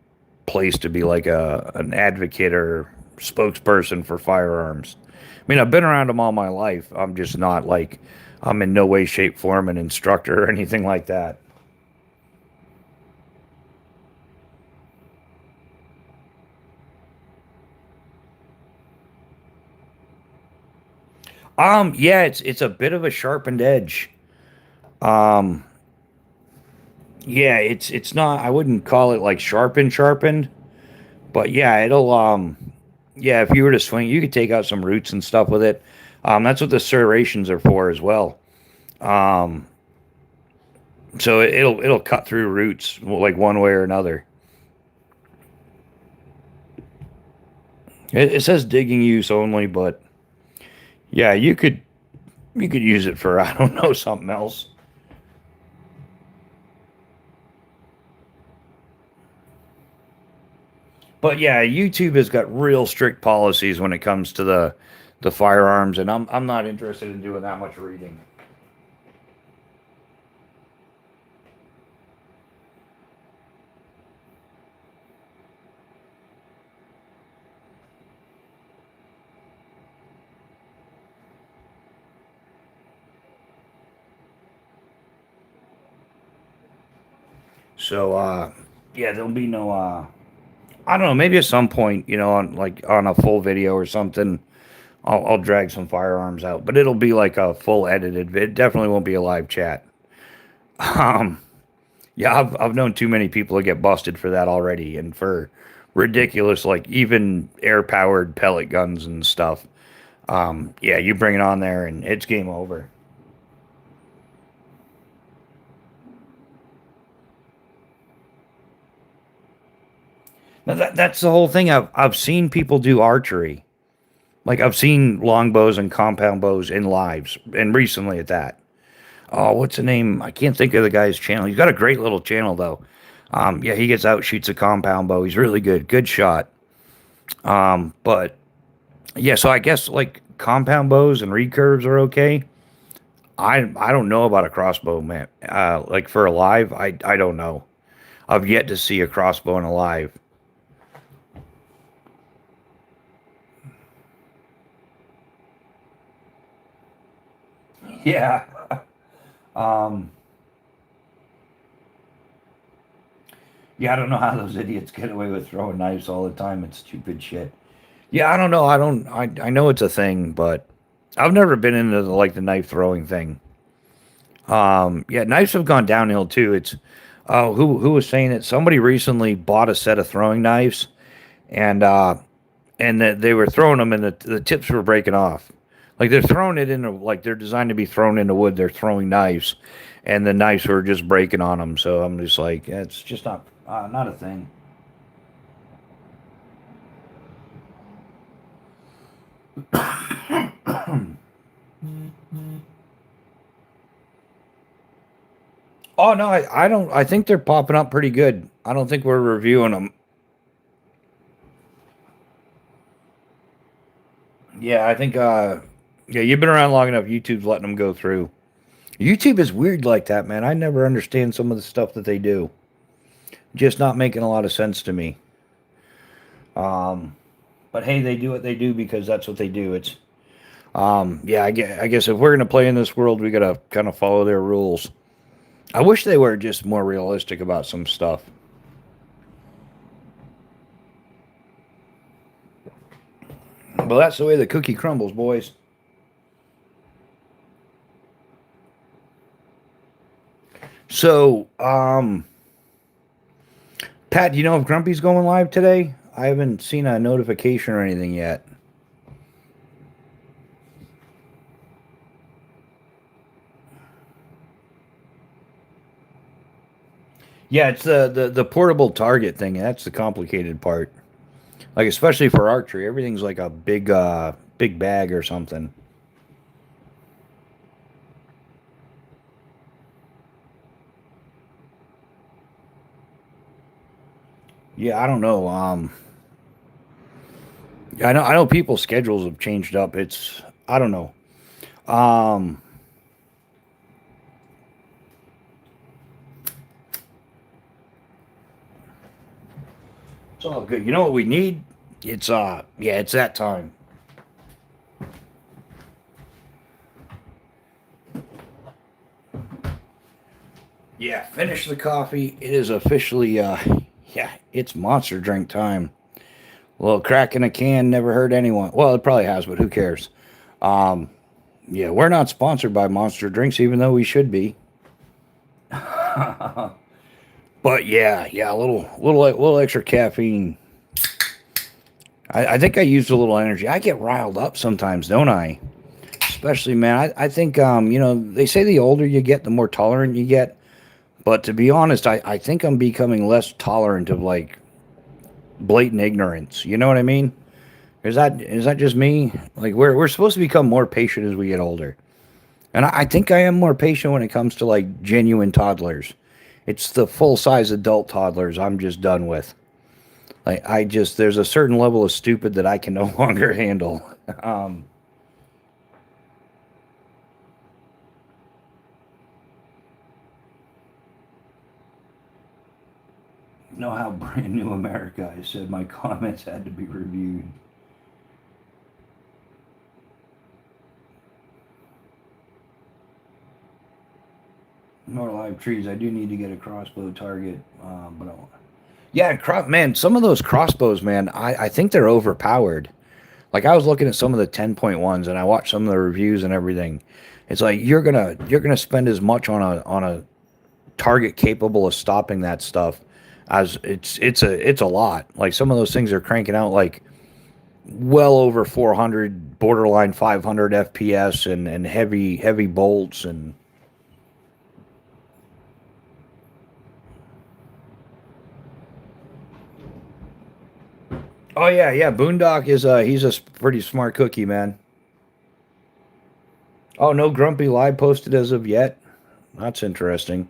place to be like an advocate or spokesperson for firearms. I mean, I've been around them all my life. I'm just not like I'm in no way, shape, form an instructor or anything like that. Yeah, it's a bit of a sharpened edge. Um, yeah, it's not. I wouldn't call it like sharpened, but yeah, yeah, if you were to swing, you could take out some roots and stuff with it. That's what the serrations are for as well. Um, so it'll cut through roots like one way or another. It says digging use only, but yeah, you could use it for I don't know something else. But yeah, YouTube has got real strict policies when it comes to the firearms, and I'm not interested in doing that much reading. So yeah, there'll be no I don't know, maybe at some point, on like on a full video or something, I'll drag some firearms out, but it'll be like a full edited. It definitely won't be a live chat. Um, yeah, I've known too many people to get busted for that already, and for ridiculous, like even air powered pellet guns and stuff. Yeah, you bring it on there, and it's game over. Now that's the whole thing. I've seen people do archery. Like I've seen longbows and compound bows in lives, and recently at that. Oh, what's the name? I can't think of the guy's channel. He's got a great little channel though. Yeah, he gets out, shoots a compound bow. He's really good shot. But yeah, so I guess like compound bows and recurves are okay. I don't know about a crossbow, man. Like for a live, I don't know. I've yet to see a crossbow in a live. Yeah. Um. Yeah, I don't know how those idiots get away with throwing knives all the time. It's stupid shit. Yeah, I don't know. I don't. I know it's a thing, but I've never been into like the knife throwing thing. Yeah, knives have gone downhill too. It's who was saying it? Somebody recently bought a set of throwing knives, and and that they were throwing them, and the tips were breaking off. Like they're throwing it into, like they're designed to be thrown into wood. They're throwing knives, and the knives were just breaking on them. So I'm just like, yeah, it's just not a thing. Oh no, I don't. I think they're popping up pretty good. I don't think we're reviewing them. Yeah, I think. Yeah, you've been around long enough. YouTube's letting them go through. YouTube is weird like that, man. I never understand some of the stuff that they do. Just not making a lot of sense to me. Um, but hey, they do what they do because that's what they do. It's yeah. I guess if we're gonna play in this world, we gotta kind of follow their rules. I wish they were just more realistic about some stuff. But that's the way the cookie crumbles, boys. So, Pat, do you know if Grumpy's going live today? I haven't seen a notification or anything yet. Yeah, it's the portable target thing. That's the complicated part. Like especially for archery, everything's like a big bag or something. Yeah, I don't know. I know people's schedules have changed up. It's I don't know. Um, it's all good. You know what we need? It's yeah, it's that time. Yeah, finish the coffee. It is officially yeah, it's monster drink time. A little crack in a can never hurt anyone. Well, it probably has, but who cares? Um, yeah, we're not sponsored by Monster Drinks, even though we should be. But yeah, a little extra caffeine. I think I used a little energy. I get riled up sometimes, don't I? Especially, man. I think they say the older you get, the more tolerant you get. But to be honest, I think I'm becoming less tolerant of like blatant ignorance. You know what I mean? Is that just me? Like we're supposed to become more patient as we get older. And I think I am more patient when it comes to like genuine toddlers. It's the full size adult toddlers I'm just done with. Like I just there's a certain level of stupid that I can no longer handle. Um, you know how brand new America I said my comments had to be reviewed. More live trees. I do need to get a crossbow target, but I won't. Yeah, man, some of those crossbows, man, I think they're overpowered. Like I was looking at some of the 10.1s and I watched some of the reviews and everything. It's like you're gonna spend as much on a target capable of stopping that stuff as it's a lot. Like some of those things are cranking out like well over 400, borderline 500 FPS and heavy bolts and oh yeah. Boondock is he's a pretty smart cookie, man. Oh, no Grumpy live posted as of yet. That's interesting.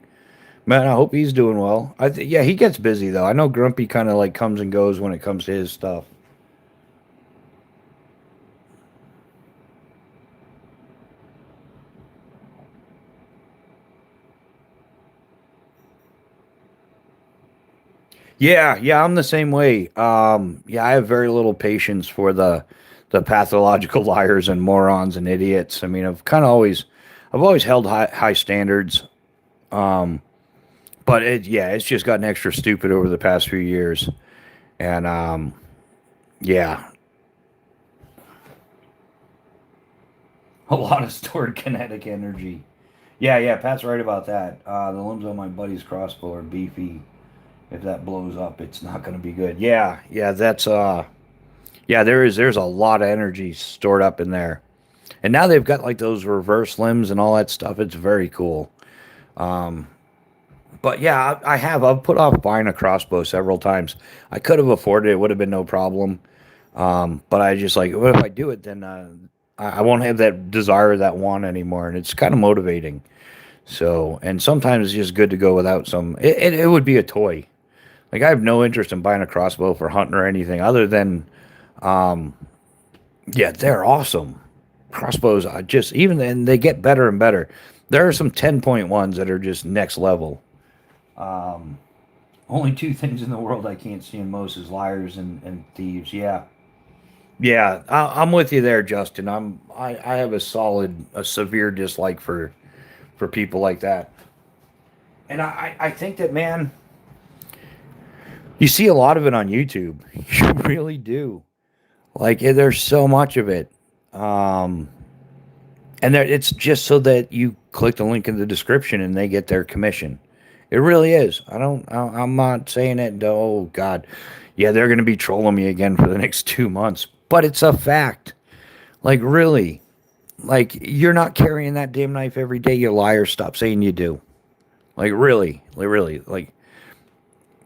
Man, I hope he's doing well. Yeah, he gets busy though. I know Grumpy kind of like comes and goes when it comes to his stuff. Yeah, I'm the same way. Yeah, I have very little patience for the pathological liars and morons and idiots. I mean, I've always held high standards. Um, but it's just gotten extra stupid over the past few years. And yeah, a lot of stored kinetic energy. Yeah, Pat's right about that. The limbs on my buddy's crossbow are beefy. If that blows up, it's not going to be good. Yeah, that's Yeah, there's a lot of energy stored up in there. And now they've got like those reverse limbs and all that stuff. It's very cool. But yeah, I've put off buying a crossbow several times. I could have afforded it; would have been no problem. But I just like, what if I do it? Then I won't have that desire, that want anymore, and it's kind of motivating. So, and sometimes it's just good to go without some. It would be a toy. Like I have no interest in buying a crossbow for hunting or anything other than, yeah, they're awesome. Crossbows, I just even and they get better and better. There are some 10.1s that are just next level. Only two things in the world I can't stand most is liars and thieves. Yeah, yeah, I'm with you there, Justin. I have a severe dislike for people like that, and I think that man, you see a lot of it on YouTube. You really do. Like there's so much of it, and there it's just so that you click the link in the description and they get their commission. It really is. I'm not saying it. Oh God, yeah, they're gonna be trolling me again for the next 2 months. But it's a fact. Like really, like you're not carrying that damn knife every day. You liar. Stop saying you do. Like really, really, like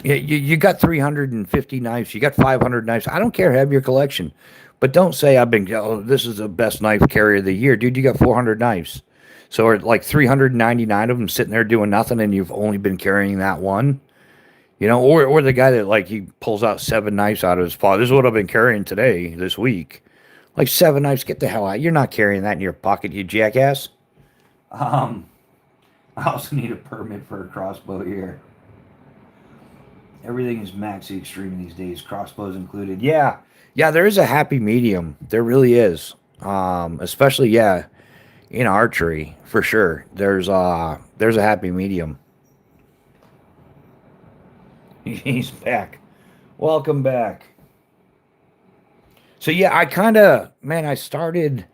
you got 350 knives. You got 500 knives. I don't care. Have your collection, but don't say I've been. Oh, this is the best knife carrier of the year, dude. You got 400 knives. So are like 399 of them sitting there doing nothing, and you've only been carrying that one. You know, or the guy that like he pulls out 7 knives out of his father. This is what I've been carrying today, this week. Like 7 knives. Get the hell out. You're not carrying that in your pocket, you jackass. Um, I also need a permit for a crossbow here. Everything is maxi extreme these days, crossbows included. Yeah, yeah, there is a happy medium. There really is. Especially yeah, in archery for sure. There's a happy medium. He's back. Welcome back. So yeah, I kind of man, I started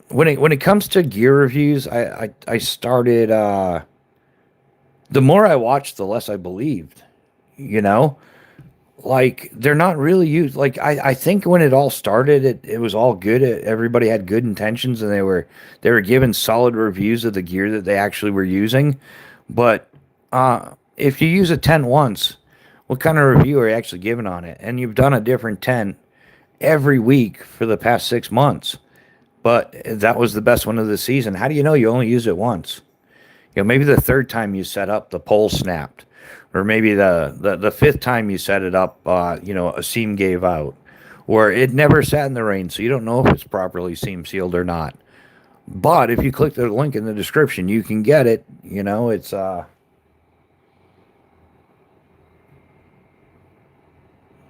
when it comes to gear reviews. I started. The more I watched, the less I believed. You know, like they're not really used. Like I think when it all started, it was all good. Everybody had good intentions, and they were given solid reviews of the gear that they actually were using. But if you use a tent once, what kind of review are you actually giving on it? And you've done a different tent every week for the past 6 months, but that was the best one of the season. How do you know you only use it once? You know, maybe the third time you set up, the pole snapped, or maybe the fifth time you set it up, a seam gave out, or it never sat in the rain, so you don't know if it's properly seam sealed or not. But if you click the link in the description, you can get it. You know, it's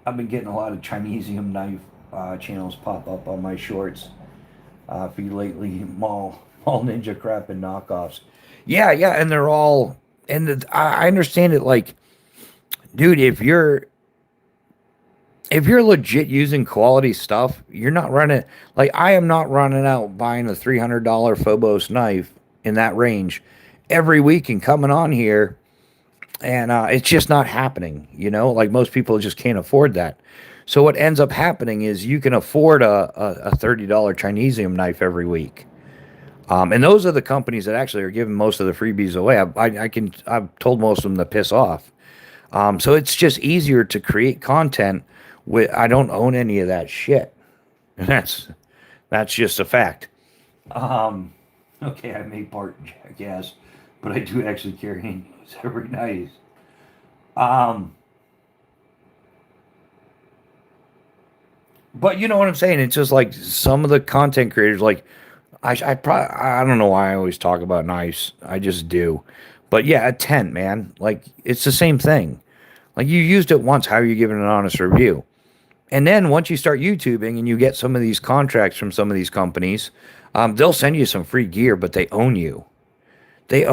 I've been getting a lot of Chinesium knife channels pop up on my shorts for you lately, mall ninja crap and knockoffs. Yeah, yeah, and they're all and I understand it. Like, dude, if you're legit using quality stuff, you're not running like I am not running out buying a $300 Phobos knife in that range every week and coming on here, and it's just not happening. You know, like most people just can't afford that. So what ends up happening is you can afford a $30 Chinesium knife every week. And those are the companies that actually are giving most of the freebies away. I've told most of them to piss off. So it's just easier to create content with. I don't own any of that shit, and that's just a fact. Okay, I may part jackass, but I do actually carry news every night. Um, but you know what I'm saying? It's just like some of the content creators, like I don't know why I always talk about knives. I just do. But yeah, a tent, man. Like it's the same thing. Like you used it once, how are you giving an honest review? And then once you start YouTubing and you get some of these contracts from some of these companies, they'll send you some free gear, but they own you. They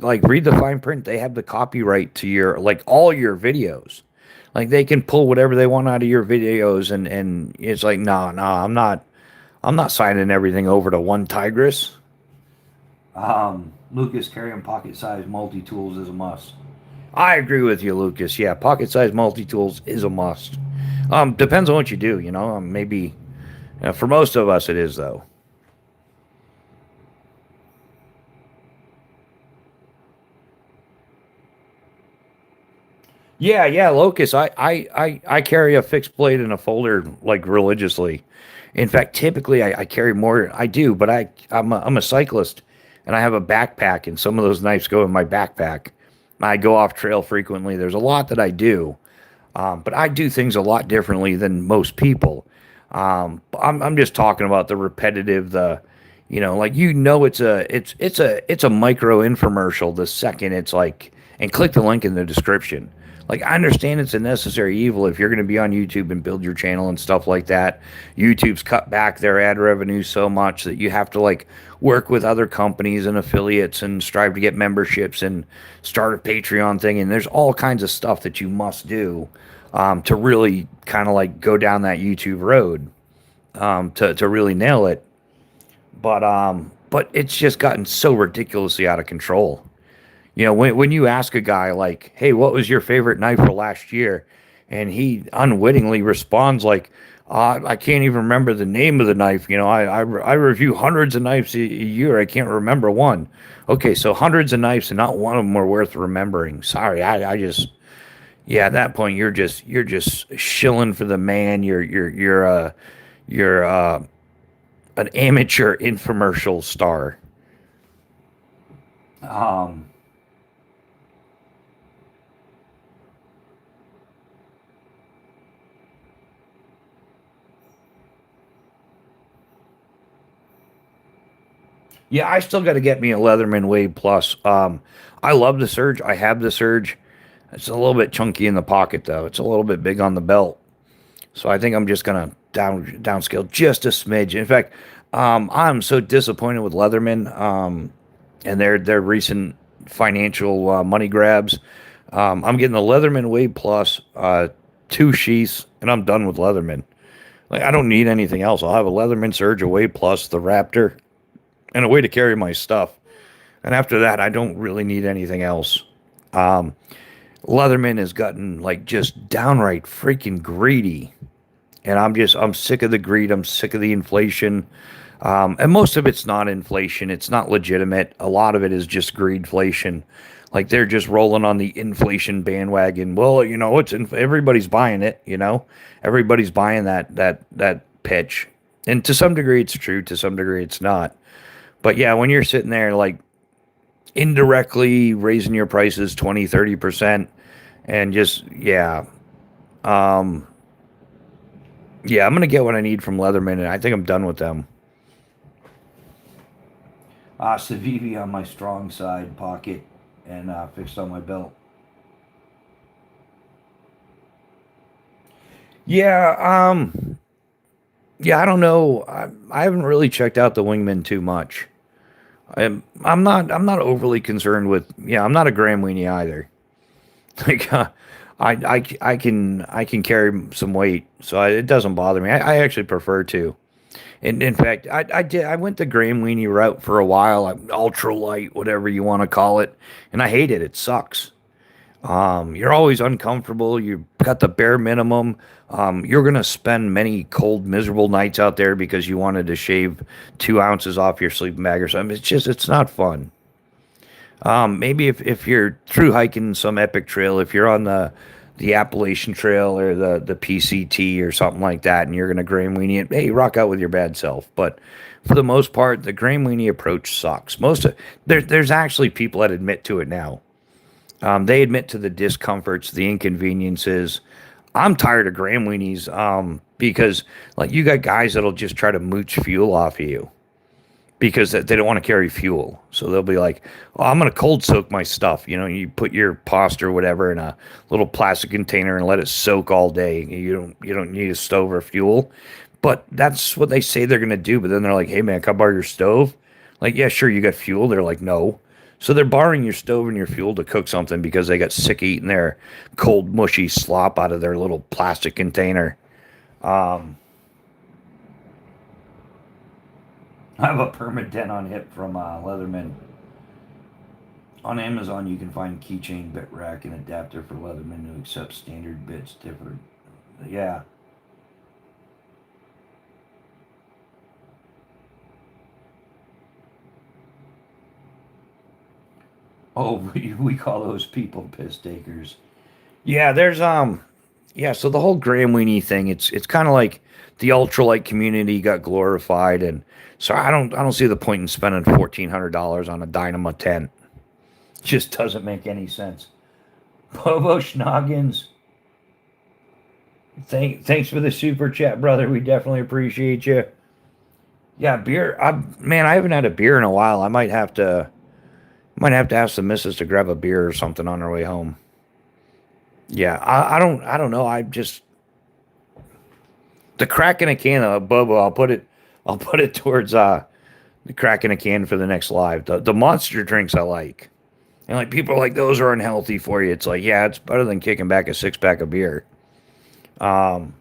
like read the fine print. They have the copyright to your like all your videos. Like they can pull whatever they want out of your videos, and it's like I'm not signing everything over to one Tigress. Lucas, carrying pocket size multi tools is a must. I agree with you, Lucas. Yeah, pocket size multi tools is a must. Depends on what you do, maybe for most of us it is though. Yeah, yeah, Locust. I carry a fixed blade in a folder like religiously. In fact, typically I carry more. I do, but I'm a cyclist, and I have a backpack, and some of those knives go in my backpack. I go off trail frequently. There's a lot that I do, but I do things a lot differently than most people. I'm just talking about the repetitive, like it's a micro infomercial the second it's like, and click the link in the description. Like I understand it's a necessary evil if you're going to be on YouTube and build your channel and stuff like that. YouTube's cut back their ad revenue so much that you have to like work with other companies and affiliates and strive to get memberships and start a Patreon thing. And there's all kinds of stuff that you must do to really kind of like go down that YouTube road to really nail it. But it's just gotten so ridiculously out of control. When you ask a guy like, "Hey, what was your favorite knife for last year?" and he unwittingly responds like, "I can't even remember the name of the knife. I review hundreds of knives a year. I can't remember one." Okay, so hundreds of knives and not one of them are worth remembering. Sorry, I just yeah. At that point, you're just shilling for the man. You're an amateur infomercial star. Um, Yeah, I still got to get me a Leatherman Wave Plus. I love the Surge. I have the Surge. It's a little bit chunky in the pocket though. It's a little bit big on the belt. So I think I'm just gonna downscale just a smidge. In fact, I'm so disappointed with Leatherman and their recent financial money grabs. I'm getting the Leatherman Wave Plus, two sheaths, and I'm done with Leatherman. Like I don't need anything else. I'll have a Leatherman Surge, a Wave Plus, the Raptor, and a way to carry my stuff. And after that, I don't really need anything else. Um, Leatherman has gotten like just downright freaking greedy, and I'm sick of the greed. I'm sick of the inflation, and most of it's not inflation. It's not legitimate. A lot of it is just greedflation. Like they're just rolling on the inflation bandwagon. Well, everybody's buying it. Everybody's buying that pitch, and to some degree it's true. To some degree it's not. But yeah, when you're sitting there like indirectly raising your prices 20, 30%, and just um yeah, I'm gonna get what I need from Leatherman, and I think I'm done with them. Civivi on my strong side pocket, and fixed on my belt. Yeah, yeah, I don't know. I haven't really checked out the Wingman too much. I'm not overly concerned with. Yeah, I'm not a Graham Weenie either. Like, I can carry some weight, so it doesn't bother me. I actually prefer to. And in fact, I went the Graham Weenie route for a while, like ultra light, whatever you want to call it, and I hate it. It sucks. You're always uncomfortable. You've got the bare minimum. You're gonna spend many cold, miserable nights out there because you wanted to shave 2 ounces off your sleeping bag or something. It's not fun. Maybe if you're through hiking some epic trail, if you're on the Appalachian Trail or the PCT or something like that, and you're gonna Graham Weenie it, hey, rock out with your bad self. But for the most part, the Graham Weenie approach sucks. There's actually people that admit to it now. They admit to the discomforts, the inconveniences. I'm tired of Graham Weenies because like you got guys that'll just try to mooch fuel off of you because they don't want to carry fuel. So they'll be like, "Oh, I'm gonna cold soak my stuff." You put your pasta or whatever in a little plastic container and let it soak all day. You don't need a stove or fuel, but that's what they say they're gonna do. But then they're like, "Hey man, can I borrow your stove?" Like, yeah, sure, you got fuel. They're like, no. So they're borrowing your stove and your fuel to cook something because they got sick of eating their cold, mushy slop out of their little plastic container. Um, I have a permanent on hip from Leatherman. On Amazon, you can find keychain, bit rack, and adapter for Leatherman to accept standard bits. Different, yeah. Oh, we call those people piss takers. Yeah, there's yeah, so the whole Graham Weenie thing, it's kind of like the ultralight community got glorified, and so I don't see the point in spending $1,400 on a Dynamo tent. Just doesn't make any sense. Bobo Schnoggins, thanks for the super chat, brother. We definitely appreciate you. Yeah, beer. Man, I haven't had a beer in a while. I might have to ask the missus to grab a beer or something on our way home. Yeah, I don't know. I just the crack in a can of Bobo. I'll put it towards the crack in a can for the next live. The monster drinks I like, and like people are like those are unhealthy for you. It's like yeah, it's better than kicking back a 6 pack of beer. Um,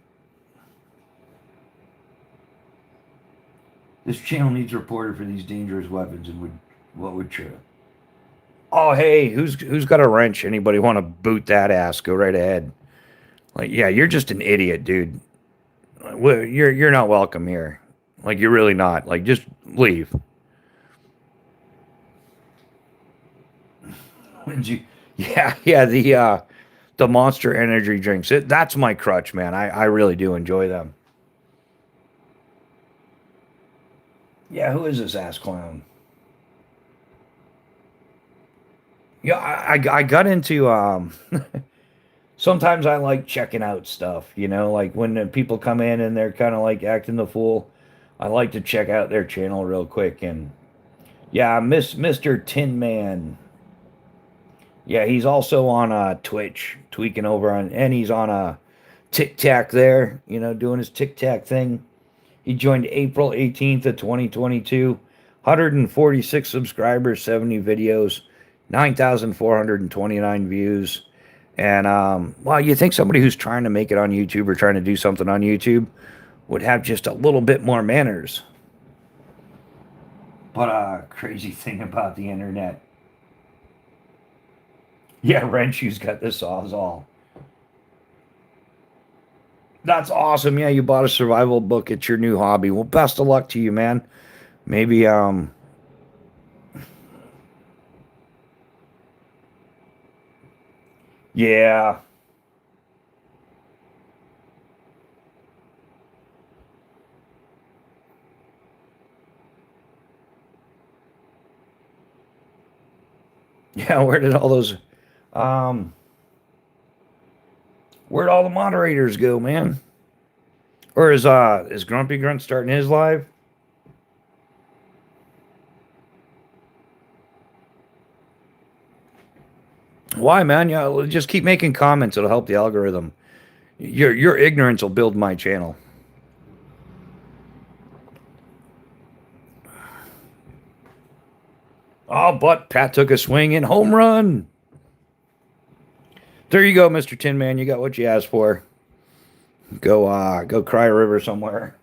this channel needs a reporter for these dangerous weapons, and would what would true? Oh hey, who's got a wrench? Anybody want to boot that ass? Go right ahead. Like yeah, you're just an idiot, dude. Well, you're not welcome here. Like you're really not. Like just leave. When'd you? Yeah, yeah. The Monster Energy drinks. That's my crutch, man. I really do enjoy them. Yeah, who is this ass clown? Yeah, I got into sometimes I like checking out stuff, like when people come in and they're kind of like acting the fool. I like to check out their channel real quick and yeah, Mr. Tin Man. Yeah, he's also on Twitch, tweaking over on, and he's on Tic Tac there, doing his Tic Tac thing. He joined April 18th of 2022, 146 subscribers, 70 videos, 9,429 views. And well, you think somebody who's trying to make it on YouTube or trying to do something on YouTube would have just a little bit more manners. But crazy thing about the internet. Yeah, Renshu's got the Sawzall. That's awesome. Yeah, you bought a survival book. It's your new hobby. Well, best of luck to you, man. Maybe yeah. Yeah, um where'd all the moderators go, man? Or is Grumpy Grunt starting his live? Why, man? Yeah, just keep making comments. It'll help the algorithm. Your ignorance will build my channel. Oh, but Pat took a swing and home run. There you go, Mr. Tin Man. You got what you asked for. Go cry a river somewhere.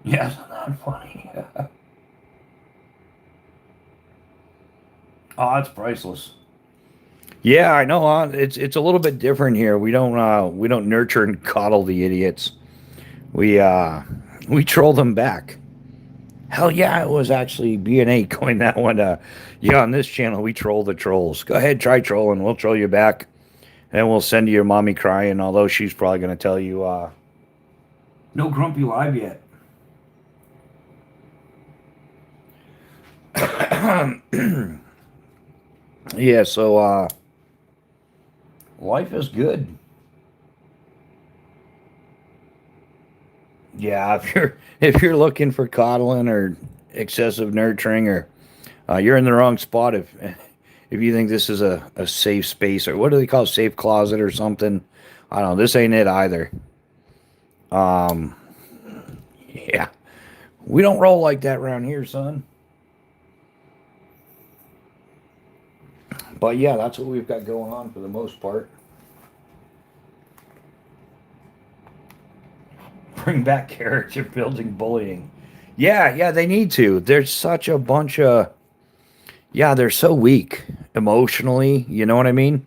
Yeah, isn't that funny? Oh, it's priceless. Yeah, I know. It's a little bit different here. We don't nurture and coddle the idiots. We uh we troll them back. Hell yeah, it was actually B&A coined that one. Yeah, on this channel we troll the trolls. Go ahead, try trolling. We'll troll you back, and we'll send you your mommy crying. Although she's probably gonna tell you, no grumpy live yet. Yeah, so life is good. Yeah, if you're looking for coddling or excessive nurturing, or you're in the wrong spot. If you think this is a safe space, or what do they call safe closet or something, I don't know. This ain't it either. Um, yeah, we don't roll like that around here, son. But yeah, that's what we've got going on for the most part. Bring back character building bullying. Yeah, yeah, they need to. There's such a bunch of yeah, they're so weak emotionally. You know what I mean?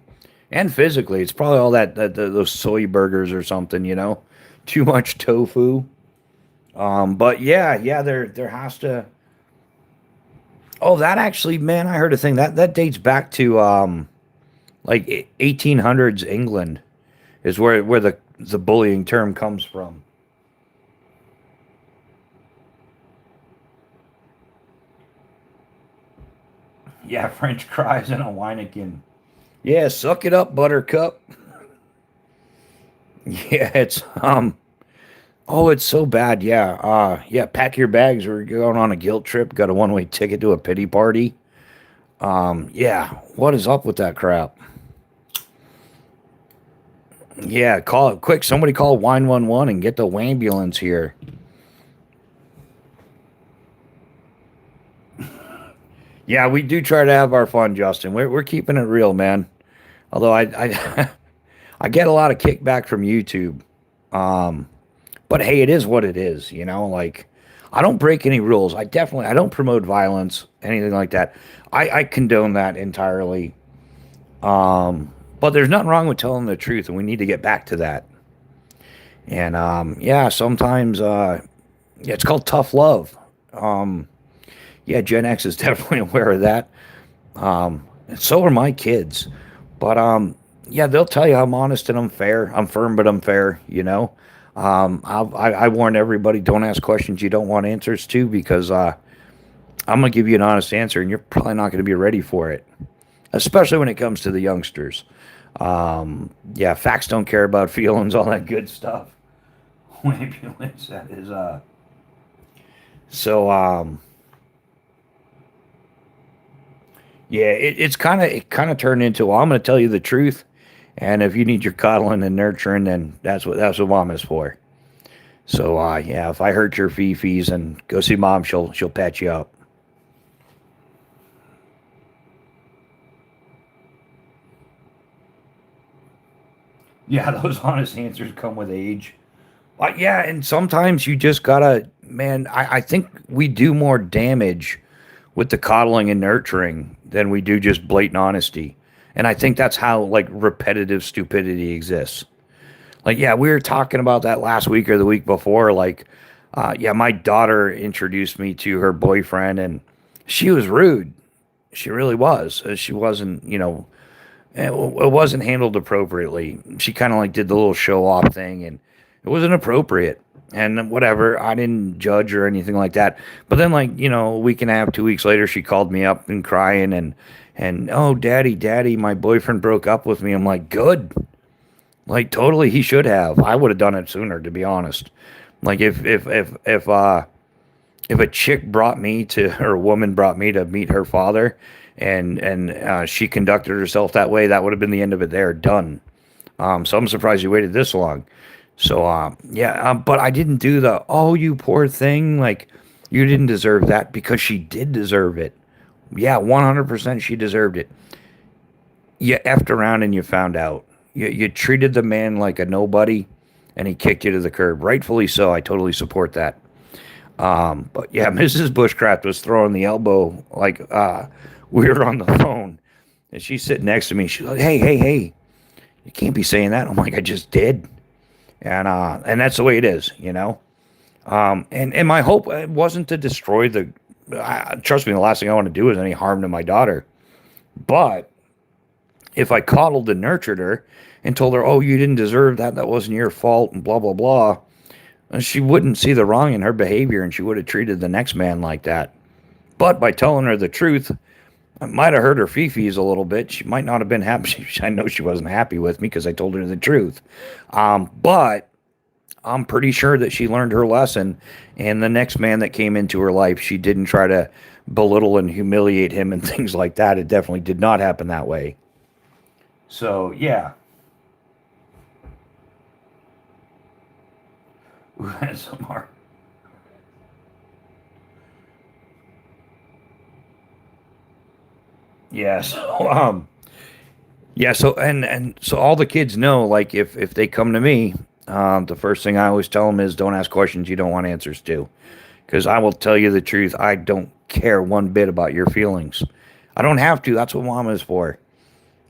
And physically, it's probably all that those soy burgers or something. too much tofu. But yeah, there has to. Oh, that actually, man, I heard a thing that dates back to like 1800s England is where the bullying term comes from. Yeah, French fries and a Weineken. Yeah, suck it up, Buttercup. Yeah, it's oh, it's so bad. Yeah, yeah. Pack your bags. We're going on a guilt trip. Got a one-way ticket to a pity party. Yeah. What is up with that crap? Yeah, call it quick. Somebody call 911 and get the ambulance here. Yeah, we do try to have our fun, Justin. We're keeping it real, man. Although I I get a lot of kickback from YouTube. Um, but hey, it is what it is, you know. Like, I don't break any rules. I don't promote violence, anything like that. I condone that entirely. But there's nothing wrong with telling the truth, and we need to get back to that. And yeah, sometimes yeah, it's called tough love. Um, yeah, Gen X is definitely aware of that. And so are my kids. But yeah, they'll tell you I'm honest and I'm fair. I'm firm, but I'm fair. You know. I warn everybody: don't ask questions you don't want answers to, because I'm gonna give you an honest answer, and you're probably not gonna be ready for it, especially when it comes to the youngsters. Yeah, facts don't care about feelings, all that good stuff. Ambulance, that is so yeah, it kind of turned into, well, I'm going to tell you the truth, and if you need your coddling and nurturing, then that's what mom is for. So yeah, if I hurt your fifis, and go see mom, she'll patch you up. Yeah, those honest answers come with age. Yeah, and sometimes you just gotta, man. I think we do more damage with the coddling and nurturing than we do just blatant honesty. And I think that's how like repetitive stupidity exists. Like, yeah, we were talking about that last week or the week before. Like, yeah, my daughter introduced me to her boyfriend, and she was rude. She really was. She wasn't, it wasn't handled appropriately. She kind of like did the little show off thing, and it wasn't appropriate. And whatever, I didn't judge or anything like that. But then, like, a week and a half, 2 weeks later, she called me up and crying, and oh, daddy, my boyfriend broke up with me. I'm like, good. Like, totally, he should have. I would have done it sooner, to be honest. Like, if a chick brought me to, or a woman brought me to meet her father, and she conducted herself that way, that would have been the end of it there, done. So I'm surprised you waited this long. So yeah, but I didn't do the, oh, you poor thing, like, you didn't deserve that, because she did deserve it. Yeah, 100% she deserved it. You effed around and you found out. You treated the man like a nobody, and he kicked you to the curb. Rightfully so. I totally support that. But yeah, Mrs. Bushcraft was throwing the elbow like we were on the phone, and she's sitting next to me. She's like, hey, you can't be saying that. I'm like, I just did. And that's the way it is, you know. And my hope wasn't to destroy the. Trust me, the last thing I want to do is any harm to my daughter. But if I coddled and nurtured her and told her, "Oh, you didn't deserve that. That wasn't your fault," and blah blah blah, she wouldn't see the wrong in her behavior, and she would have treated the next man like that. But by telling her the truth, I might have hurt her fifis a little bit. She might not have been happy. I know she wasn't happy with me because I told her the truth. But I'm pretty sure that she learned her lesson. And the next man that came into her life, she didn't try to belittle and humiliate him and things like that. It definitely did not happen that way. So, yeah. Some more. Yeah, so yeah, so and so all the kids know, like, if they come to me, the first thing I always tell them is, don't ask questions you don't want answers to, because I will tell you the truth. I don't care one bit about your feelings. I don't have to. That's what mom is for.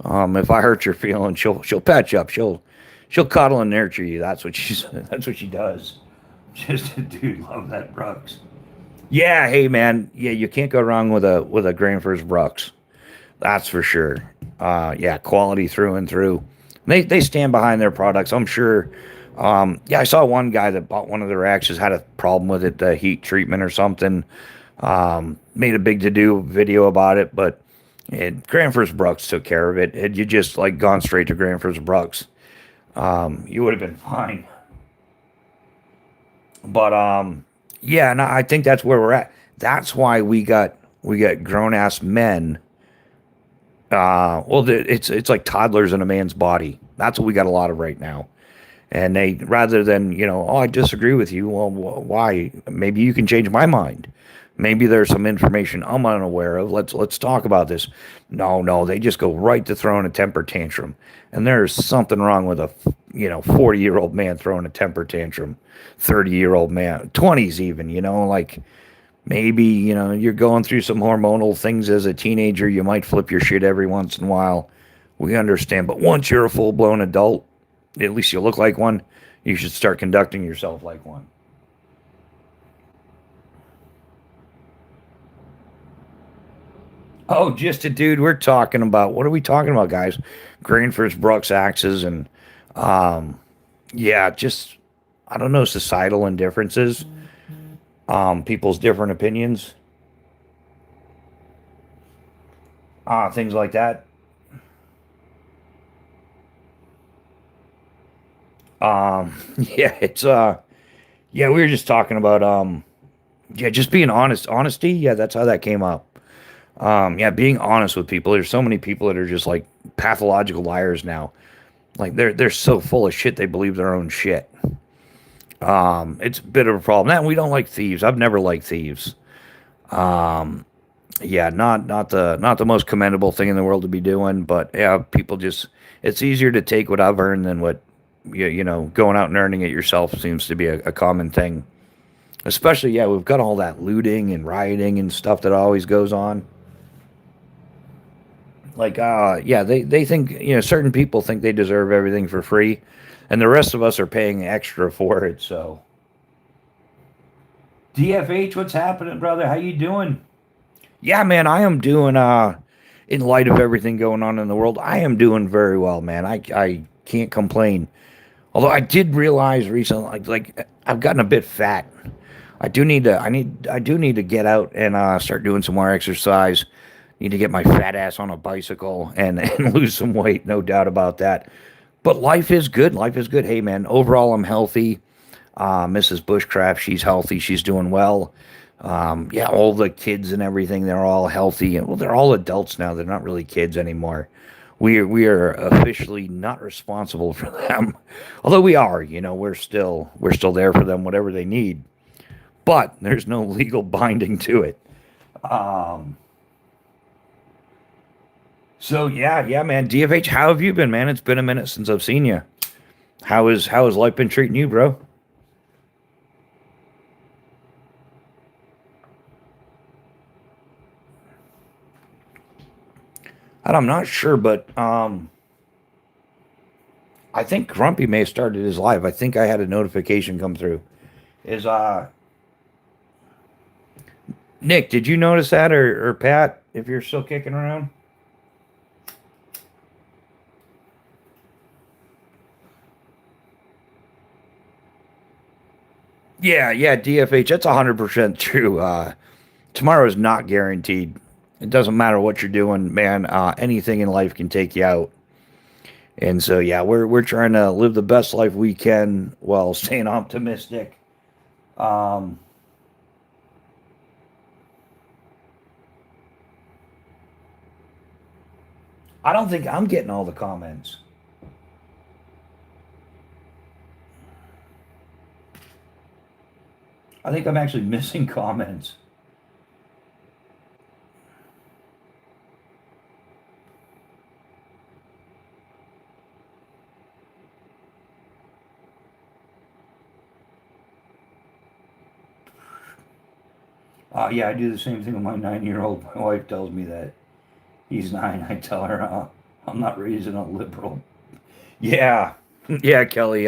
If I hurt your feelings, she'll patch up. She'll cuddle and nurture you. That's what she's. That's what she does. Just a dude, love that Brooks. Yeah, hey man. Yeah, you can't go wrong with a Grand First Brooks. That's for sure. Yeah, quality through and through. They stand behind their products. I'm sure. Yeah, I saw one guy that bought one of their axes had a problem with it, the heat treatment or something. Made a big to do video about it, but Grand First Brooks took care of it. Had you just like gone straight to Grand First Brooks, you would have been fine. But yeah, and I think that's where we're at. That's why we got grown ass men. Well, it's like toddlers in a man's body. That's what we got a lot of right now. And they rather than oh, I disagree with you. Well, why? Maybe you can change my mind. Maybe there's some information I'm unaware of. Let's talk about this. No, no, they just go right to throwing a temper tantrum, and there's something wrong with a 40-year-old man throwing a temper tantrum, 30-year-old man, 20s even. Like maybe you're going through some hormonal things as a teenager. You might flip your shit every once in a while. We understand, but once you're a full blown adult, at least you look like one. You should start conducting yourself like one. Oh, just a dude. We're talking about what are we talking about, guys? Granford's Brooks axes and um, yeah, just I don't know societal indifferences, people's different opinions, things like that. Yeah, yeah, we were just talking about yeah, just being honest, honesty. Yeah, that's how that came up. Yeah, being honest with people. There's so many people that are just like pathological liars now. Like they're so full of shit they believe their own shit. It's a bit of a problem. That we don't like thieves. I've never liked thieves. Um, yeah, not the most commendable thing in the world to be doing, but yeah, people just it's easier to take what I've earned than what going out and earning it yourself seems to be a common thing. Especially, yeah, we've got all that looting and rioting and stuff that always goes on. Like, yeah, they think, certain people think they deserve everything for free, and the rest of us are paying extra for it. So, DFH, what's happening, brother? How you doing? Yeah, man, I am doing. In light of everything going on in the world, I am doing very well, man. I can't complain. Although I did realize recently, like I've gotten a bit fat. I do need to get out and start doing some more exercise. Need to get my fat ass on a bicycle and, and lose some weight, no doubt about that. But life is good. Life is good. Hey, man, overall, I'm healthy. Mrs. Bushcraft, she's healthy. She's doing well. Yeah, all the kids and everything, they're all healthy. And well, they're all adults now. They're not really kids anymore. We are officially not responsible for them, although we are. We're still there for them, whatever they need. But there's no legal binding to it. Um, so yeah, man. DFH, how have you been, man? It's been a minute since I've seen you. How has life been treating you, bro? And I'm not sure, but I think Grumpy may have started his live. I think I had a notification come through. Is Nick? Did you notice that, or Pat? If you're still kicking around. Yeah, DFH. That's 100% true. Tomorrow is not guaranteed. It doesn't matter what you're doing, man. Anything in life can take you out. And so, yeah, we're trying to live the best life we can while staying optimistic. Um, I don't think I'm getting all the comments. I think I'm actually missing comments. Yeah, I do the same thing with my 9 year old. My wife tells me that he's nine. I tell her I'm not raising a liberal. Yeah, Yeah, Kelly.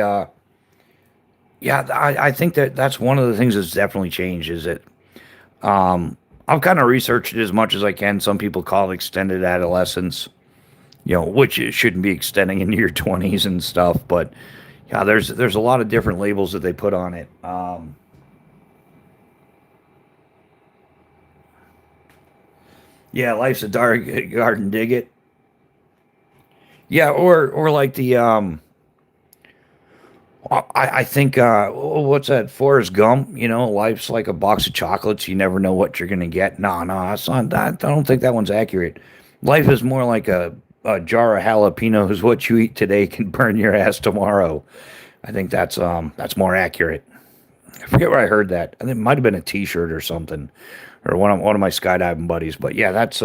Yeah, I think that's one of the things that's definitely changed. Is that I've kind of researched it as much as I can. Some people call it extended adolescence, which it shouldn't be extending into your 20s and stuff. But yeah, there's a lot of different labels that they put on it. Yeah, life's a dark garden, dig it. Yeah, or like the I think what's that? Forrest Gump. Life's like a box of chocolates. You never know what you're gonna get. No, no, that's not. I don't think that one's accurate. Life is more like a jar of jalapenos. What you eat today can burn your ass tomorrow. I think that's more accurate. I forget where I heard that. I think it might have been a T-shirt or something, or one of my skydiving buddies. But yeah, that's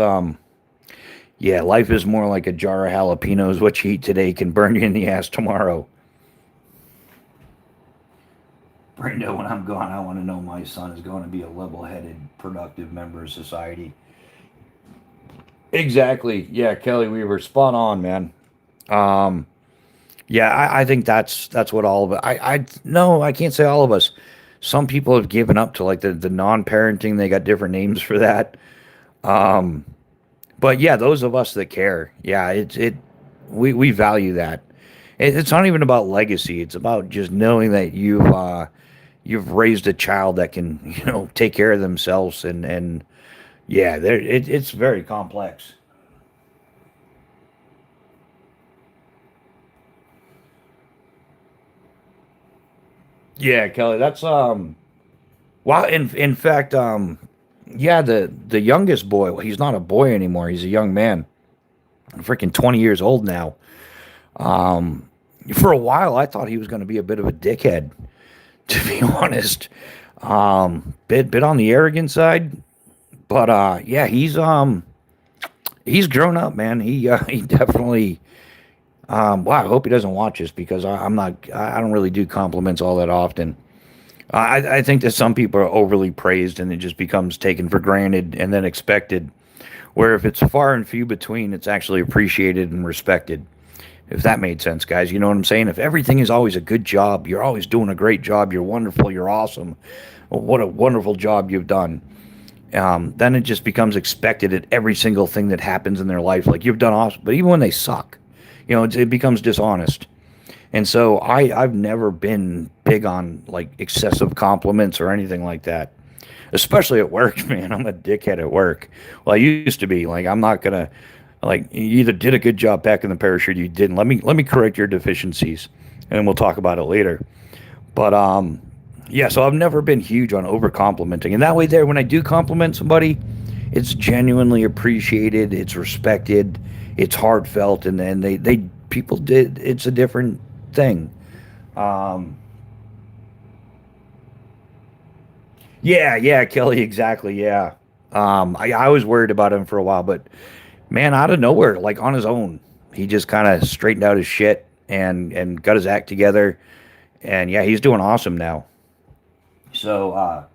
yeah. Life is more like a jar of jalapenos. What you eat today can burn you in the ass tomorrow. Brenda, when I'm gone, I want to know my son is going to be a level-headed, productive member of society. Exactly. Yeah, Kelly, we were spot on, man. Um, yeah, I think that's what all of it. I no, I can't say all of us. Some people have given up to like the non-parenting. They got different names for that. Um, but yeah, those of us that care, yeah, we value that. It's not even about legacy. It's about just knowing that you've raised a child that can take care of themselves and yeah, it's very complex. Yeah, Kelly, that's wow. In fact, yeah, the youngest boy. Well, he's not a boy anymore. He's a young man, freaking 20 years old now. Um, for a while, I thought he was going to be a bit of a dickhead, to be honest. Bit on the arrogant side, but yeah, he's grown up, man. He definitely. Wow, I hope he doesn't watch this because I'm not. I don't really do compliments all that often. I think that some people are overly praised and it just becomes taken for granted and then expected. Where if it's far and few between, it's actually appreciated and respected. If that made sense, guys, you know what I'm saying? If everything is always a good job, you're always doing a great job, you're wonderful, you're awesome. Well, what a wonderful job you've done. Then it just becomes expected at every single thing that happens in their life. Like you've done awesome, but even when they suck, it becomes dishonest. And so I've never been big on like excessive compliments or anything like that. Especially at work, man. I'm a dickhead at work. Well, I used to be. Like I'm not gonna like you either did a good job packing the parachute, or you didn't. Let me correct your deficiencies, and we'll talk about it later. But yeah. So I've never been huge on over complimenting, and that way, there when I do compliment somebody, it's genuinely appreciated, it's respected, it's heartfelt, and then they people did. It's a different thing. Um, yeah, yeah, Kelly, exactly. Yeah. I was worried about him for a while, but man, out of nowhere, like on his own, he just kind of straightened out his shit and got his act together. And yeah, he's doing awesome now. So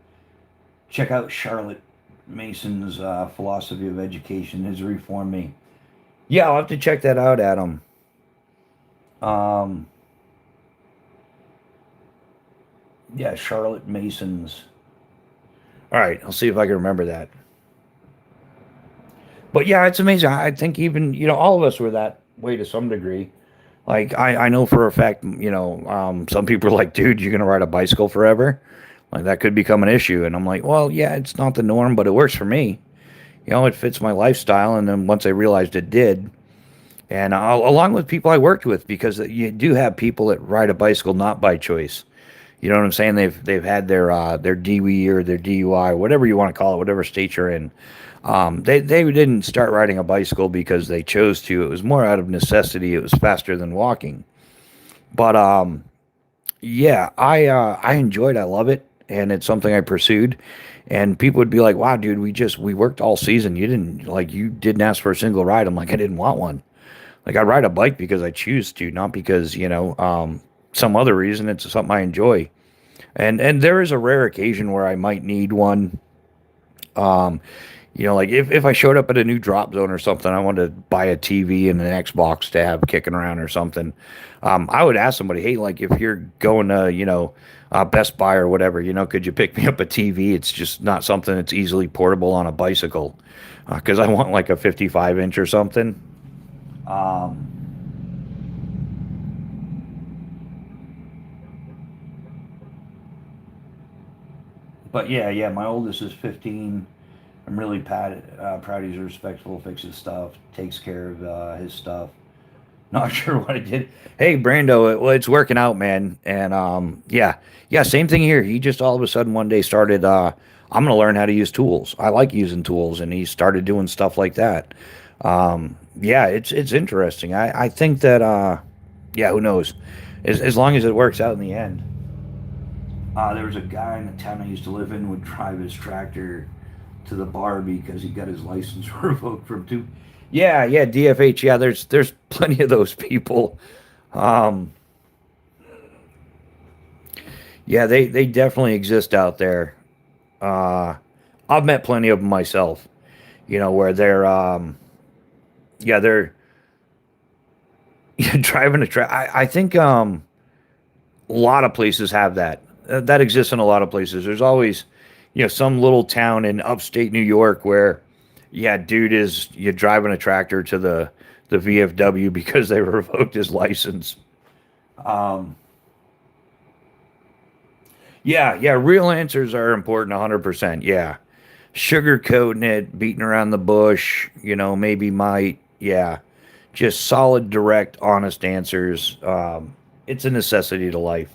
check out Charlotte Mason's philosophy of education, his reform me. Yeah, I'll have to check that out, Adam. Um, yeah, Charlotte Mason's. All right, I'll see if I can remember that. But yeah, it's amazing. I think even all of us were that way to some degree. Like I know for a fact, some people are like, dude, you're gonna ride a bicycle forever. Like that could become an issue. And I'm like, well, yeah, it's not the norm, but it works for me. It fits my lifestyle. And then once I realized it did, and along with people I worked with, because you do have people that ride a bicycle not by choice. You know what I'm saying? They've had their DWE or their DUI, whatever you want to call it, whatever state you're in. They didn't start riding a bicycle because they chose to. It was more out of necessity. It was faster than walking. But yeah, I enjoyed. I love it, and it's something I pursued. And people would be like, "Wow, dude, we worked all season. You didn't ask for a single ride." I'm like, I didn't want one. Like I ride a bike because I choose to, not because some other reason. It's something I enjoy. And there is a rare occasion where I might need one. Um, Like if I showed up at a new drop zone or something, I wanted to buy a TV and an Xbox to have kicking around or something. I would ask somebody, hey, like if you're going to, Best Buy or whatever, could you pick me up a TV? It's just not something that's easily portable on a bicycle, because I want like a 55 inch or something. Um, but yeah, my oldest is 15. I'm really proud he's respectful, fixes stuff, takes care of his stuff. Not sure what I did. Hey, Brando, well, it's working out, man. And yeah, same thing here. He just all of a sudden one day started. I'm gonna learn how to use tools. I like using tools, and he started doing stuff like that. Yeah, it's interesting. I think that yeah, who knows? As long as it works out in the end. There was a guy in the town I used to live in would drive his tractor to the bar because he got his license revoked from two. Yeah, DFH. Yeah, there's plenty of those people. Um, yeah, they definitely exist out there. Uh, I've met plenty of them myself. Where they're yeah, they're driving a truck. I think a lot of places have that. That exists in a lot of places. There's always, some little town in upstate New York where, yeah, dude is you driving a tractor to the VFW because they revoked his license. Um, yeah, real answers are important 100%. Yeah. Sugarcoating it, beating around the bush, maybe might. Yeah. Just solid, direct, honest answers. It's a necessity to life.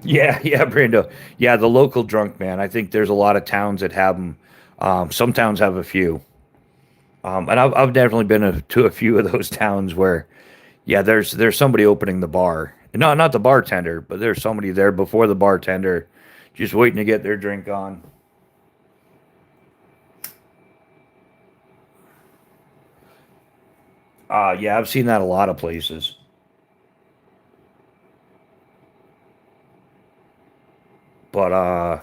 Yeah, Brando. Yeah, the local drunk man. I think there's a lot of towns that have them. Some towns have a few. And I've definitely been to a few of those towns where, yeah, there's somebody opening the bar. No, not the bartender, but there's somebody there before the bartender, just waiting to get their drink on. Yeah, I've seen that a lot of places. But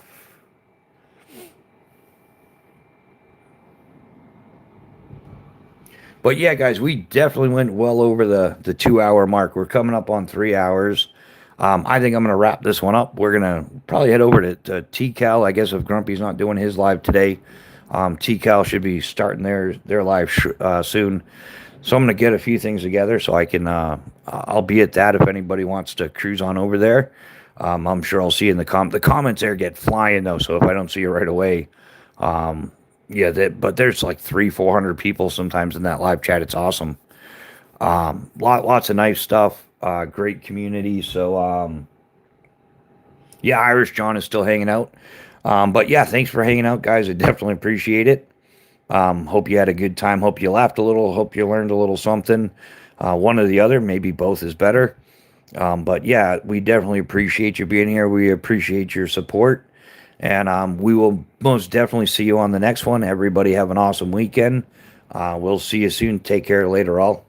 but yeah, guys, we definitely went well over the 2 hour mark. We're coming up on 3 hours. I think I'm gonna wrap this one up. We're gonna probably head over to TCal. I guess if Grumpy's not doing his live today, TCal should be starting their live soon. So I'm gonna get a few things together so I can. I'll be at that if anybody wants to cruise on over there. I'm sure I'll see you in the comments there get flying though. So if I don't see you right away, um, yeah, but there's like 300-400 people sometimes in that live chat. It's awesome. Lots of nice stuff. Great community. So yeah, Irish John is still hanging out. But yeah, thanks for hanging out, guys. I definitely appreciate it. Hope you had a good time. Hope you laughed a little. Hope you learned a little something. One or the other, maybe both is better. But yeah, we definitely appreciate you being here. We appreciate your support. And we will most definitely see you on the next one. Everybody have an awesome weekend. We'll see you soon. Take care later, all.